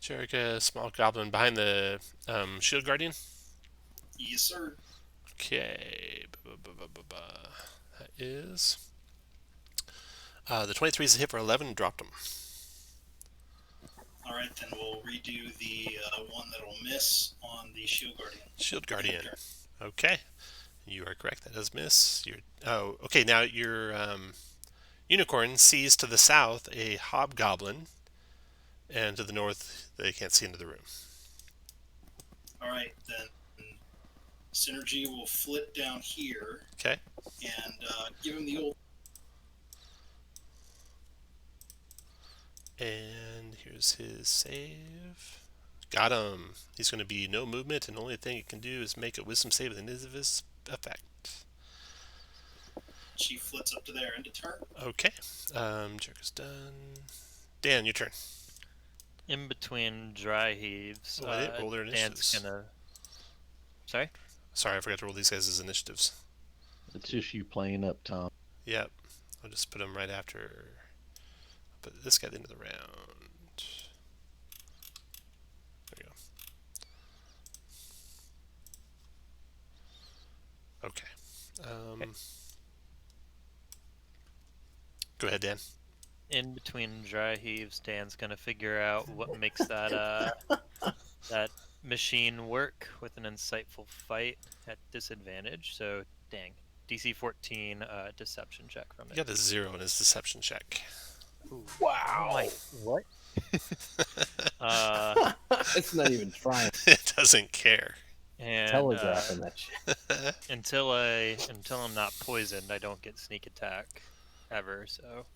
Jericho, small goblin behind the shield guardian. Yes, sir. Okay. That is. The 23 is a hit for 11, dropped him. All right, then we'll redo the one that'll miss on the shield guardian. Shield guardian. Okay. You are correct. That does miss. Okay. Now your unicorn sees to the south a hobgoblin, and to the north they can't see into the room. All right, then Synergy will flip down here. Okay. And give him the old. And here's his save. Got him. He's going to be no movement, and the only thing he can do is make a wisdom save at the end of his effect. She flits up to there and to turn. Okay. Jericho's done. Dan, your turn. In between dry heaves, Oh, I didn't roll their Dan's initiatives. gonna. Sorry? Sorry, I forgot to roll these guys as initiatives. It's just you playing up, Tom. Yep. I'll just put them right after. I'll put this guy at the end of the round. There we go. Okay. Go ahead, Dan. In between dry heaves, Dan's gonna figure out what makes that that machine work with an insightful fight at disadvantage. So, dang, DC 14 deception check from He it. got a 0 in his deception check. Ooh. Wow. Oh my, what? It's not even trying. It doesn't care. And Telegraphing that shit. until I'm not poisoned, I don't get sneak attack ever. So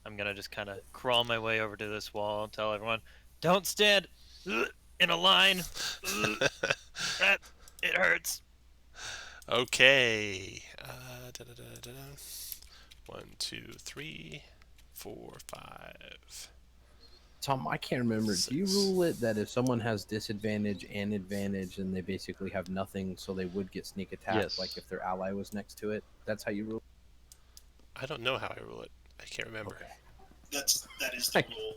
I'm gonna just kind of crawl my way over to this wall and tell everyone, "Don't stand in a line. It hurts." Okay. 1, 2, 3, 4, 5. Tom, I can't remember. Do you 6. rule it that if someone has disadvantage and advantage, and they basically have nothing, so they would get sneak attack, Yes. like if their ally was next to it? That's how you rule. I don't know how I rule it. I can't remember. Okay. That is the rule.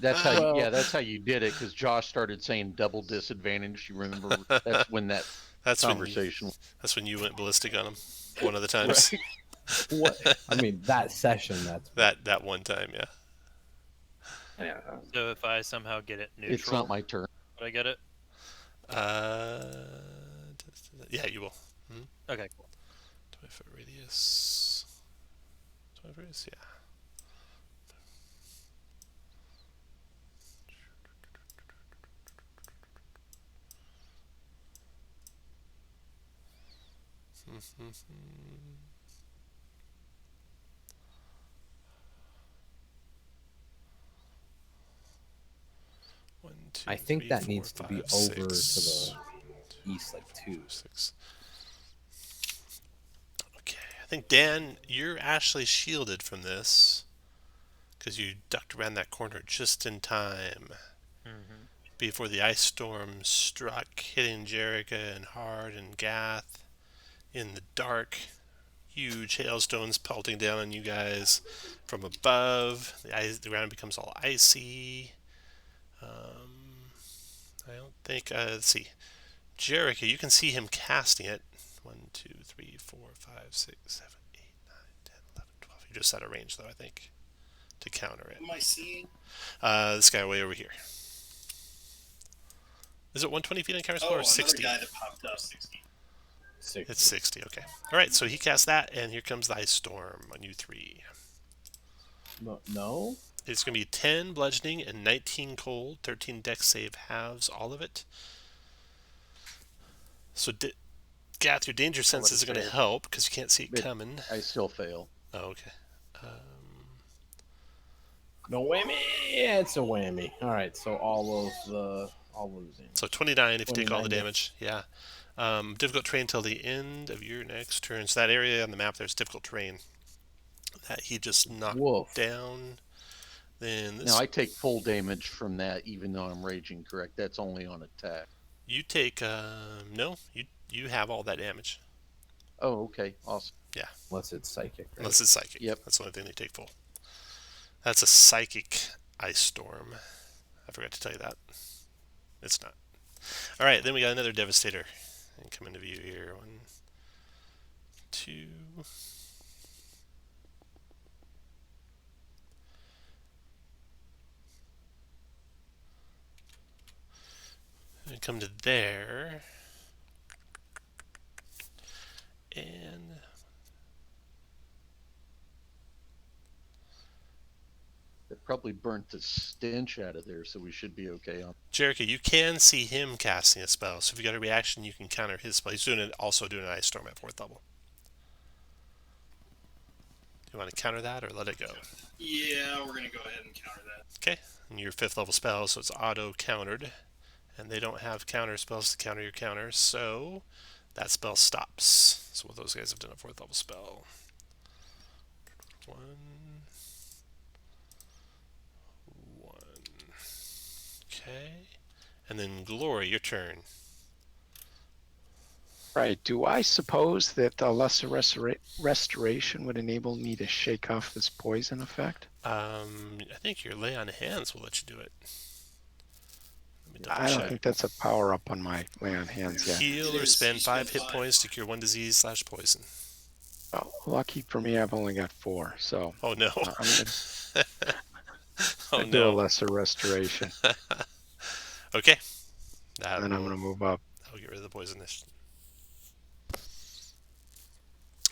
That's how. Well- That's how you did it. Because Josh started saying double disadvantage. You remember? That's when that That's conversation. when you went ballistic on him one of the times. What? I mean, that session. That's that one time, yeah. yeah. So if I somehow get it neutral, It's not my turn. would I get it? Yeah, you will. Okay, cool. 20-foot radius. 20 radius, yeah. One, two, I think three, that 4, needs to be 5, over 6. to the east, like 2. 6. Okay, I think Dan, you're actually shielded from this because you ducked around that corner just in time Mm-hmm. before the ice storm struck, hitting Jerica and Hard and Gath in the dark. Huge hailstones pelting down on you guys from above. The ground becomes all icy. I don't think. Let's see. Jerica, you can see him casting it. 1, 2, 3, 4, 5, 6, 7, 8, 9, 10, 11, 12. You're just out of range, though, I think, to counter it. What am I seeing? This guy way over here. Is it 120 feet on counter spell or 60? Another guy that popped up. 60. 6. It's 60, okay. Alright, so he casts that, and here comes the ice storm on you 3. No. It's going to be 10 bludgeoning and 19 cold, 13 dex save halves, all of it. So, Gath, your danger sense is going to help because you can't see it coming. I still fail. Oh, okay. No whammy. Yeah, it's a whammy. All right, so all of the damage. So 29 if you take all the 29 damage. Yeah. Difficult terrain till the end of your next turn. So that area on the map there's difficult terrain that he just knocked down. Then this. Now I take full damage from that, even though I'm raging. Correct? That's only on attack. You take no. You have all that damage. Oh, okay, awesome. Yeah. Unless it's psychic. Right? Unless it's psychic. Yep. That's the only thing they take full. That's a psychic ice storm. I forgot to tell you that. It's not. All right, then we got another devastator. And come into view here. 1, 2. And come to there. And It probably burnt the stench out of there, so we should be okay. Jerica, you can see him casting a spell, so if you got a reaction, you can counter his spell. He's also doing an ice storm at 4th level. Do you want to counter that or let it go? Yeah, we're going to go ahead and counter that. Okay, and your 5th level spell, so it's auto countered, and they don't have counter spells to counter your counters, so that spell stops. So what those guys have done a 4th level spell. 1. Okay, and then Glory, your turn. Right. Do I suppose that a lesser restoration would enable me to shake off this poison effect? I think your lay on hands will let you do it. Let me double I don't check. think that's a power up on my lay on hands yet. Heal or spend 5 hit points to cure 1 disease / poison. Oh, lucky for me, I've only got 4, so Oh no. I'm gonna Oh do a no. lesser restoration, Okay. and then I'm gonna move up. I'll get rid of the poisonous.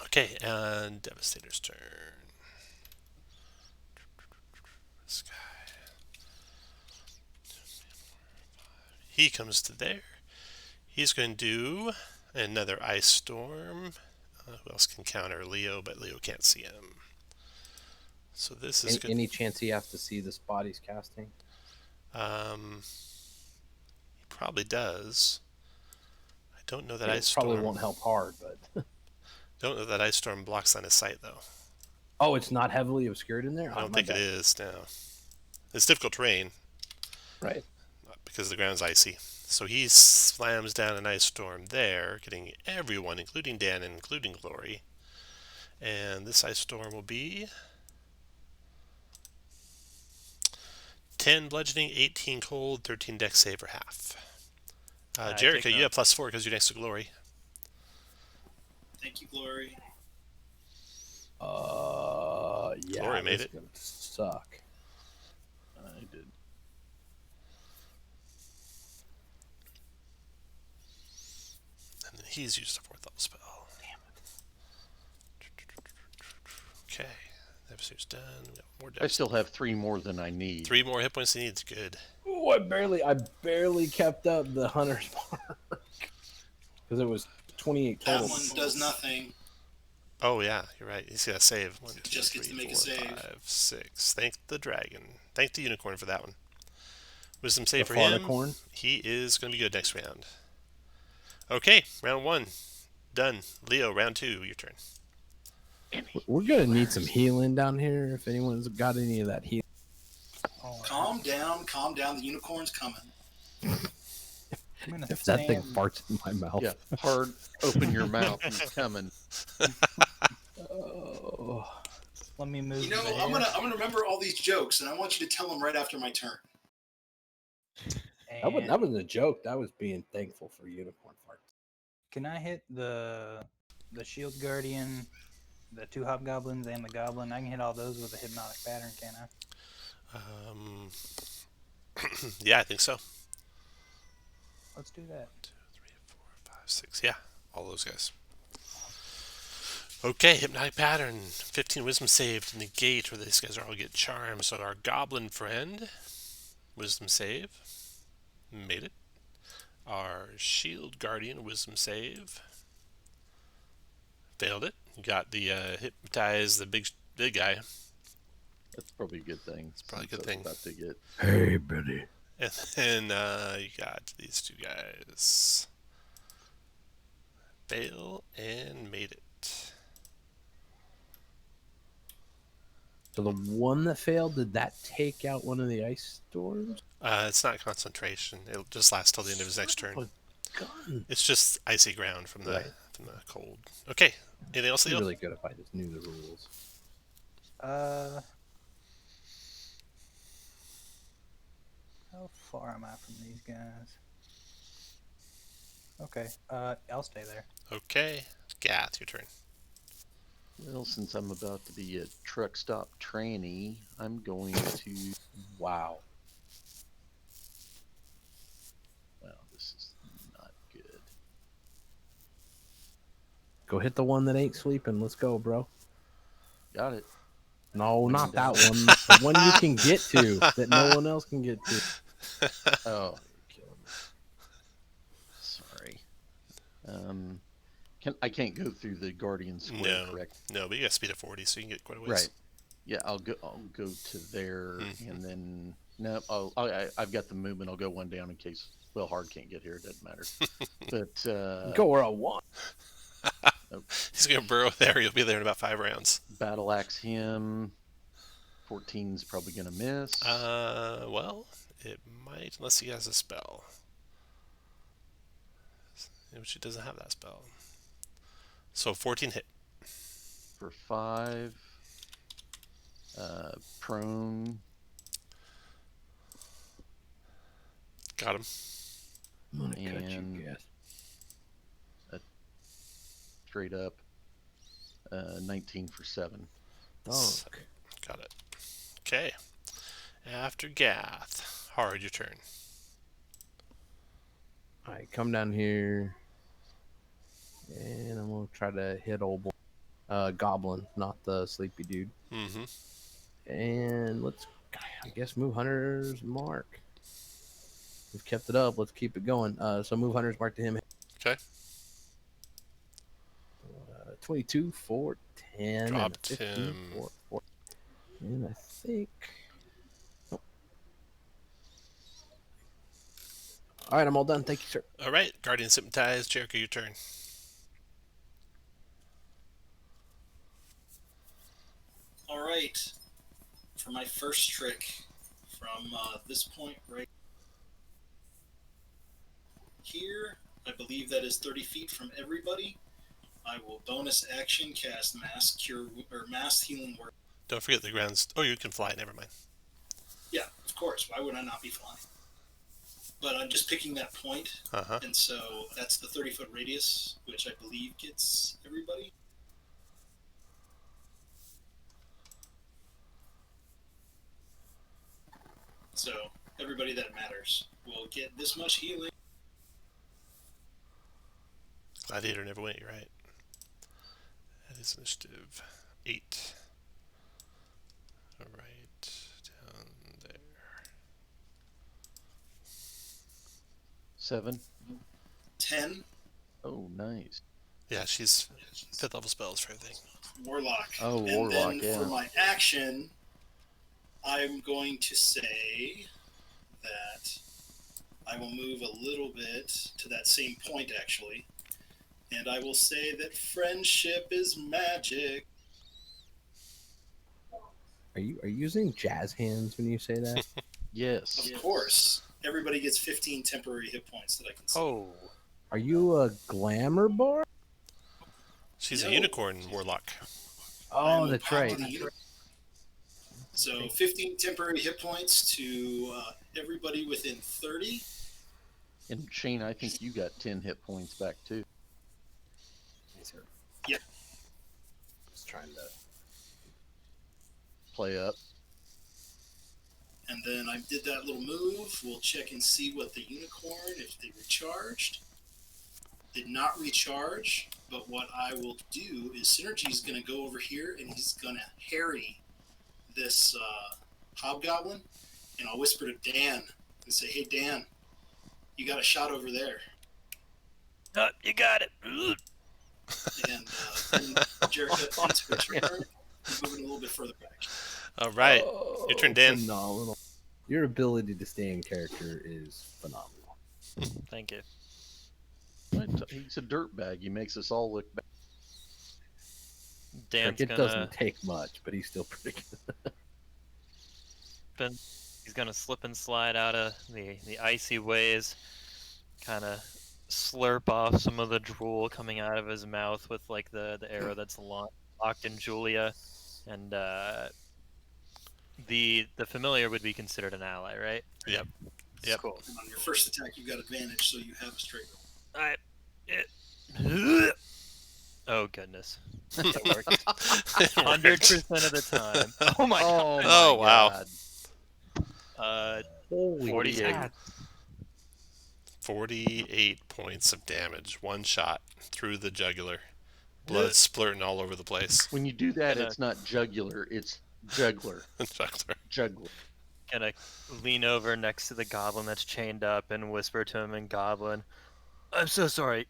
Okay, and Devastator's turn. This guy. He comes to there. He's going to do another ice storm. Who else can counter Leo? But Leo can't see him. So this is good. Any chance he has to see the spot he's casting? He probably does. I don't know that It ice storm. probably won't help hard, but Don't know that ice storm blocks line of sight though. oh, it's not heavily obscured in there. I don't think it is. No, it's difficult terrain. Right. Because the ground's icy. So he slams down an ice storm there, getting everyone, including Dan and including Glory. And this ice storm will be 10 bludgeoning, 18 cold, 13 dex save or half. Jerica, you have +4 because you're next to Glory. Thank you, Glory. Yeah, Glory made this it. is gonna suck. I did. And then he's used a 4th level spell. Okay. The episode's done. We got more I dice. still have 3 more than I need. 3 more hit points he needs. Good. Oh, I barely kept up the hunter's mark because it was 28 That total. one does nothing. Oh, yeah. You're right. He's got to save. 1, 2, Just 3, gets to make a 4, save. 5, 6. Thank the dragon. Thank the unicorn for that one. Wisdom save The for him. Farnicorn? He is going to be good next round. Okay. Round 1. Done. Leo, round 2. Your turn. We're gonna need some healing down here. If anyone's got any of that healing, Calm down. The unicorn's coming. I'm gonna if that thing stand- farts in my mouth. Yeah, hard. Open your mouth. He's coming. Oh. Let me move. You know, the I'm hair, gonna remember all these jokes, and I want you to tell them right after my turn. That and was a joke. That was being thankful for unicorn farts. Can I hit the shield guardian, the 2 hobgoblins, and the goblin? I can hit all those with a hypnotic pattern, can I? Yeah, I think so. Let's do that. 2, 3, 4, 5, 6. Yeah, all those guys. Okay, hypnotic pattern. 15 wisdom save to negate where these guys are all get charmed. So our goblin friend, wisdom save, made it. Our shield guardian, wisdom save, failed it. Got the hypnotize the big guy. That's probably a good thing. It's probably a good thing. About to get. Hey, buddy. And then you got these 2 guys. Fail and made it. So the one that failed, did that take out one of the ice storms? It's not concentration. It'll just last till the end of his next turn. Gun. It's just icy ground from the Right. cold. Okay. Anything else, It'd be Leo? really good if I just knew the rules. How far am I from these guys? Okay. I'll stay there. Okay. Gath, your turn. Well, since I'm about to be a truck stop tranny, I'm going to. Wow. Well, this is not good. Go hit the one that ain't sleeping. Let's go, bro. Got it. No, not that one. The one you can get to that no one else can get to. Oh, you're killing me. Sorry. I can't go through the Guardian Square, No. correct? No, but you got speed of 40, so you can get quite a ways. Right. Yeah, I'll go to there, and then no, I've got the movement. I'll go one down in case Will Hard can't get here. It doesn't matter. But Go where I want. He's going to burrow there. You'll be there in about 5 rounds. battle axe him. 14's probably gonna miss. Well, it might, unless he has a spell. Which he doesn't have that spell. So 14 hit. For 5. Prone. Got him. I'm gonna cut you, And- guys. Straight up. 19 for 7. Dunk. Got it. Okay. After Gath. Hard, your turn. All right, come down here, and I'm gonna try to hit old boy, Goblin, not the sleepy dude. Mm-hmm. And let's, I guess, move Hunter's Mark. We've kept it up. Let's keep it going. So move Hunter's Mark to him. Okay. 22 for 10. Dropped and a 15 him. for 4. And I think. Nope. All right, I'm all done. Thank you, sir. All right. Guardian Hypnotized. Jericho, your turn. All right. For my first trick, from this point right here, I believe that is 30 feet from everybody. I will bonus action cast Mass Cure or Mass Healing Word. Don't forget the grounds. Oh, you can fly. Never mind. Yeah, of course. Why would I not be flying? But I'm just picking that point, Uh-huh. and so that's the 30-foot radius, which I believe gets everybody. So everybody that matters will get this much healing. Gladiator never went, you're right. That is initiative 8. Alright, down there. 7. 10. Oh, nice. Yeah, she's 5th level spells for everything. Warlock. Oh, and Warlock, then yeah. for my action, I'm going to say that I will move a little bit to that same point, actually. And I will say that friendship is magic. Are you using jazz hands when you say that? Yes. Of course. Everybody gets 15 temporary hit points that I can see. Oh, Are you a glamour bar? She's No. a unicorn warlock. Oh, I'm a that's pact right. of the unicorn. So 15 temporary hit points to everybody within 30. And Shane, I think you got 10 hit points back too. Yeah. Just trying to. Play up. And then I did that little move. We'll check and see what the unicorn, if they recharged. Did not recharge, but what I will do is Synergy's going to go over here and he's going to harry this Hobgoblin. And I'll whisper to Dan and say, hey, Dan, you got a shot over there. you got it. And then Jericho ends her turn, moving a little bit further back. Alright, your turn, Dan. Phenomenal. Your ability to stay in character is phenomenal. Thank you. He's a dirtbag. He makes us all look bad. Dan's Like, it gonna doesn't take much, but he's still pretty good. he's gonna slip and slide out of the icy ways, kind of slurp off some of the drool coming out of his mouth with like the arrow that's locked in Julia, and the familiar would be considered an ally, right? Yep. Yep. Cool. And on your first attack, you've got advantage, so you have a straight roll. Oh goodness, that worked 100% of the time. Oh my god. Oh, wow. Holy 48. God. 48 points of damage. One shot through the jugular. Blood splurting all over the place. When you do that, Gonna- it's not jugular, it's juggler. Jugular. Juggler. Gonna lean over next to the goblin that's chained up and whisper to him in Goblin, "I'm so sorry."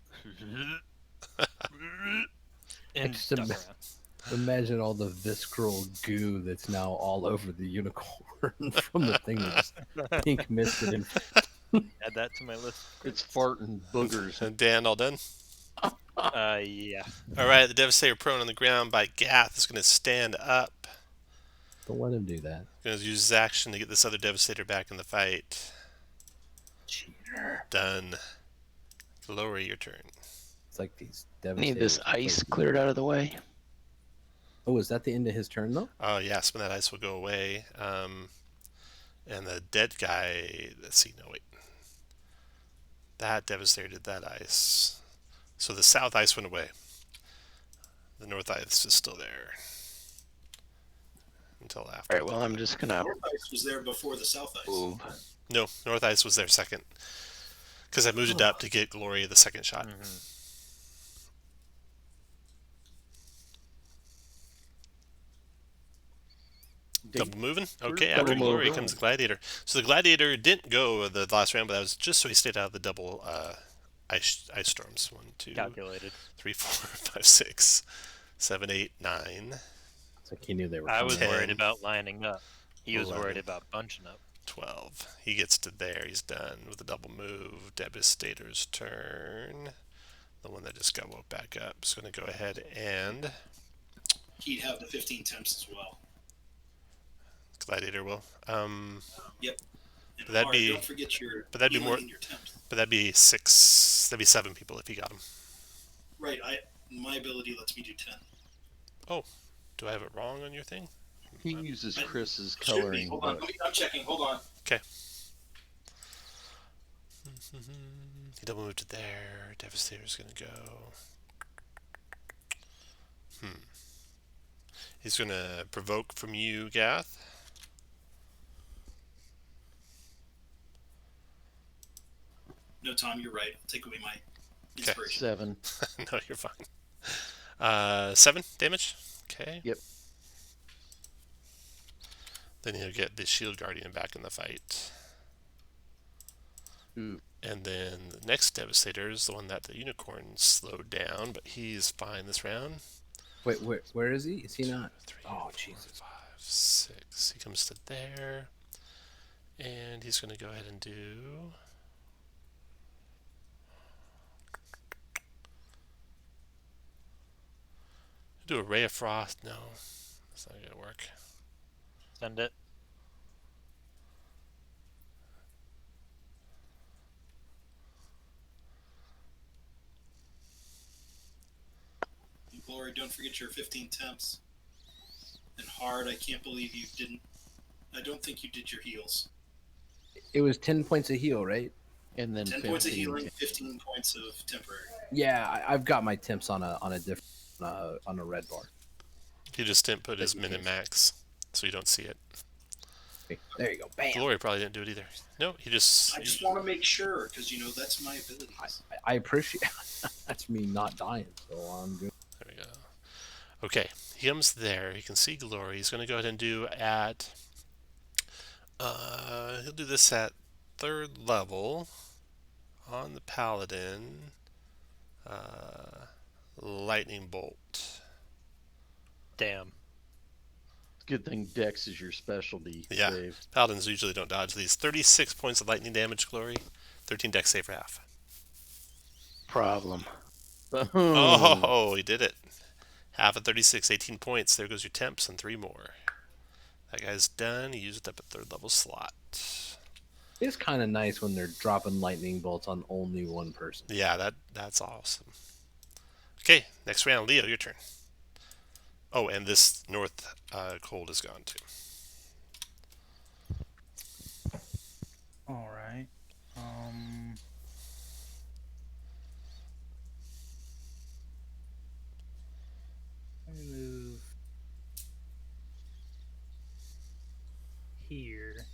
And just duck ima- around. Imagine all the visceral goo that's now all over the unicorn from the thing that just pink misted and Add that to my list. It's farting boogers. And Dan, all done? Yeah. Alright, the Devastator prone on the ground by Gath is going to stand up. don't let him do that. Going to use his action to get this other Devastator back in the fight. Cheater. Done. Lower your turn. It's like these Need this devastators ice play- cleared out of the way. Oh, is that the end of his turn though? Oh, yeah, some of that ice will go away. And the dead guy... Let's see, no, wait. That Devastator did that ice. So the south ice went away. The north ice is still there. Until after. Alright, well, I'm just gonna North ice was there before the south ice. move. No, north ice was there second. Because I moved it up to get Gloria the second shot. Double moving? Okay, Double after Glory moving. comes the Gladiator. So the Gladiator didn't go the last round, but that was just so he stayed out of the double ice storms. 1, 2, Calculated. 3, 4, 5, 6, 7, 8, 9, It's like he knew they were. I was coming. worried about lining up. He was 11. worried about bunching up. 12. He gets to there. He's done with the double move. Devastator's turn. The one that just got woke back up is going to go ahead and He'd have the 15 temps as well. Gladiator will. Yep. And But that'd Amara, be- Don't forget your but that'd be healing more- and your temps. But that'd be 6. That'd be 7 people if he got him. Right. My ability lets me do 10. Do I have it wrong on your thing? He uses Chris's Should be. coloring Hold on. book. I'm checking. Hold on. He double moved to there. Devastator's gonna go. He's gonna provoke from you, Gath. No, Tom, you're right. I'll take away my Okay. inspiration. 7. No, you're fine. 7 damage. Okay. Yep. Then he'll get the Shield Guardian back in the fight. Ooh. And then the next Devastator is the one that the Unicorn slowed down, but he's fine this round. Wait, where is he? Is he not? 3, Oh, 4, Jesus. 5, 6. He comes to there. And he's going to go ahead and do... Do a Ray of Frost. No, that's not going to work. Send it. Glory, don't forget your 15 temps. And hard, I can't believe you didn't. I don't think you did your heals. It was 10 points of heal, right? And then 10 points of 15. healing, 15 points of temporary. Yeah, I've got my temps on a different on a red bar. He just didn't put his min and max, so you don't see it. Okay, there you go. Bam. Glory probably didn't do it either. No, he just... I just want to make sure, because, you know, that's my abilities. I appreciate that's me not dying, so I'm good. There we go. Okay, he comes there. He can see Glory. He's going to go ahead and do at... he'll do this at 3rd level on the Paladin. Lightning Bolt. Damn. Good thing Dex is your specialty, Yeah. Dave. Paladins usually don't dodge these. 36 points of lightning damage, Glory. 13 Dex save for half. Problem. Boom. Oh, he did it. Half of 36, 18 points. There goes your temps and 3 more. That guy's done. He used it up at 3rd level slot. It's kind of nice when they're dropping lightning bolts on only one person. Yeah, that's awesome. Okay, next round. Leo, your turn. Oh, and this north cold is gone too. All right. Let me move here,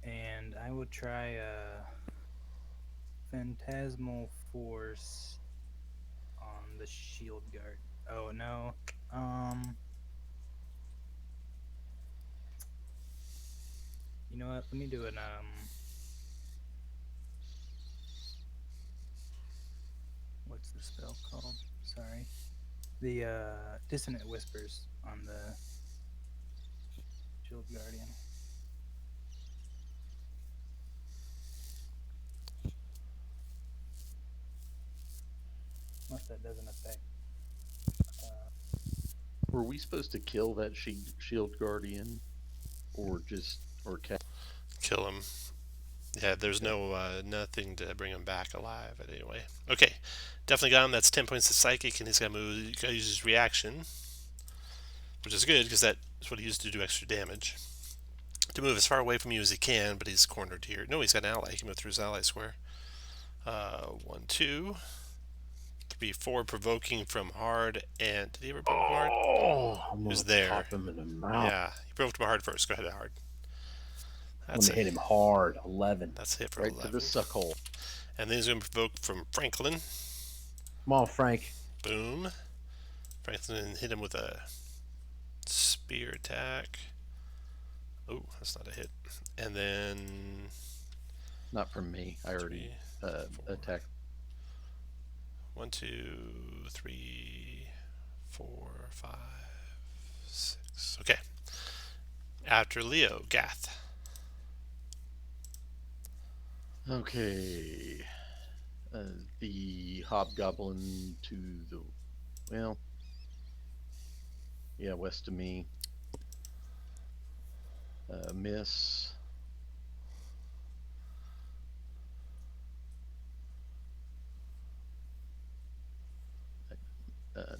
and I will try a phantasmal force on the shield guard. Oh no. You know what? Let me do an what's the spell called? Sorry. The Dissonant Whispers on the Shield Guardian. Unless that doesn't affect. Were we supposed to kill that shield guardian, or Kill him. Yeah, there's no nothing to bring him back alive anyway. Okay, definitely got him. That's 10 points of psychic, and he's got to move. He's got to use his reaction, which is good because that's what he used to do extra damage. To move as far away from you as he can, but he's cornered here. No, he's got an ally. He can move through his ally square. 1, 2, 3, 4. Provoking from hard, and did he ever provoke hard? Oh, I'm He gonna was there. pop him in the mouth. Yeah, he provoked him hard first. Go ahead, hard. I'm That's gonna hit him hard. 11. That's a hit for right 11. to the suck hole? And then he's going to provoke from Franklin. Come on, Frank. Boom. Franklin hit him with a spear attack. Oh, that's not a hit. And then Not from me. I already 3, 4. attacked. 1, 2, 3, 4, 5, 6. Okay. After Leo, Gath. Okay. The Hobgoblin to the... Well... Yeah, west of me. Miss.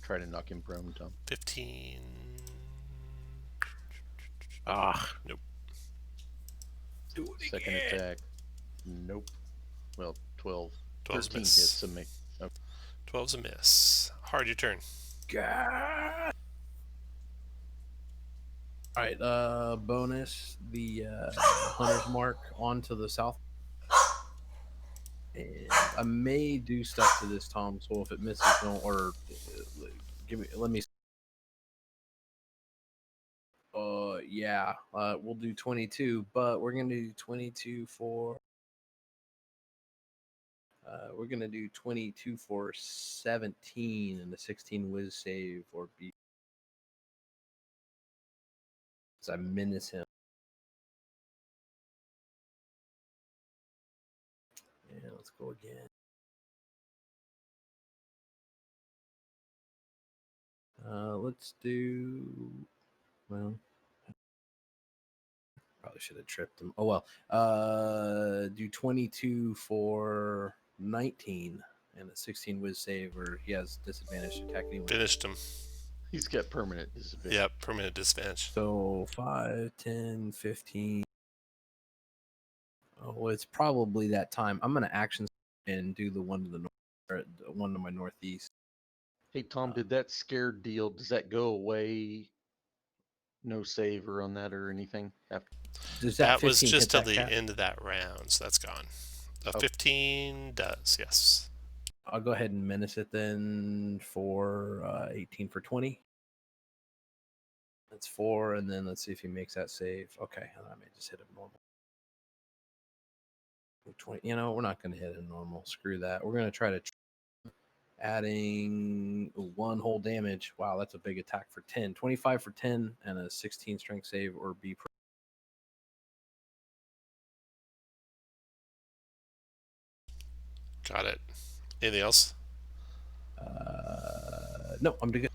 Try to knock him prone, Tom. 15. Ah. Nope. Do it Second again. attack. Nope. Well, 12. 12's 13 miss. hits to me. 12's a miss. Hard, your turn. God. All right. Bonus the hunter's mark onto the south. And I may do stuff to this, Tom. So if it misses, don't or give me. Let me. Yeah. We'll do 22, but we're gonna do 22 for. We're gonna do 22 for 17 and the 16 whiz save or B. Because I menace him. Yeah, let's go again. Let's do. Well, probably should have tripped him. Oh well. Do 22 for 19 and a 16 whiz save, or he has disadvantage to attack anyway. Finished him. He's got permanent disadvantage. Yep, permanent disadvantage. So 5, 10, 15. Oh, it's probably that time. I'm gonna action and do the one to the north, or the one to my northeast. Hey Tom, did that scared deal? Does that go away? No saver on that or anything after? Does That was 15 just hit till that the cap? end of that round, so that's gone. A Okay. 15 does, yes. I'll go ahead and menace it then for 18 for 20. That's 4, and then let's see if he makes that save. Okay, I may just hit him normal. 20. You know, we're not going to hit him normal. Screw that. We're going to try to adding 1 whole damage. Wow, that's a big attack for 10. 25 for 10 and a 16 strength save or B. Got it. Anything else? No, I'm good.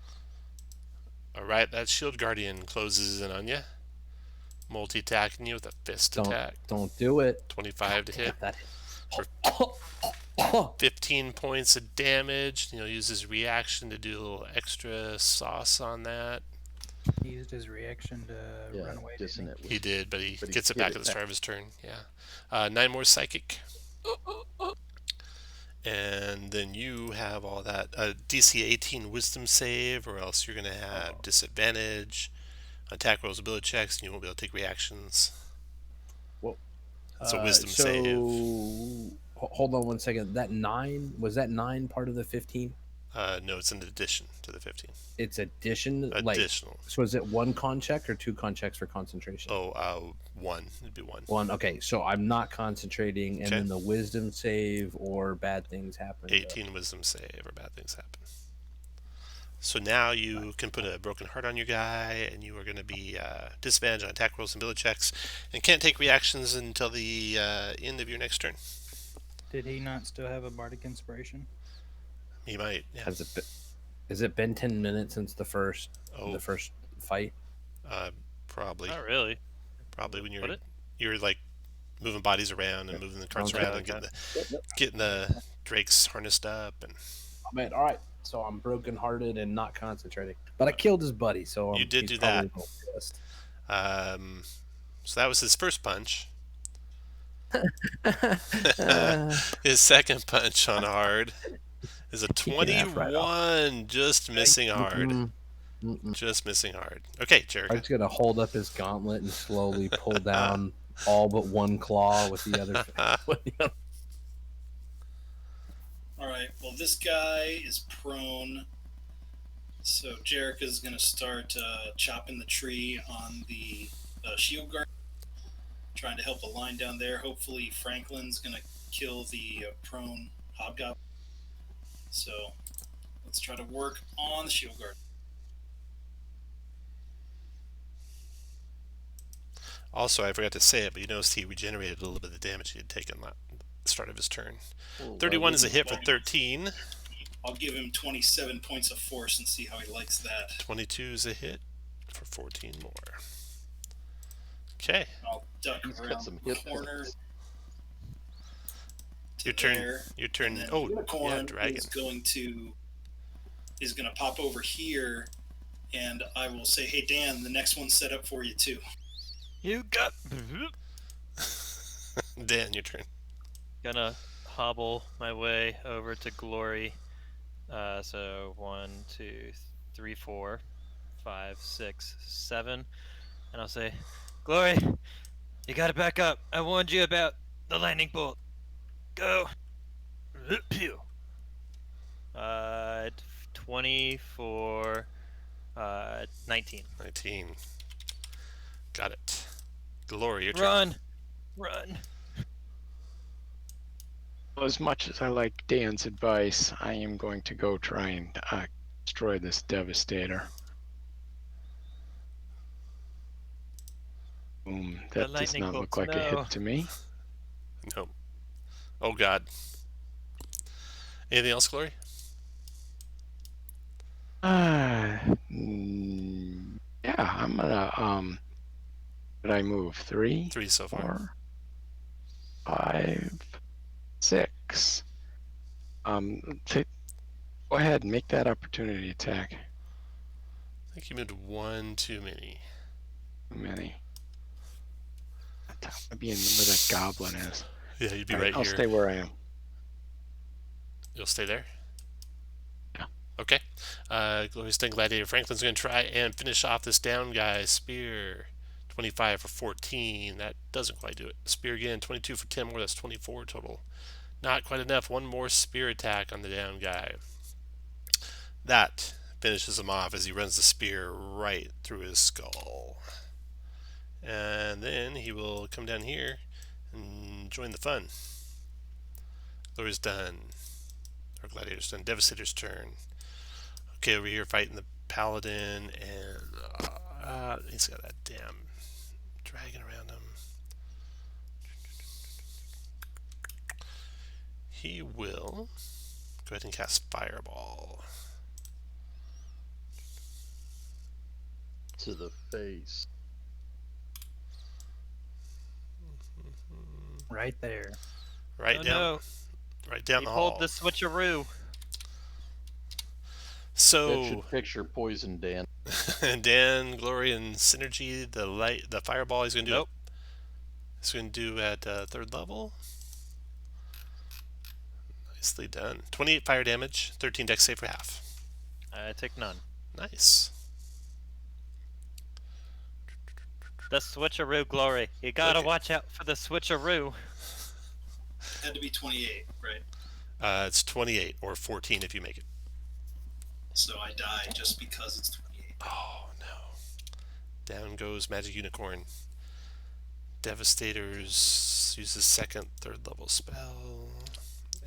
All right, that shield guardian closes in on you, multi-attacking you with a fist attack. Don't do it. 25 to hit That for 15 points of damage. He'll use his reaction to do a little extra sauce on that. He used his reaction to run away. Dissonant. He did, but he But he gets it hit back it at the back. start of his turn. Yeah. 9 more psychic. And then you have all that DC 18 wisdom save, or else you're going to have disadvantage, attack rolls, ability checks, and you won't be able to take reactions. Whoa. It's a wisdom save. Hold on one second. That 9, was that 9 part of the 15? No, it's an addition to the 15. It's addition. Additional. So is it 1 con check or 2 con checks for concentration? Oh, 1. It'd be 1. 1. Okay, so I'm not concentrating, and Okay. then the wisdom save or bad things happen. 18 wisdom save, or bad things happen. So now you can put a broken heart on your guy, and you are going to be disadvantaged on attack rolls and ability checks, and can't take reactions until the end of your next turn. Did he not still have a bardic inspiration? He might. Yeah. Has it been 10 minutes since the first fight? Probably. Not really. Probably when Would you're like moving bodies around and moving the carts Okay. around and getting the drakes harnessed up and. Oh, man, all right. So I'm brokenhearted and not concentrating, but I killed his buddy, so You did he's do probably that. a little pissed. So that was his first punch. His second punch on hard is a He can F right off. 21, just missing hard. Just missing hard. Okay, Jericho. I'm just gonna hold up his gauntlet and slowly pull down all but one claw with the other. All right. Well, this guy is prone, so Jerica's going to start chopping the tree on the shield guard, trying to help the line down there. Hopefully, Franklin's going to kill the prone hobgoblin. So let's try to work on the shield guard. Also, I forgot to say it, but you noticed he regenerated a little bit of the damage he had taken at the start of his turn. 31 is a hit for 13. I'll give him 27 points of force and see how he likes that. 22 is a hit for 14 more. Okay. I'll duck He's got around some the hit corner. points. To Your turn. there, Your turn. and then Oh, Unicorn yeah, dragon. is going to pop over here, and I will say, "Hey Dan, the next one's set up for you too." You got. Dan, your turn. Gonna hobble my way over to Glory. So 1, 2, 3, 4, 5, 6, 7, and I'll say, Glory, you gotta back up. I warned you about the lightning bolt. Go. 20 for 19. 19. Got it. Glory, your turn. Run! Run! As much as I like Dan's advice, I am going to go try and destroy this Devastator. Boom. That does lightning not look bolts, like a no. hit to me. Nope. Oh, God. Anything else, Glory? Yeah, I'm gonna did I move 3, 3 so far. 4, 5, 6? Go ahead and make that opportunity attack. I think you moved 1 too many. Too many. I'd be in where that goblin is. Yeah, you'd be All right I'll here. stay where I am. You'll stay there? Yeah. Okay. Glory's done Gladiator. Franklin's going to try and finish off this down guy. Spear. 25 for 14. That doesn't quite do it. Spear again. 22 for 10 more. That's 24 total. Not quite enough. One more spear attack on the down guy. That finishes him off as he runs the spear right through his skull. And then he will come down here and join the fun. Glory's done. Or Gladiator's done. Devastator's turn. Okay, over here fighting the Paladin, and he's got that damn dragon around him. He will go ahead and cast Fireball. To the face. Right there. Right Oh down, no, right down he the pulled hall. the switcheroo. That So, should picture Poison Dan. Dan, Glory, and Synergy, the Fireball he's going to do. Nope. He's going to do at 3rd level. Nicely done. 28 fire damage, 13 dex save for half. I take none. Nice. The switcheroo, Glory. You gotta Okay. watch out for the switcheroo. Had to be 28, right? It's 28 or 14 if you make it. So I die just because it's 28. Oh no. Down goes Magic Unicorn. Devastators uses 2nd, 3rd level spell.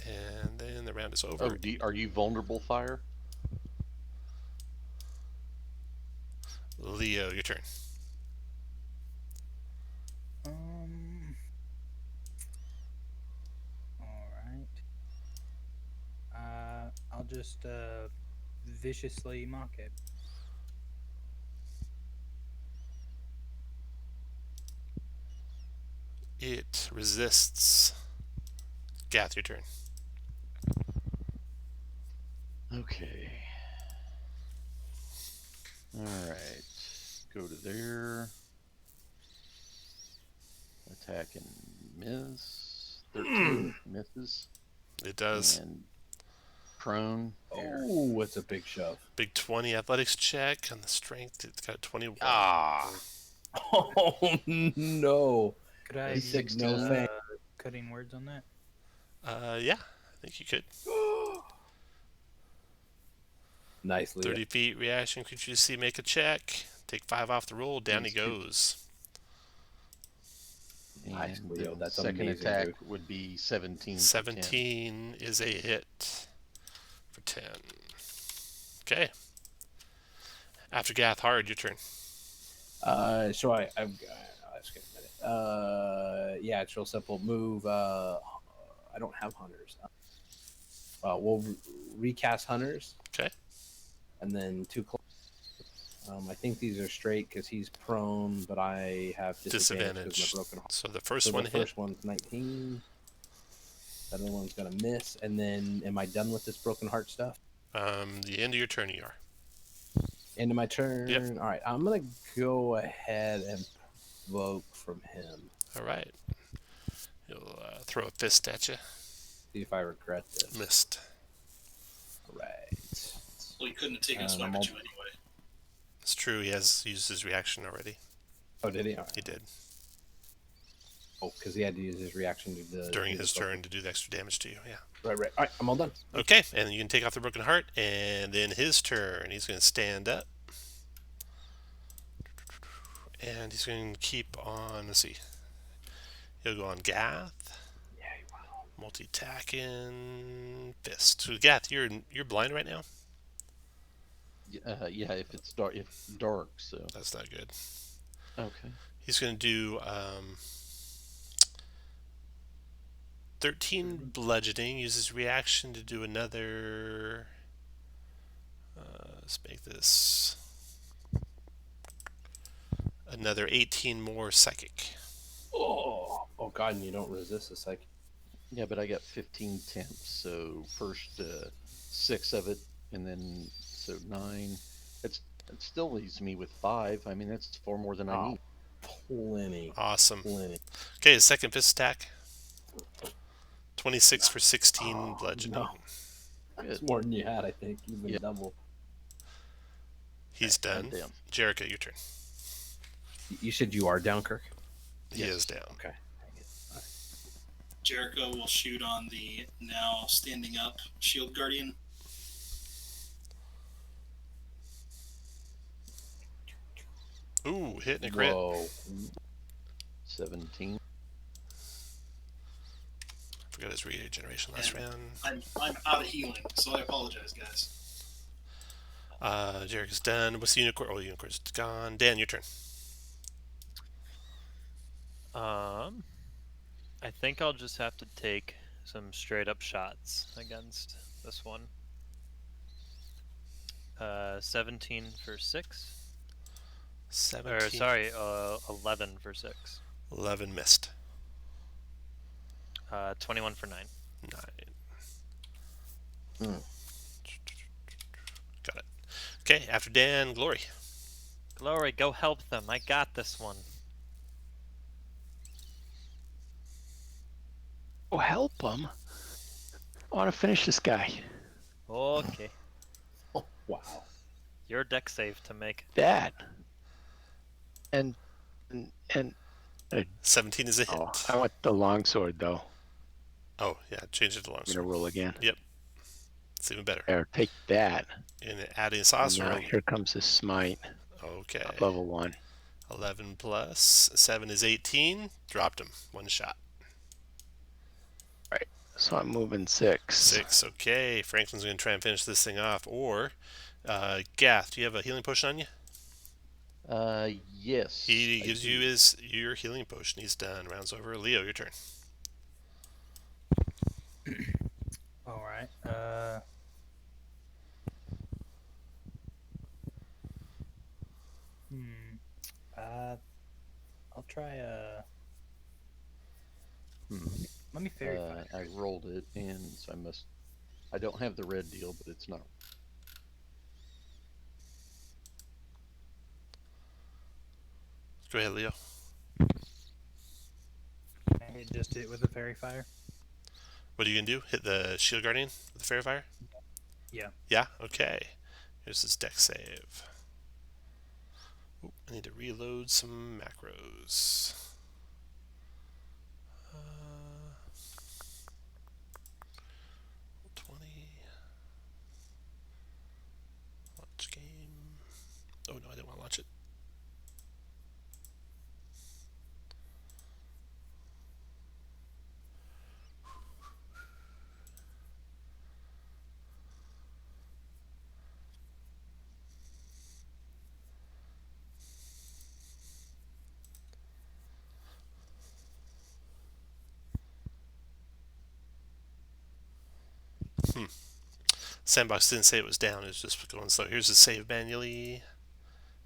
And then the round is over. Oh, are you vulnerable fire? Leo, your turn. All right. I'll just viciously mock it. It resists. Gath, your turn. Okay. Alright. Go to there. Attack and miss. 13 misses. It does. And prone. There. Oh, it's a big shove. Big 20 athletics check on the strength. It's got a 21. Ah. Oh no! Could I He's use 16. cutting words on that? Yeah, I think you could. Nicely. 30 feet reaction. Creature you see make a check. Take 5 off the roll. Down he He's two. goes. Nice, And Leo. the That's second amazing, attack dude. would be 17. 17 is a hit for 10. Okay. After Gath, Hard, your turn. So I've let's get a minute. Yeah, it's real simple. Move. I don't have hunters. We'll recast hunters. Okay. And then 2 I think these are straight because he's prone, but I have disadvantage because my broken heart. So the first So one the hit. first one's 19. The other one's gonna miss. And then, am I done with this broken heart stuff? The end of your turn, you are. End of my turn. Yep. All right, I'm gonna go ahead and provoke from him. All right. He'll throw a fist at you. See if I regret this. Missed. All right. Well, he couldn't have taken a swipe I'm at all- you anyway. It's true. He has used his reaction already. Oh, did he? All right. He did. Oh, because he had to use his reaction to the during his turn to do the extra damage to you. Yeah. Right. All right, I'm all done. Okay, and you can take off the broken heart, and then his turn. He's going to stand up, and he's going to keep on. Let's see. He'll go on Gath. Yeah, wow. Multi-attacking fist. So Gath, you're blind right now. Yeah, if it's dark, so That's not good. okay. He's going to do 13 bludgeoning. Use his reaction to do another. Let's make this another 18 more psychic. Oh God! And you don't resist the psychic. Yeah, but I got 15 temps, so first 6 of it, and then so 9. It still leaves me with 5. I mean, that's 4 more than I need. Plenty. Awesome. Plenty. Okay, his second fist attack. 26 for 16 bludgeoning. No. That's more than you had, I think. Even double. He's done. Down. Jericho, your turn. You said you are down, Kirk? He is down. Okay. Jericho will shoot on the now standing up shield guardian. Ooh, hit and a crit. Whoa. 17. Forgot his regeneration last round. I'm out of healing, so I apologize, guys. Jericho's done. What's the unicorn? Oh, the unicorn's gone. Dan, your turn. I think I'll just have to take some straight up shots against this one. 17 for 6. 17. Or sorry, 11 for 6. 11 missed. 21 for 9. 9. Got it. Okay, after Dan, Glory. Glory, go help them. I got this one. Oh, help him. I want to finish this guy. Okay. Oh, wow. Your deck save to make. That. And 17 is a hit. oh, I want the longsword though. Oh, yeah, change it to I'm longsword. gonna roll again. Yep. It's even better. There, take that. And adding And saucer. now here comes the smite. Okay. Level 1. 11 plus 7 is 18. Dropped him. One shot. So I'm moving 6. 6. Okay. Franklin's going to try and finish this thing off. Or, Gath, do you have a healing potion on you? Yes. He I gives do. you your healing potion. He's done. Round's over. Leo, your turn. All right. I'll try let me fairy fire. I rolled it, and so I don't have the red deal, but it's not. Go ahead, Leo. I just hit with the fairy fire. What are you going to do? Hit the shield guardian with the fairy fire? Yeah. Yeah? Okay. Here's his deck save. Ooh, I need to reload some macros. 20. Launch game. Oh no, I didn't want to launch it. Sandbox didn't say it was down, it was just going slow. Here's the save manually.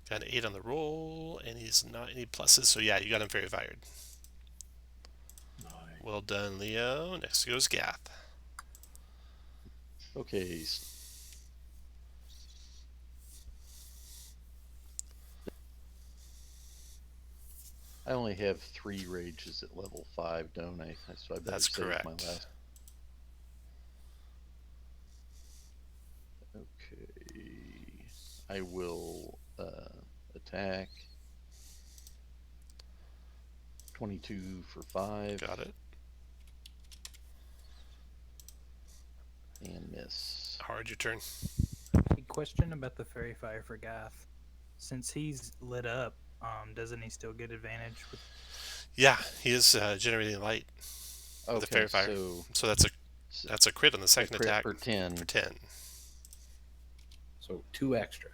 Got an 8 on the roll, and he's not any pluses, so yeah, you got him fairy fired. Nice. Well done, Leo. Next goes Gath. Okay. I only have 3 rages at level 5, don't I? So I better That's save correct. my last. Okay. I will attack. 22 for 5. Got it. And miss. Hard, your turn. A question about the fairy fire for Gath. Since he's lit up, doesn't he still get advantage with? Yeah, he is generating light with Okay, the fairy fire. So that's a crit on the second crit attack for 10. For 10. So 2 extra.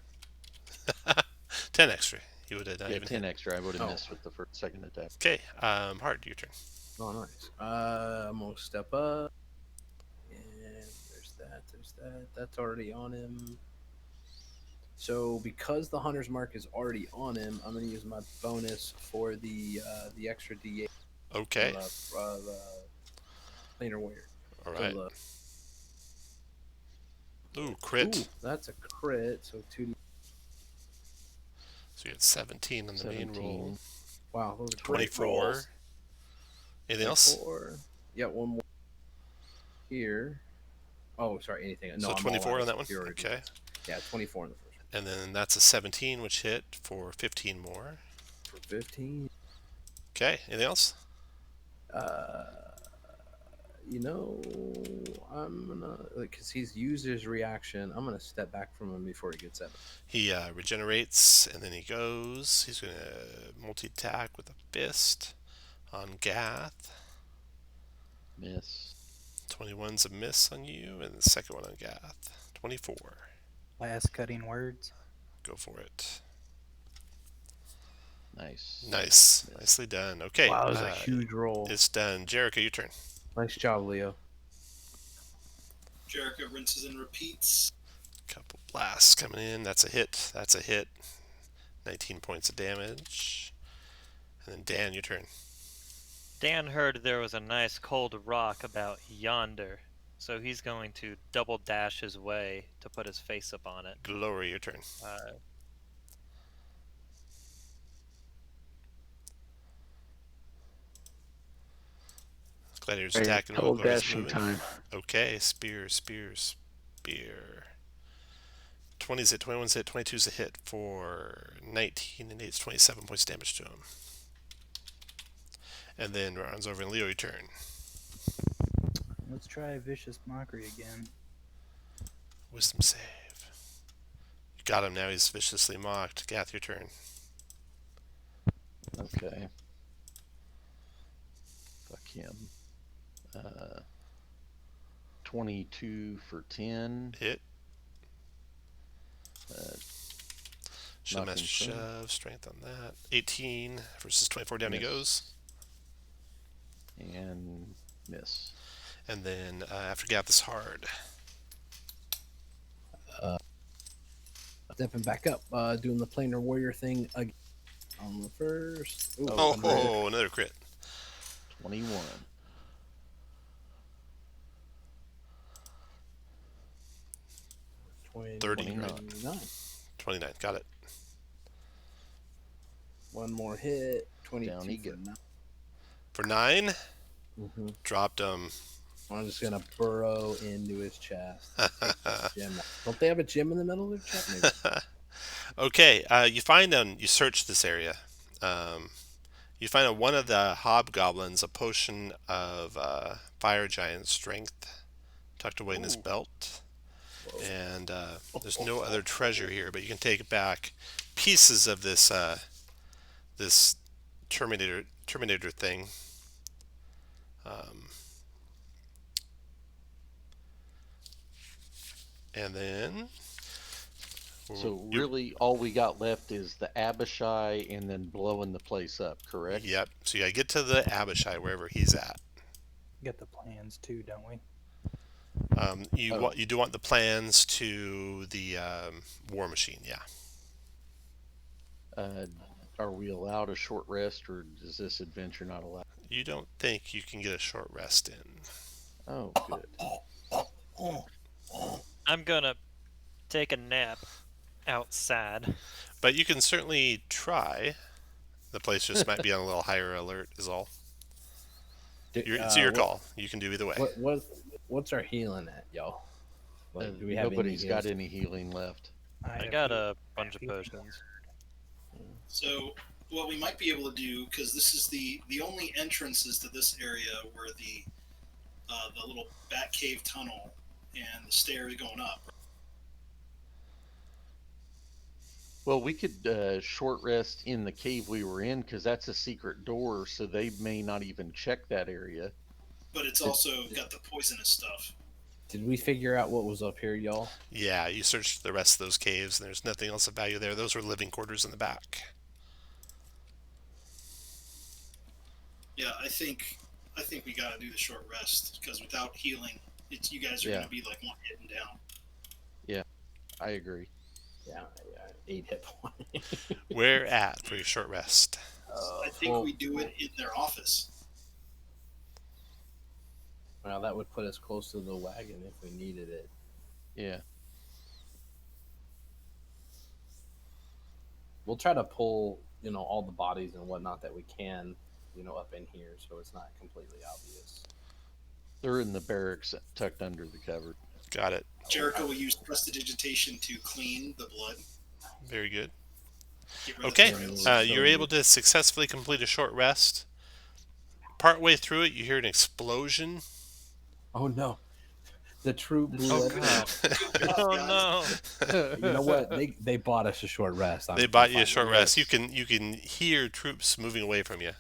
10 extra. You would have not Yeah, even 10 hit. extra. I would have Oh. missed with the second attack. Okay, hard, your turn. Oh, nice. I'm gonna step up. And there's that. That's already on him. So because the hunter's mark is already on him, I'm gonna use my bonus for the extra D8. Okay. The planar warrior. All So right. Ooh, crit. Ooh, that's a crit. So 2D. So you had 17 on the main roll. Wow, those are great 24. rolls. Anything else? 24. Yeah, one more here. Oh, sorry, anything. No, So I'm all 24 out on of that one? superiority. Okay. Yeah, 24 in the first one. And then that's a 17, which hit for 15 more. For 15. Okay, anything else? I'm gonna, because he's used his reaction, I'm gonna step back from him before he gets at me. He regenerates, and then he goes. He's going to multi-attack with a fist on Gath. Miss. 21's a miss on you, and the second one on Gath. 24. Last cutting words. Go for it. Nice. Nice. Nicely done. Okay. Wow, that was a huge roll. It's done. Jericho, your turn. Nice job, Leo. Jericho rinses and repeats. Couple blasts coming in. That's a hit. That's a hit. 19 points of damage. And then Dan, your turn. Dan heard there was a nice cold rock about yonder, so he's going to double dash his way to put his face up on it. Glory, your turn. Gladiator's attacking. Double Gloria's dashing moving. time. Okay, spear. 20's hit, 21's hit, 22's a hit for 19, and 8's 27 points of damage to him. And then rounds over, and Leo, your turn. Let's try vicious mockery again. Wisdom save. You got him now. He's viciously mocked. Gath, your turn. Okay. Fuck him. 22 for 10. Hit. Should Knock match him prone. shove. Strength on that. 18 versus 24. Down he Miss. goes. And miss. And then after Gath is hard. Stepping back up, doing the planar warrior thing again on the first. Ooh, Oh, another crit. 21. 29. 29. Got it. One more hit. 22 Down he for goes. 9. For 9, Mm-hmm. dropped him. I'm just gonna burrow into his chest. Take this gem out. Don't they have a gem in the middle of their chest? Maybe. Okay, you search this area. You find on one of the hobgoblins a potion of fire giant strength tucked away in his belt. Whoa. And there's no other treasure here, but you can take back pieces of this this Terminator thing. And then So really, all we got left is the Abishai and then blowing the place up, correct? Yep. So you gotta get to the Abishai wherever he's at. Get the plans too, don't we? You do want the plans to the war machine, yeah. Are we allowed a short rest, or is this adventure not allowed? You don't think you can get a short rest in? Oh, good. I'm gonna take a nap outside. But you can certainly try. The place just might be on a little higher alert, is all. It's your call. You can do either way. What's our healing at, y'all? Like, do we have Nobody's any got heals? any healing left. I have got healed- a bunch of healing potions. So what we might be able to do, because this is the only entrances to this area where the little bat cave tunnel and the stairs going up. Well, we could short rest in the cave we were in because that's a secret door, so they may not even check that area. But it's also got the poisonous stuff. Did we figure out what was up here, y'all? Yeah, you searched the rest of those caves, and there's nothing else of value there. Those were living quarters in the back. Yeah, I think we got to do the short rest because without healing, you guys are Yeah. going to be like one hit and down. I agree. Yeah, 8 hit points. Where at for your short rest? I think we do it in their office. Well, that would put us close to the wagon if we needed it. Yeah. We'll try to pull, all the bodies and whatnot that we can, up in here, so it's not completely obvious. They're in the barracks tucked under the cupboard. Got it. Jericho will use prestidigitation to clean the blood. Very good. Get rid of Okay, the trails. you're able to successfully complete a short rest. Partway through it, you hear an explosion. Oh no, the troop blew Oh, it God. out. Oh no! You know what? They bought us a short rest. They bought you a short rest. You can hear troops moving away from you.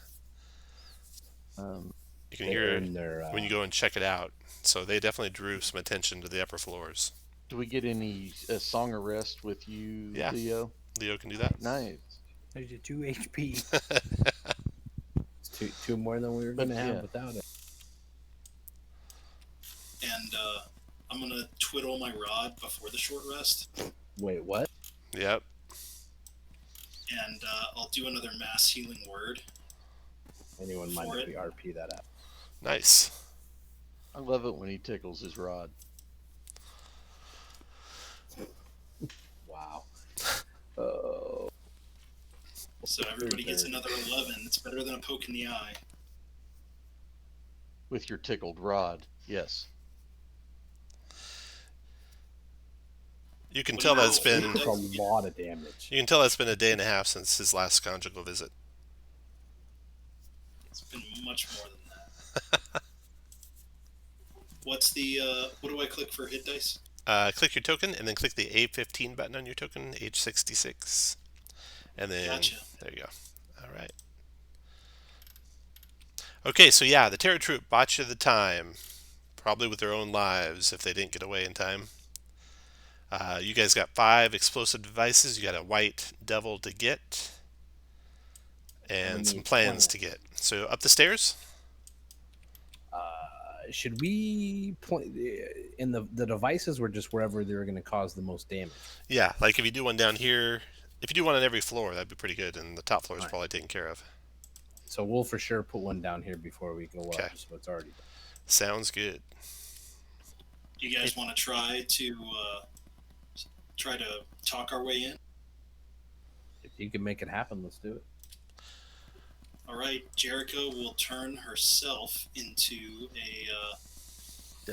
You can hear it when you go and check it out. So they definitely drew some attention to the upper floors. Do we get any song of rest with you, Yeah. Leo? Leo can do that. Nice. There's your 2 HP. It's two more than we were going to have yeah. without it. And I'm going to twiddle my rod before the short rest. Wait, what? Yep. And I'll do another mass healing word. Anyone mind For if it. we RP that up? Nice. I love it when he tickles his rod. Wow. Oh. So everybody gets another 11. It's better than a poke in the eye. With your tickled rod, yes. You can What tell do you that it's roll? been Took a lot of damage. you can tell it's been a day and a half since his last conjugal visit. It's been much more than that. What's the what do I click for hit dice? Click your token and then click the A15 button on your token, age 66. And then Gotcha. there you go. All right. Okay, so yeah, the Terror Troop bought you the time, probably with their own lives if they didn't get away in time. You guys got 5 explosive devices. You got a white devil to get, and some plans to get. So up the stairs. Should we point in the devices were just wherever they were going to cause the most damage? Yeah, like if you do one down here, if you do one on every floor, that'd be pretty good, and the top floor is Alright. probably taken care of. So we'll for sure put one down here before we go Okay. up, so it's already done. Sounds good. Do you guys want to try to talk our way in? If you can make it happen, let's do it. All right, Jericho will turn herself into a.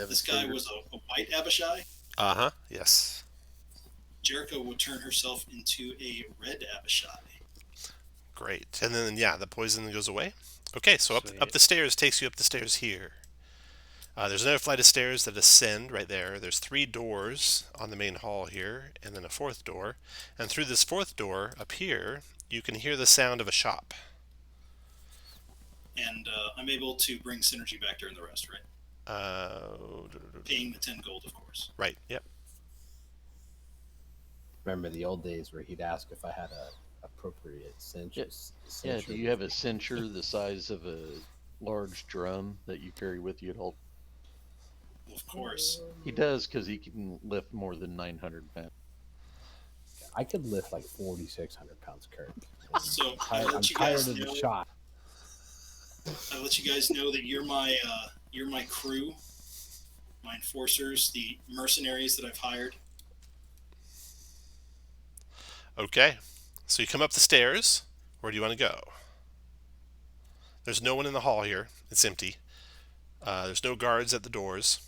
This guy was a white Abishai. Yes. Jericho will turn herself into a red Abishai. Great. And then yeah, the poison goes away. Okay, so up Sweet. the stairs takes you up the stairs here. There's another flight of stairs that ascend right there. There's 3 doors on the main hall here, and then a 4th door. And through this 4th door up here, you can hear the sound of a shop. And I'm able to bring synergy back during the rest, right? Paying the 10 gold, of course. Right. Yep. Remember the old days where he'd ask if I had a appropriate censure. Yeah, do you have a censure the size of a large drum that you carry with you at all? Of course. He does because he can lift more than 900 pounds. I could lift like 4,600 pounds, Kirk. So I'm tired of the shot. I let you guys know that you're my crew, my enforcers, the mercenaries that I've hired. Okay. So you come up the stairs. Where do you want to go? There's no one in the hall here. It's empty. There's no guards at the doors.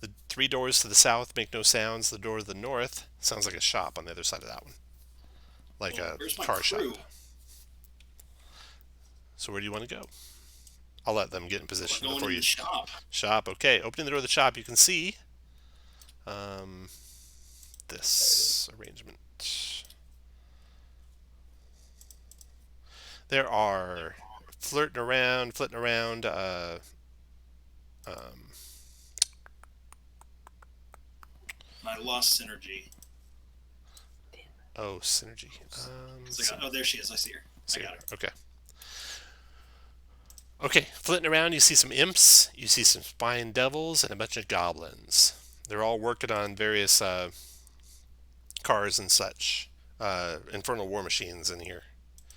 The 3 doors to the south make no sounds. The door to the north sounds like a shop on the other side of that one. Like Well, a where's my car shop. crew? So where do you want to go? I'll let them get in We're position going before in you... the shop. Shop, okay. Opening the door of the shop, you can see this arrangement. There are flitting around, I lost synergy. oh, synergy. Oh, there she is. I see her. I got her. Okay. Okay, flitting around, you see some imps, you see some spine devils, and a bunch of goblins. They're all working on various cars and such. Infernal war machines in here.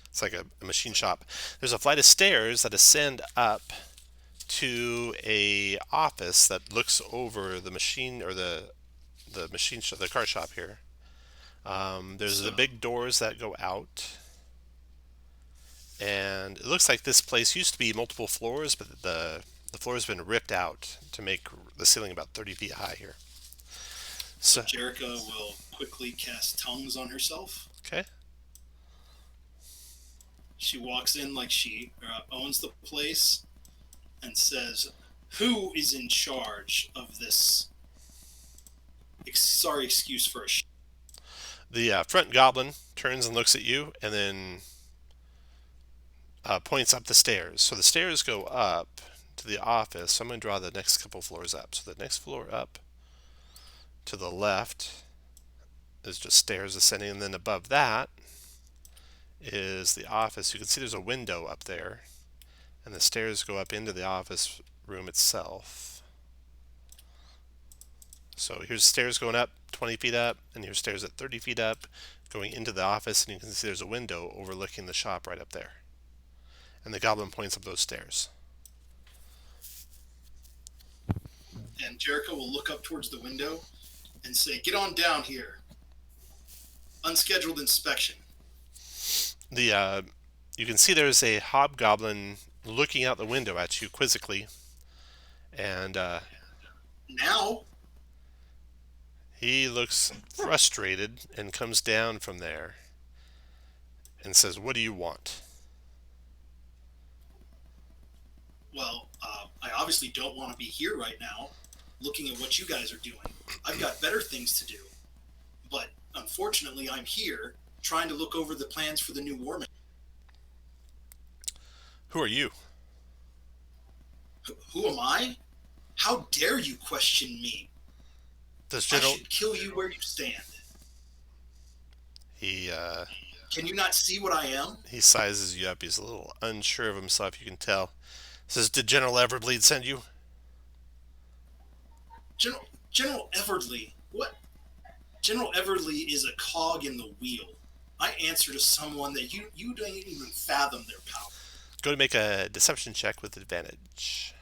It's like a machine shop. There's a flight of stairs that ascend up to a office that looks over the machine, or the machine shop, the car shop here. There's the big doors that go out. And it looks like this place used to be multiple floors, but the floor has been ripped out to make the ceiling about 30 feet high here. So Jerica will quickly cast tongues on herself. Okay. She walks in like she owns the place and says, "Who is in charge of this? Sorry, excuse for a The front goblin turns and looks at you, and then points up the stairs. So the stairs go up to the office. So I'm going to draw the next couple floors up. So the next floor up to the left is just stairs ascending, and then above that is the office. You can see there's a window up there, and the stairs go up into the office room itself. So here's stairs going up 20 feet up, and here's stairs at 30 feet up going into the office, and you can see there's a window overlooking the shop right up there. And the goblin points up those stairs. And Jericho will look up towards the window and say, "Get on down here. Unscheduled inspection." You can see there's a hobgoblin looking out the window at you quizzically, and Now? he looks frustrated and comes down from there and says, "What do you want?" Well, I obviously don't want to be here right now looking at what you guys are doing. I've got better things to do. But unfortunately, I'm here trying to look over the plans for the new war machine. Who are you? Who am I? How dare you question me? Does I General... should kill you where you stand. Can you not see what I am? He sizes you up. He's a little unsure of himself, you can tell. Says, "Did General Everbleed send you?" General Everly? What? General Everly is a cog in the wheel. I answer to someone that you don't even fathom their power. Go to make a deception check with advantage.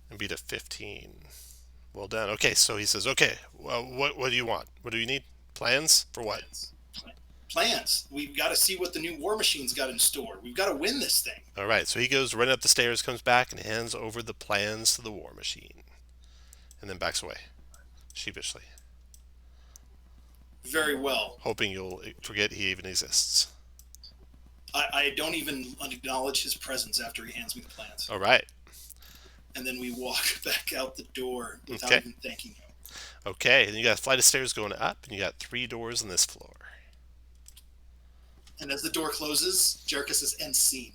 And beat a 15. Well done. Okay, so he says, "Okay, well, what do you want? What do you need? Plans? For what?" Plans. We've got to see what the new war machine's got in store. We've got to win this thing. All right, so he goes running up the stairs, comes back, and hands over the plans to the war machine. And then backs away, sheepishly. Very well. Hoping you'll forget he even exists. I don't even acknowledge his presence after he hands me the plans. All right. And then we walk back out the door without Okay. even thanking him. Okay, and you got a flight of stairs going up, and you got 3 doors on this floor. And as the door closes, Jericho says, "End scene."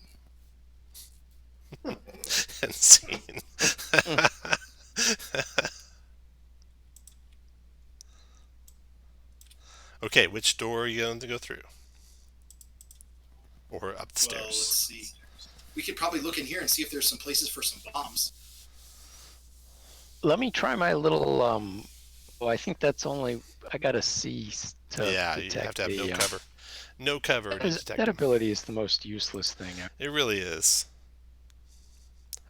And scene. Okay, which door are you going to go through? Or up the Well, let's stairs? see. We could probably look in here and see if there's some places for some bombs. Let me try my little. Well, I think that's only. I got a C to Yeah, you detect have to have no the, cover. No cover to detect that them. ability is the most useless thing. It really is.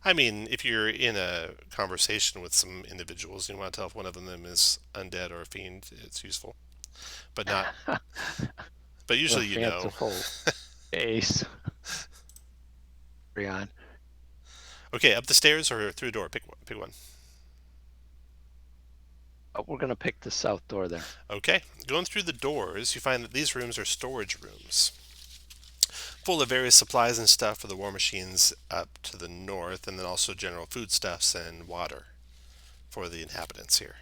I mean, if you're in a conversation with some individuals and you want to tell if one of them is undead or a fiend, it's useful. But not. But usually you know. Fanciful ace. Carry on. Okay, up the stairs or through a door? Pick one. We're gonna pick the south door there. Okay, going through the doors, you find that these rooms are storage rooms. full of various supplies and stuff for the war machines up to the north, and then also general foodstuffs and water for the inhabitants here.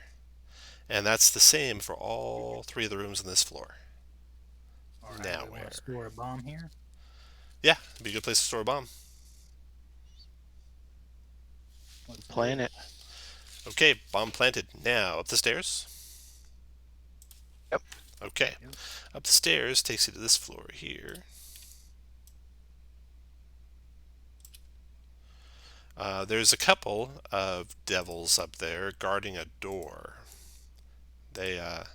And that's the same for all 3 of the rooms on this floor. All right, Now we want where? to store a bomb here. Yeah, it'd be a good place to store a bomb. Let's do Plan it. Okay, bomb planted. Now up the stairs. Yep. Okay. Yep. Up the stairs takes you to this floor here. There's a couple of devils up there guarding a door. They're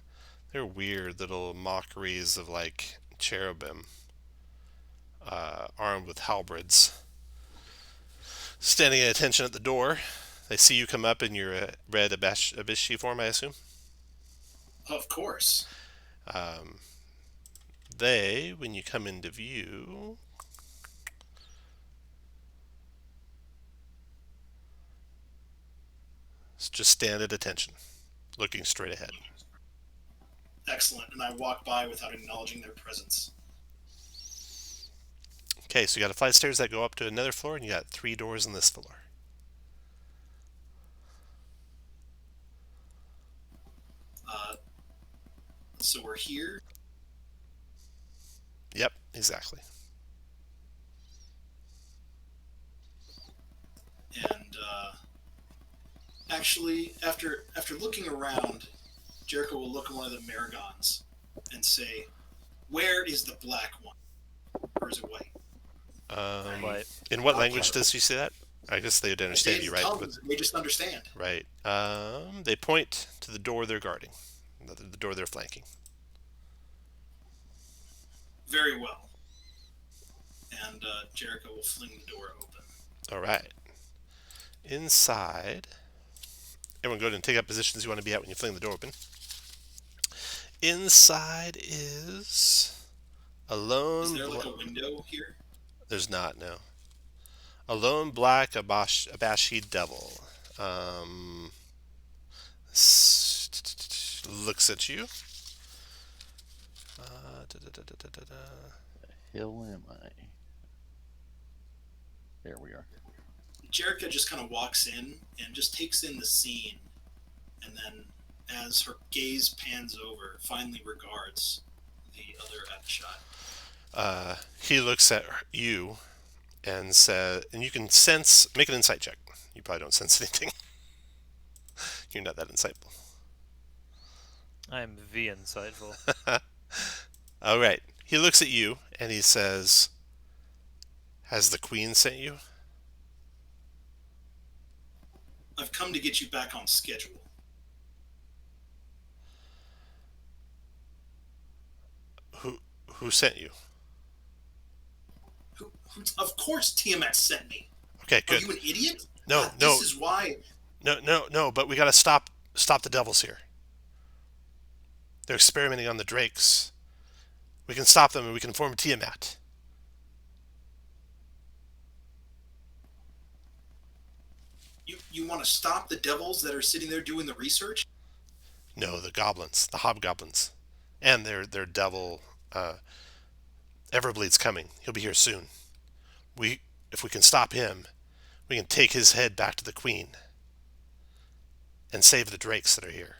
weird little mockeries of like cherubim, armed with halberds, standing at attention at the door. They see you come up in your red Abishi form, I assume. Of course. They, when you come into view, just stand at attention, looking straight ahead. Excellent. And I walk by without acknowledging their presence. Okay, so you got a flight of stairs that go up to another floor, and you got 3 doors on this floor. So we're here. Yep, exactly. And actually, after looking around, Jericho will look at one of the Maragons and say, "Where is the black one? Or is it white?" White. In what language does she say that? I guess they'd understand you, right? They just understand. Right. They point to the door they're guarding, the door they're flanking. Very well. And Jericho will fling the door open. All right. Inside, everyone go ahead and take up positions you want to be at when you fling the door open. Inside is a lone... Is there like a window here? There's not, no. A lone black Abashi devil. Looks at you. Hill am I? There we are. Jericho just kind of walks in and just takes in the scene. And then, as her gaze pans over, finally regards the other Abishai. He looks at you and says, and you can sense, make an insight check. You probably don't sense anything. You're not that insightful. I am V insightful. All right. He looks at you and he says, "Has the queen sent you?" I've come to get you back on schedule. Who sent you? Who, of course Tiamat sent me. Okay, good. Are you an idiot? No, God, no. This is why. No, but we gotta stop the devils here. They're experimenting on the drakes. We can stop them and we can form Tiamat. You want to stop the devils that are sitting there doing the research? No, the goblins, the hobgoblins. And their devil, Everbleed's coming. He'll be here soon. If we can stop him, we can take his head back to the queen and save the drakes that are here.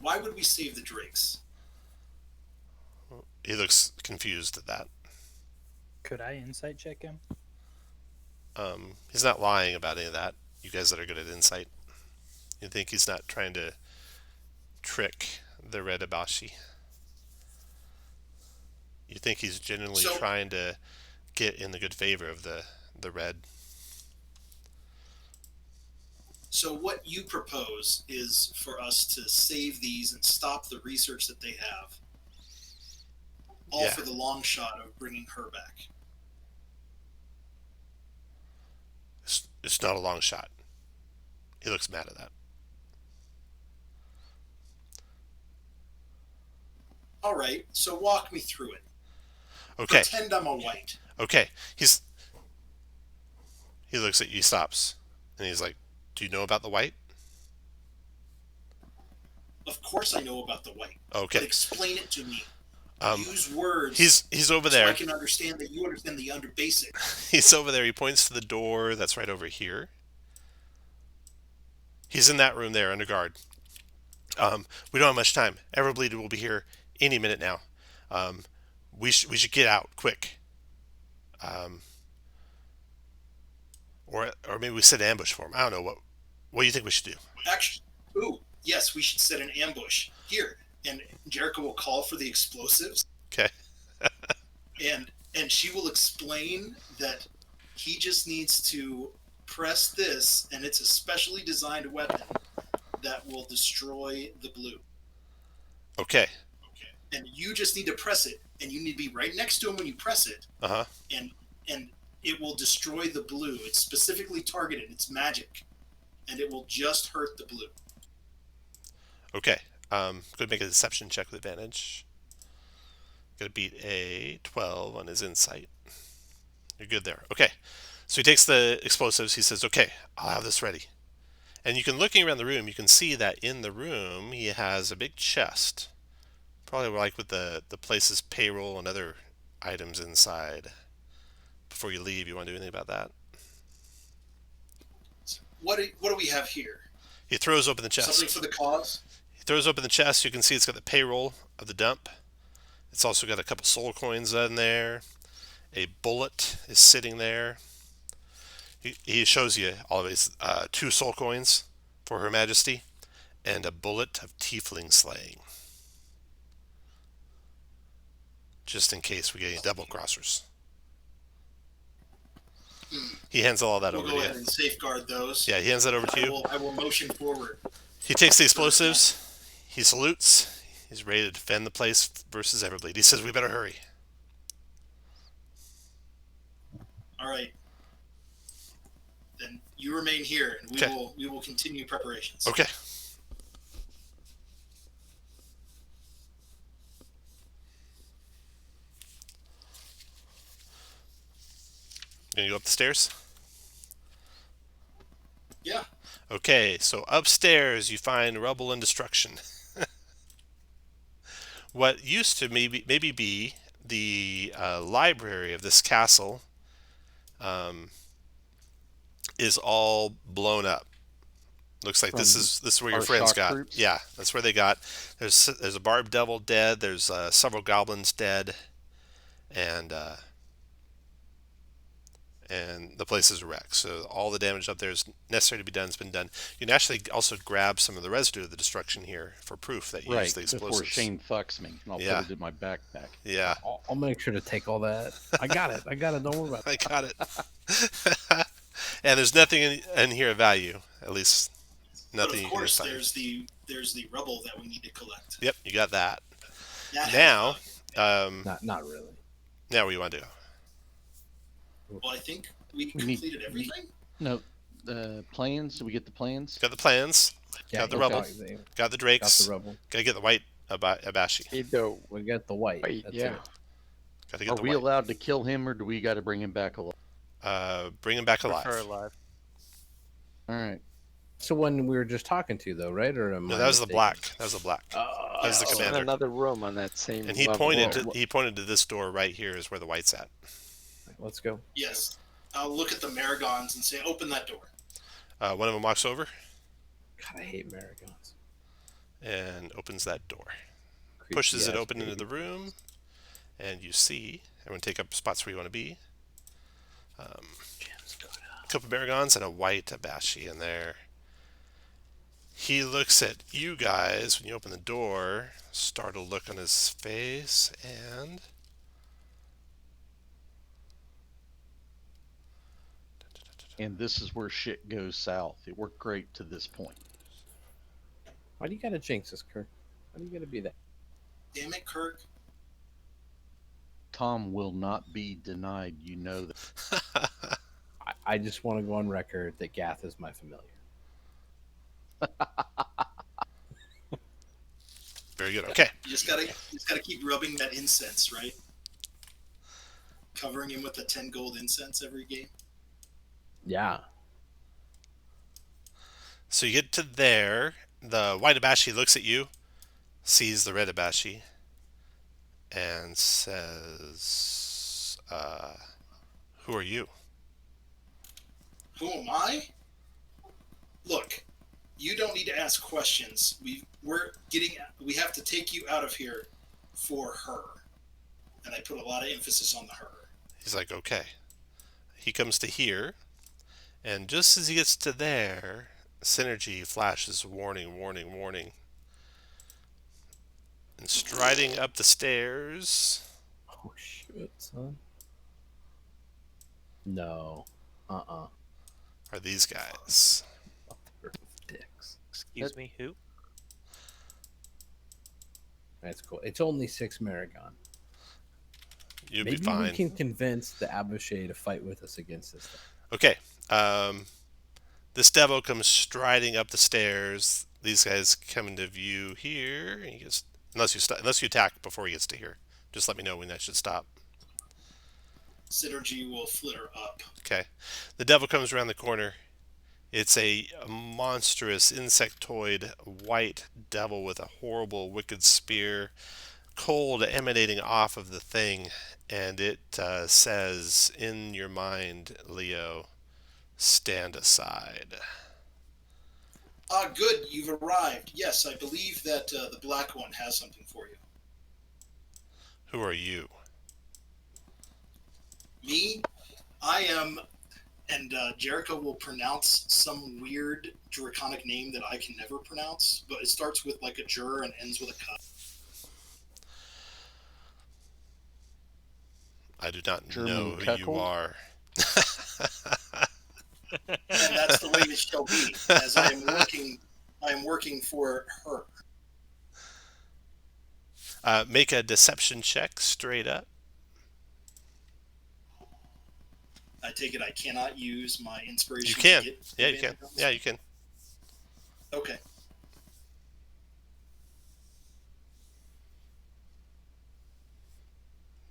Why would we save the drakes? He looks confused at that. Could I insight check him? He's not lying about any of that. You guys that are good at insight. You think he's not trying to trick the Red Abashi. You think he's genuinely trying to get in the good favor of the Red. So what you propose is for us to save these and stop the research that they have. All for the long shot of bringing her back. It's not a long shot. He looks mad at that. All right, so walk me through it. Okay. Pretend I'm a white. Okay. He looks at you, stops, and he's like, "Do you know about the white?" Of course I know about the white. Okay. But explain it to me. Um, Use words. he's over so I there. can understand that you understand the under basics. He's over there. He points to the door that's right over here. He's in that room there under guard. We don't have much time. Everbleed will be here any minute now. We should get out quick. Or maybe we set an ambush for him. I don't know. What do you think we should do? Actually, yes, we should set an ambush here, and Jericho will call for the explosives. Okay. and she will explain that he just needs to press this, and it's a specially designed weapon that will destroy the blue. Okay. And you just need to press it, and you need to be right next to him when you press it. Uh-huh. And it will destroy the blue. It's specifically targeted. It's magic, and it will just hurt the blue. Okay. Go ahead and make a deception check with advantage. Gonna beat a 12 on his insight. You're good there. Okay. So he takes the explosives. He says, okay, I'll have this ready. And you can, looking around the room, you can see that in the room he has a big chest. Probably like with the place's payroll and other items inside. Before you leave, you want to do anything about that? What do we have here? He throws open the chest. Something for the cause? He throws open the chest. You can see it's got the payroll of the dump. It's also got a couple soul coins in there. A bullet is sitting there. He shows you all of his 2 soul coins for Her Majesty and a bullet of tiefling slaying. Just in case we get any double crossers. He hands all that We'll over go to ahead you. and safeguard those. Yeah, he hands that over to you. I will motion forward. He takes the explosives. He salutes. He's ready to defend the place versus Everbleed. He says, we better hurry. All right. Then you remain here, and we will continue preparations. Okay. Gonna go up the stairs? Yeah. Okay, so upstairs you find rubble and destruction. What used to maybe be the library of this castle is all blown up. Looks like this is where your our friends shock got. troops? Yeah, that's where they got. There's a barbed devil dead. There's several goblins dead, and the place is a wreck. So all the damage up there is necessary to be done has been done. You can actually also grab some of the residue of the destruction here for proof that you used the before explosives. Shane fucks me, and I'll Yeah. put it in my backpack. Yeah, I'll make sure to take all that. I got it. Don't worry about I it. got it. And there's nothing in here of value, at least nothing But you of can course, find. there's the rubble that we need to collect. Yep, you got that. That Now, Not really. now where you want to go? well, I think we We need- completed everything. No, the plans. Did we get the plans? Got the plans. Yeah, Got the okay. rubble. Got Got the drakes. the rubble. Gotta get the white abashi. We got the white. Wait, That's yeah. it. Gotta get Are the we white. allowed to kill him, or do we got to bring him back alive? Bring him back alive. Prefer alive. All right. That's the one we were just talking to, though, right? Or am No, I that was the mistaken? black. That was the black. Oh, That was the It's in commander. another room on that same And he level. pointed to this door right here is where the white's at. Let's go. Yes. I'll look at the Maragons and say, "Open that door." One of them walks over God, I hate Marigons. and opens that door. Creepy Pushes it ass open into baby. the room, and you see everyone take up spots where you want to be. Gems go down. A couple of Baragons and a white abashi in there. He looks at you guys when you open the door, startled look on his face, and And this is where shit goes south. It worked great to this point. Why do you gotta jinx us, Kirk? Why do you gotta be that? Damn it, Kirk. Tom will not be denied. You know that. I just want to go on record that Gath is my familiar. very good. Okay. You just gotta keep rubbing that incense, right? Covering him with the 10 gold incense every game. Yeah. So you get to there. The white abashi looks at you, sees the red Abashi and says, who are you? Who am I? Look, you don't need to ask questions. We have to take you out of here for her. And I put a lot of emphasis on the her. He's like, okay. He comes to here, and just as he gets to there, Synergy flashes warning, warning, warning. And striding up the stairs Oh shit, son. No. Uh-uh. are these guys. Mother of dicks. Excuse me, who? That's cool. It's only 6 Maragon. You'll Maybe be fine. we can convince the Abushe to fight with us against this thing. Okay. This devil comes striding up the stairs. These guys come into view here. He gets, unless you attack before he gets to here. Just let me know when that should stop. Synergy will flitter up. Okay. The devil comes around the corner. It's a monstrous insectoid white devil with a horrible wicked spear, cold emanating off of the thing, and it says in your mind, Leo, stand aside. Good, you've arrived. Yes, I believe that the black one has something for you. Who are you? Me? I am... And Jericho will pronounce some weird draconic name that I can never pronounce, but it starts with like a jur and ends with a cut. I do not German know who you cuckold? are. And that's the way it shall be, as I am working for her. Make a deception check straight up. I take it I cannot use my inspiration. You can. To get Yeah, you can. advantage on this? Yeah, you can. Okay.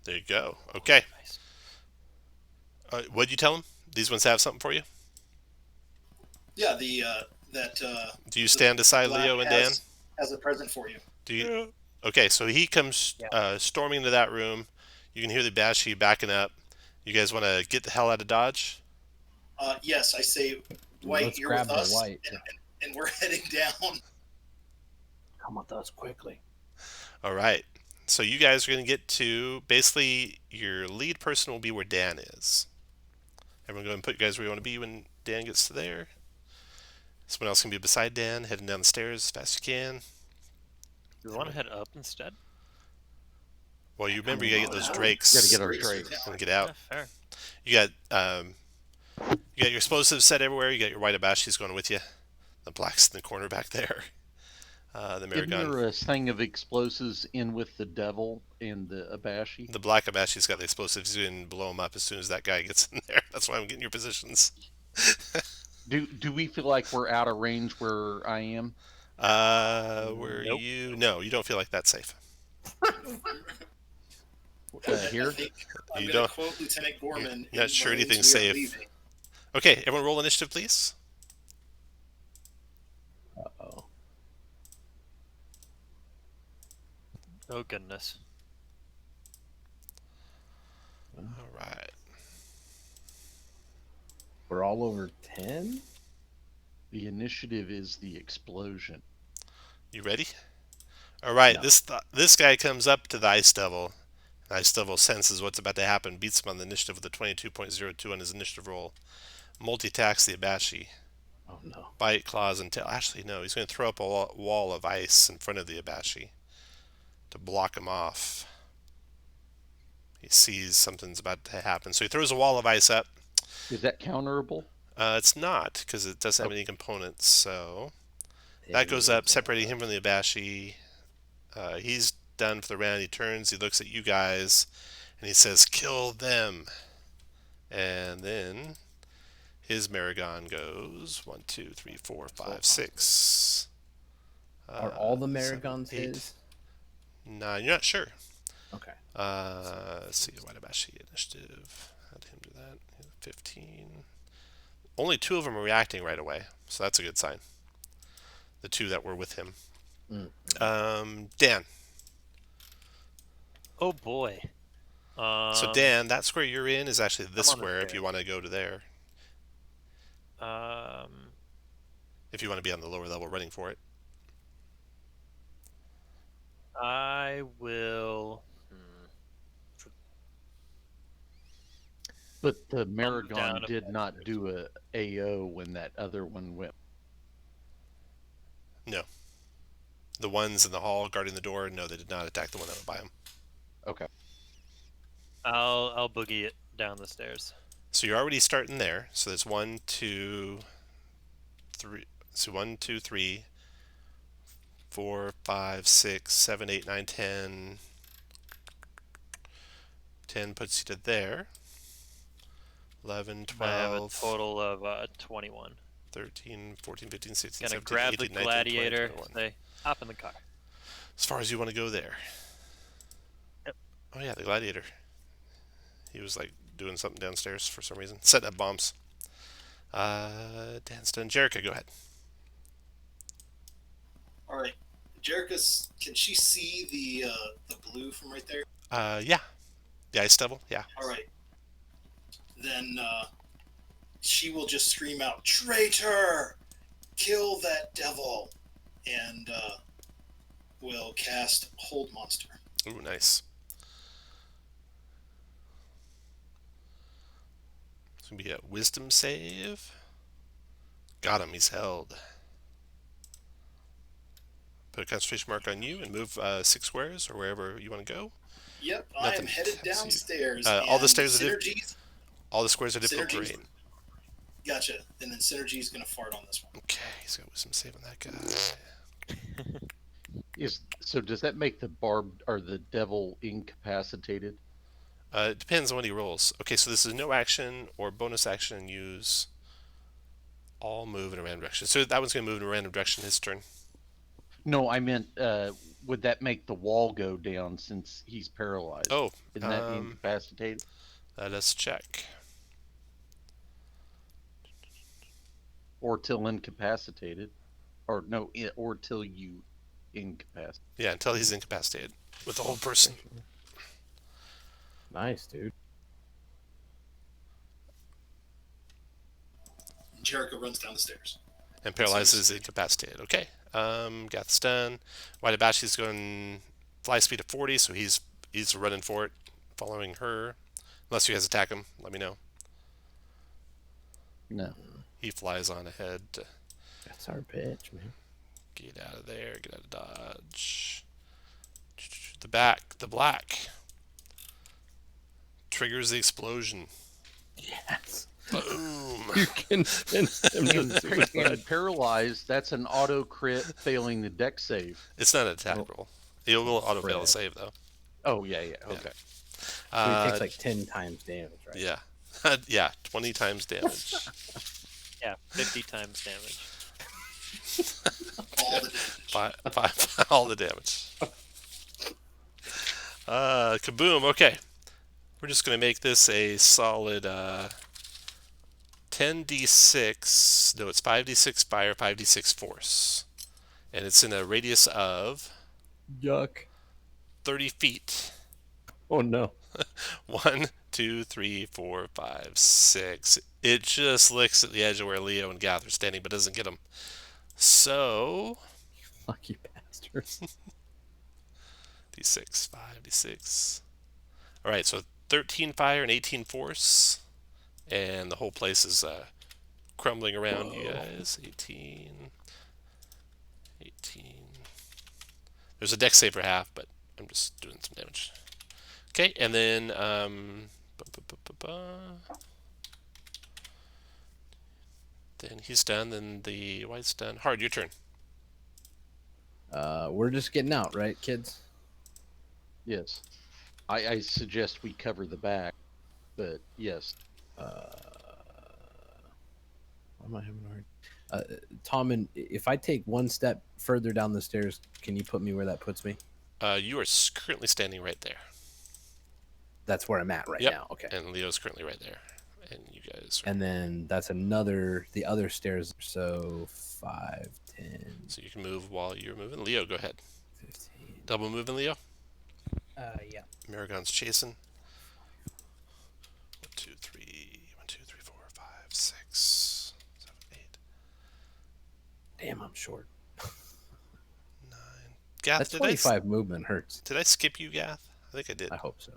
There you go. Okay. What'd you tell him? These ones have something for you? Yeah, Do you stand aside, black Leo and Dan? has a present for you. Do you? Okay, so he comes storming into that room. You can hear the Banshee backing up. You guys want to get the hell out of Dodge? Yes, I say, White, Let's you're grab with the us, white. and we're heading down. Come with us quickly. All right. So you guys are going to get to, basically, your lead person will be where Dan is. Everyone go and put you guys where you want to be when Dan gets to there. Someone else can be beside Dan, heading down the stairs as fast as you can. Do we want to head up instead? Well, you remember you got to get those drakes. Gotta get our drakes. And get out. Yeah, fair. You got your explosives set everywhere. You got your white Abashis going with you. The black's in the corner back there. The Isn't Maragon. there a thing of explosives in with the devil and the Abashi? The black Abashi's got the explosives. You can blow them up as soon as that guy gets in there. That's why I'm getting your positions. Do we feel like we're out of range where I am? Where Nope. you? No, you don't feel like that's safe. Here? I think I'm You going don't- to quote Lieutenant Gorman. You're not in sure Marines, anything's we are safe. leaving. Okay, everyone roll initiative, please. Uh-oh. Oh goodness. All right. We're all over 10? The initiative is the explosion. You ready? All right. No. This guy comes up to the Ice Devil. The Ice Devil senses what's about to happen, beats him on the initiative with a 22.02 on his initiative roll. Multi-attacks the Abashi. Oh no. Bite, claws, and tail. Actually, no. He's going to throw up a wall of ice in front of the Abashi to block him off. He sees something's about to happen. So he throws a wall of ice up. Is that counterable? It's not, because it doesn't have any components. So There that goes he up, is. separating him from the Abashi. He's done for the round. He turns, he looks at you guys, and he says, kill them. And then his Maragon goes 1, 2, 3, 4, 5, 6. Are all the 7, Maragons 8. his? No, you're not sure. Okay. Let's see, White Abashi initiative. How'd him do that? 15. Only 2 of them are reacting right away, so that's a good sign. The 2 that were with him. Dan. Oh boy. So Dan, that square you're in is actually this I'm on the square if you stairs. want to go to there. Um, If you want to be on the lower level running for it. I will. But the down Maragon a did bit. not do a AO when that other one went. No. The ones in the hall guarding the door, no, they did not attack the one that went by them. Okay. I'll boogie it down the stairs. So you're already starting there. So there's 1, 2, 3. So 1, 2, 3, 4, 5, 6, 7, 8, 9, 10. 10 puts you to there. 11, I have a 12, total of 21. 13, 14, 15, 16, Gonna 17, grab 18, the 19, 20, gladiator. 21. Say, hop in the car. As far as you want to go there. Yep. Oh yeah, the gladiator. He was like doing something downstairs for some reason. Setting up bombs. Dan's done. Jerica, go ahead. All right, Jerica's. Can she see the blue from right there? Yeah. The ice devil, yeah. All right. Then she will just scream out, "Traitor! Kill that devil!" And will cast Hold Monster. Ooh, nice. It's gonna be a wisdom save. Got him, he's held. Put a concentration mark on you and move 6 squares or wherever you want to go. Yep, I Nothing am headed tempts you. downstairs. All the and stairs are synergies. all the squares are difficult Synergies. terrain. Gotcha. And then synergy is gonna fart on this one. Okay, he's got wisdom save on that guy. So does that make the barbed or the devil incapacitated? It depends on what he rolls. Okay, so this is no action or bonus action. Use all move in a random direction. So that one's going to move in a random direction his turn. No, I meant would that make the wall go down since he's paralyzed? Oh, Isn't that incapacitated? let us check. Or till incapacitated. Or no, or till you incapacitate. Yeah, until he's incapacitated with the whole person. Nice, dude. Jericho runs down the stairs. And paralyzes incapacitated. Okay. Got this done. Waidabashi's going fly speed of 40, so he's running for it, following her. Unless you guys attack him, let me know. No. He flies on ahead to That's our bitch, man. get out of there, get out of dodge. The black. Triggers the explosion. Yes. Boom. You can send him to suicide. And paralyzed, that's an auto crit failing the deck save. It's not an attack roll. It will auto fail a Crit. save though. Oh, yeah, okay. So he takes like 10 times damage, right? Yeah. Yeah, 20 times damage. Yeah, 50 times damage. All the damage. All the damage. Kaboom. Okay. We're just going to make this a solid 10d6. No, it's 5d6 fire, 5d6 force. And it's in a radius of Yuck. 30 feet. Oh, no. 1, 2, 3, 4, 5, 6. It just licks at the edge of where Leo and Gath are standing, but doesn't get them. So, Lucky bastards. d6, 5, d6. All right, so 13 fire and 18 force, and the whole place is crumbling around you guys. 18. There's a dex save for half, but I'm just doing some damage. Okay, and then then he's done. Then the white's done. Hard, your turn. We're just getting out, right, kids? Yes. I suggest we cover the back, but yes. Why am I having a hard? Tom, and if I take one step further down the stairs, can you put me where that puts me? You are currently standing right there. That's where I'm at right Yep. now. Okay. And Leo's currently right there. And you guys are... And then that's the other stairs. So 5, 10, So you can move while you're moving. Leo, go ahead. 15. Double moving, Leo. Yeah. Maragon's chasing. 1, 2, 3. 1, 2, 3, 4, 5, 6, 7, 8, Damn, I'm short. 9. Gath, That 25 movement hurts. Did I skip you, Gath? I think I did. I hope so.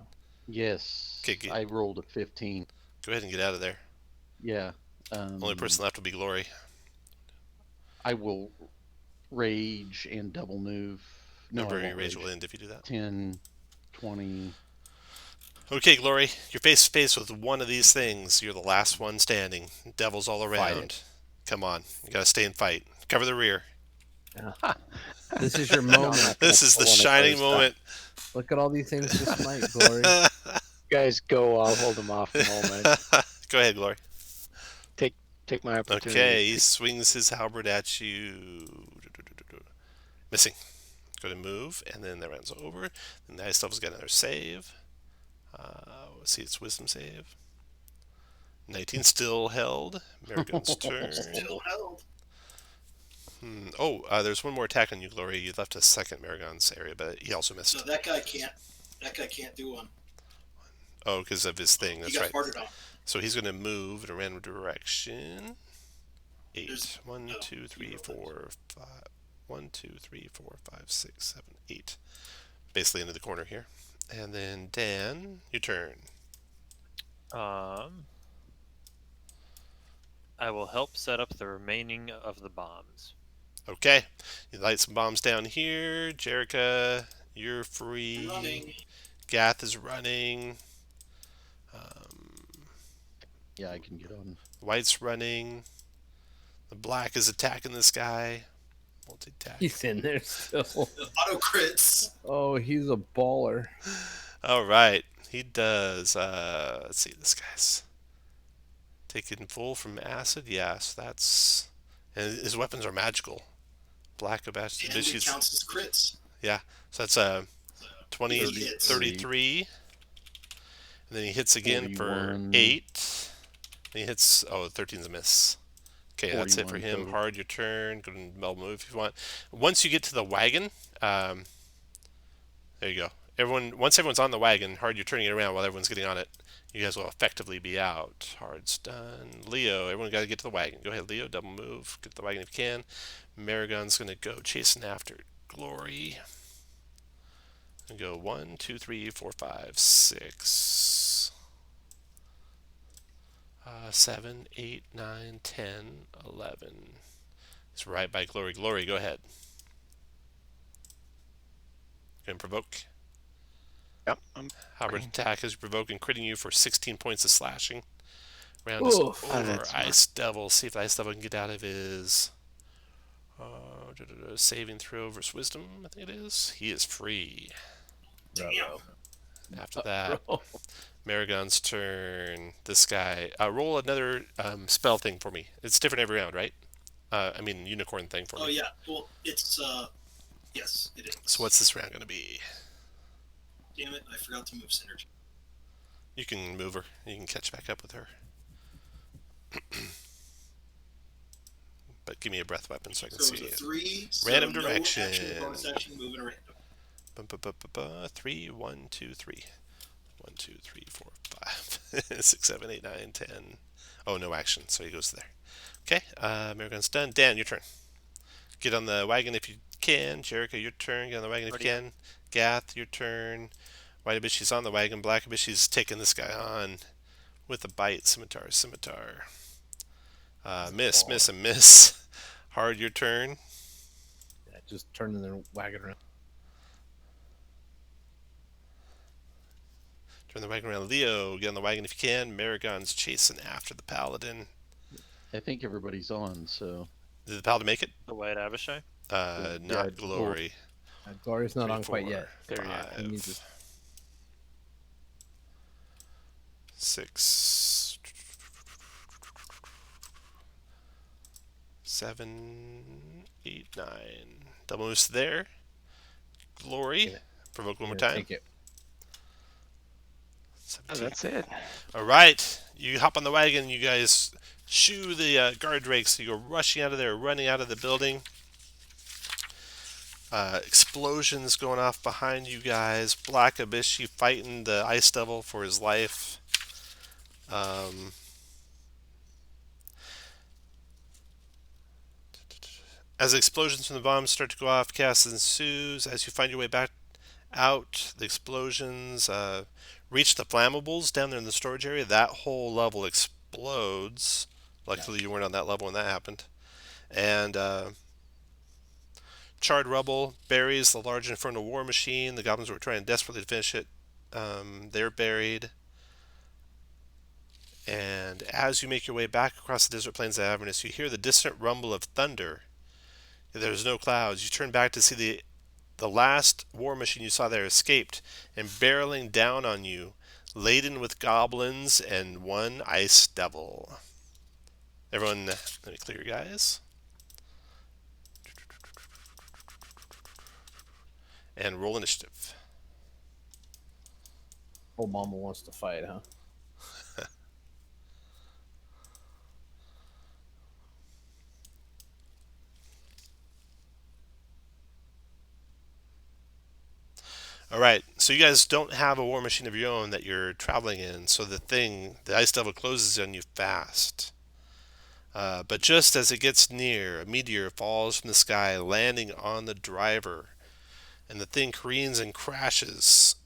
Yes. Okay, I rolled a 15. Go ahead and get out of there. Yeah. Only person left will be Glory. I will rage and double move. No, I Remember, your won't rage rage. will end if you do that. 10, 20. Okay, Glory, you're face to face with one of these things. You're the last one standing. Devils all around. Come on, you gotta stay and fight. Cover the rear. This is your No, I'm moment. not gonna This is the pull one of shining those moment. Look at all these things to smite, Glory. You guys go. I'll hold them off a moment. Go ahead, Glory. Take my opportunity. Okay, he swings his halberd at you. Missing. Go to move, and then that round's over. Then the ice devil's got another save. Let's see, it's wisdom save. 19 still held. Maragon's turn. Still held. There's one more attack on you, Glory. You left a second Maragon's area, but he also missed. So that guy can't. That guy can't do one. Oh, because of his thing. That's He got right. farted on. So he's going to move in a random direction. 8. There's- 1, no, 2, 3, you 4, 5. 1, 2, 3, 4, 5, 6, 7, 8. Basically into the corner here. And then Dan, your turn. I will help set up the remaining of the bombs. Okay. You light some bombs down here. Jerica, you're free. Running. Gath is running. Yeah, I can get on. White's running. The black is attacking this guy. Multi-attack. He's in there still. The auto crits. Oh, he's a baller. All right. He does. Let's see. This guy's taken full from acid. Yes, that's. And his weapons are magical. Black And it Abashis. counts as crits. So that's 20, 30 hits. 33. And then he hits again for 41. 8. And he hits. Oh, 13's a miss. Okay, that's it for 41 him. total. Hard your turn. Go and meld move if you want. Once you get to the wagon, there you go. Once everyone's on the wagon, Hard, you're turning it around while everyone's getting on it. You guys will effectively be out. Hard's done. Leo, everyone got to get to the wagon. Go ahead, Leo. Double move. Get to the wagon if you can. Maragon's going to go chasing after Glory. And go 1, 2, 3, 4, 5, 6, 7, 8, 9, 10, 11. It's right by Glory. Glory, go ahead. Going to provoke. Yep. Halberd attack is provoking, critting you for 16 points of slashing. Round Oof. is Oh, over. that's smart. Ice Devil. See if the Ice Devil can get out of his saving throw versus Wisdom, I think it is. He is free. Damn. After that, Maragon's turn. This guy. Roll another spell thing for me. It's different every round, right? Unicorn thing for me. Oh yeah. Well, it's yes, it is. So what's this round going to be? Damn it! I forgot to move synergy. You can move her. You can catch back up with her. But give me a breath weapon so I can So see it's a it. 3. Random so direction. No action, bonus action, moving random. 3, 1, 2, 3. 1, 2, 3, 4, 5, 6, 7, 8, 9, 10. Oh, no action, so he goes there. Okay, Maragon's done. Dan, your turn. Get on the wagon if you can. Jericho, your turn. Get on the wagon if you can. Gath, your turn. White Abishi's on the wagon. Black Abishi's taking this guy on with a bite. Scimitar. Miss, and miss. Hard, your turn. Yeah, just turning their wagon around. Turn the wagon around. Leo, get on the wagon if you can. Maragon's chasing after the paladin. I think everybody's on, so. Did the paladin make it? The White Abishai? Yeah, Not Glory. Glory's not 3, on 4, quite yet. There you go. He needs 5, to- 6, 7, 8, 9. Double moves there. Glory. Yeah. Provoke one more Here, time. Take it. Oh, 17. that's it. All right. You hop on the wagon. You guys shoo the guard rakes. You go rushing out of there, running out of the building. Explosions going off behind you guys. Black Abyss fighting the Ice Devil for his life. As explosions from the bombs start to go off, chaos ensues. As you find your way back out, the explosions reach the flammables down there in the storage area. That whole level explodes. Luckily, you weren't on that level when that happened. And charred rubble buries the large infernal war machine. The goblins were trying desperately to finish it. They're buried. And as you make your way back across the desert plains of Avernus, you hear the distant rumble of thunder. There's no clouds. You turn back to see the last war machine you saw there escaped and barreling down on you, laden with goblins and one ice devil. Everyone, let me clear your guys. And roll initiative. Oh, Mama wants to fight, huh? All right, so you guys don't have a war machine of your own that you're traveling in, so the Ice Devil closes on you fast. But just as it gets near, a meteor falls from the sky, landing on the driver, and the thing careens and crashes,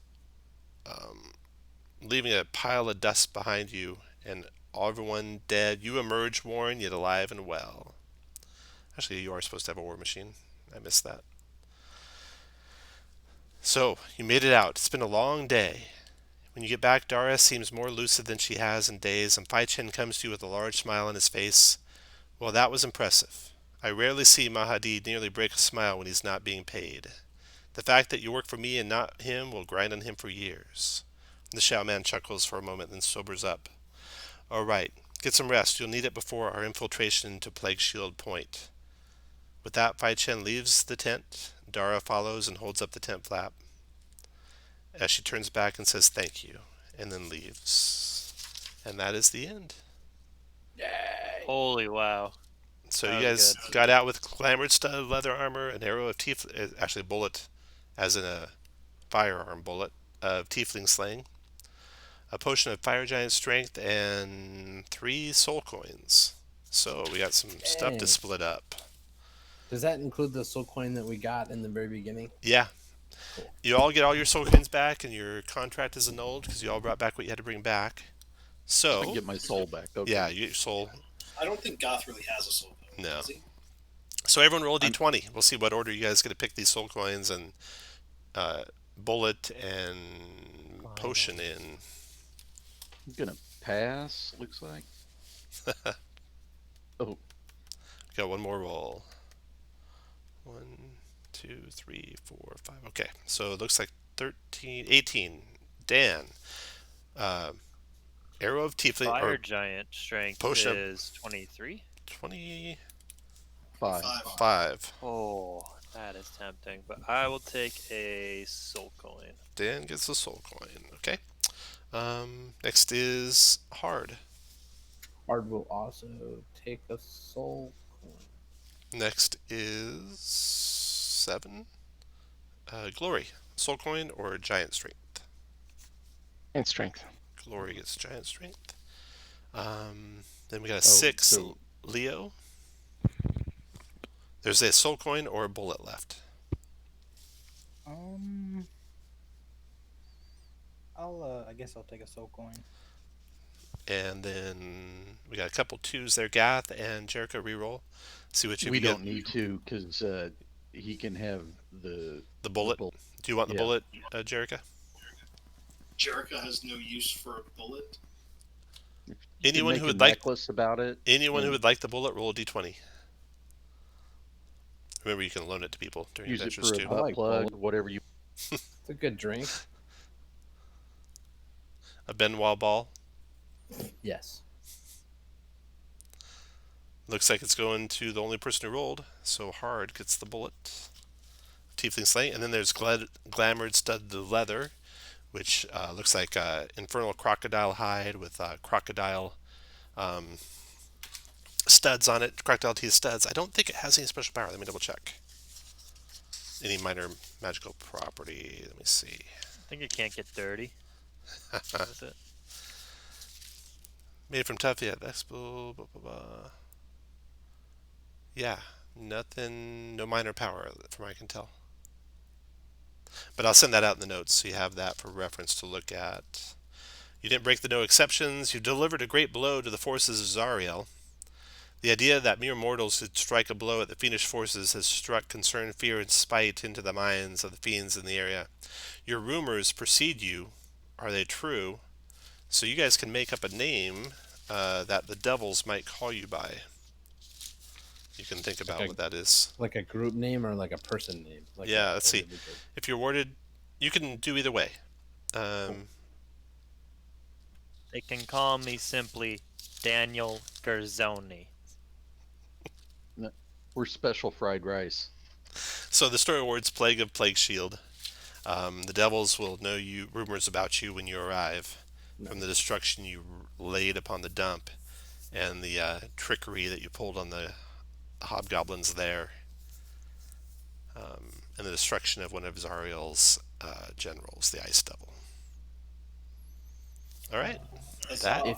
leaving a pile of dust behind you, and everyone dead. You emerge worn, yet alive and well. Actually, you are supposed to have a war machine. I missed that. So, you made it out. It's been a long day. When you get back, Dara seems more lucid than she has in days, and Fai Chen comes to you with a large smile on his face. Well, that was impressive. I rarely see Mahadi nearly break a smile when he's not being paid. The fact that you work for me and not him will grind on him for years. The Shao Man chuckles for a moment, then sobers up. All right, get some rest. You'll need it before our infiltration into Plague Shield Point. With that, Fai Chen leaves the tent. Dara follows and holds up the tent flap as she turns back and says thank you, and then leaves. And that is the end. Holy wow. So That you was guys good. got out with clamored stud leather armor, an arrow of actually bullet, as in a firearm bullet, of tiefling slaying, a potion of fire giant strength, and 3 soul coins. So we got some stuff to Dang. split up. Does that include the soul coin that we got in the very beginning? Yeah. Cool. You all get all your soul coins back, and your contract is annulled because you all brought back what you had to bring back. So I can get my soul back. Okay. yeah, you get your soul. I don't think Goth really has a soul code, No. does he? So everyone roll a d20. We'll see what order you guys get to pick these soul coins and bullet and potion in. I'm gonna pass. Looks like. Oh, Got one more roll. 1, 2, 3, 4, 5. Okay, so it looks like 18. Dan, arrow of tiefling Fire or giant strength potion of- is 23. 5. 25. Oh, that is tempting. But I will take a soul coin. Dan gets a soul coin. Okay. Next is hard. Hard will also take a soul coin. Next is 7. Glory, soul coin or giant strength. And strength. Glory gets giant strength. Then we got a Oh, 6. so- Leo. There's a soul coin or a bullet left. I guess I'll take a soul coin. And then we got a couple 2s there. Gath and Jericho reroll. See what you We can don't need to because he can have the bullet. bullet. Do you want the Yeah. bullet, Jericho? Jericho has no use for a bullet. You can Anyone make who a would like necklace about it. anyone who and would like the bullet, roll a d20. Remember, you can loan it to people during use it adventures for a too. butt like plug, bullet. whatever you. It's a good drink. A Benoit ball. Yes. Looks like it's going to the only person who rolled. So hard gets the bullet. Tiefling slaying, and then there's glamored studded leather, which looks like infernal crocodile hide with crocodile studs on it, crocodile teeth studs. I don't think it has any special power. Let me double check. any minor magical property. Let me see. I think it can't get dirty. Is it? Made from tough, yeah, Expo, blah, blah, blah. Yeah, nothing, no minor power from what I can tell. But I'll send that out in the notes so you have that for reference to look at. You didn't break the no exceptions. You delivered a great blow to the forces of Zariel. The idea that mere mortals could strike a blow at the fiendish forces has struck concern, fear, and spite into the minds of the fiends in the area. Your rumors precede you. Are they true? So you guys can make up a name that the devils might call you by. You can think about what that is. Like a group name or like a person name? Like Yeah, let's see. If you're awarded, you can do either way. They can call me simply Daniel Gerzoni. We're special fried rice. So the story awards Plague of Plague Shield. The devils will know rumors about you when you arrive, from the destruction you laid upon the dump, and the trickery that you pulled on the hobgoblins there, and the destruction of one of Zariel's generals, the Ice Devil. All right. I That saw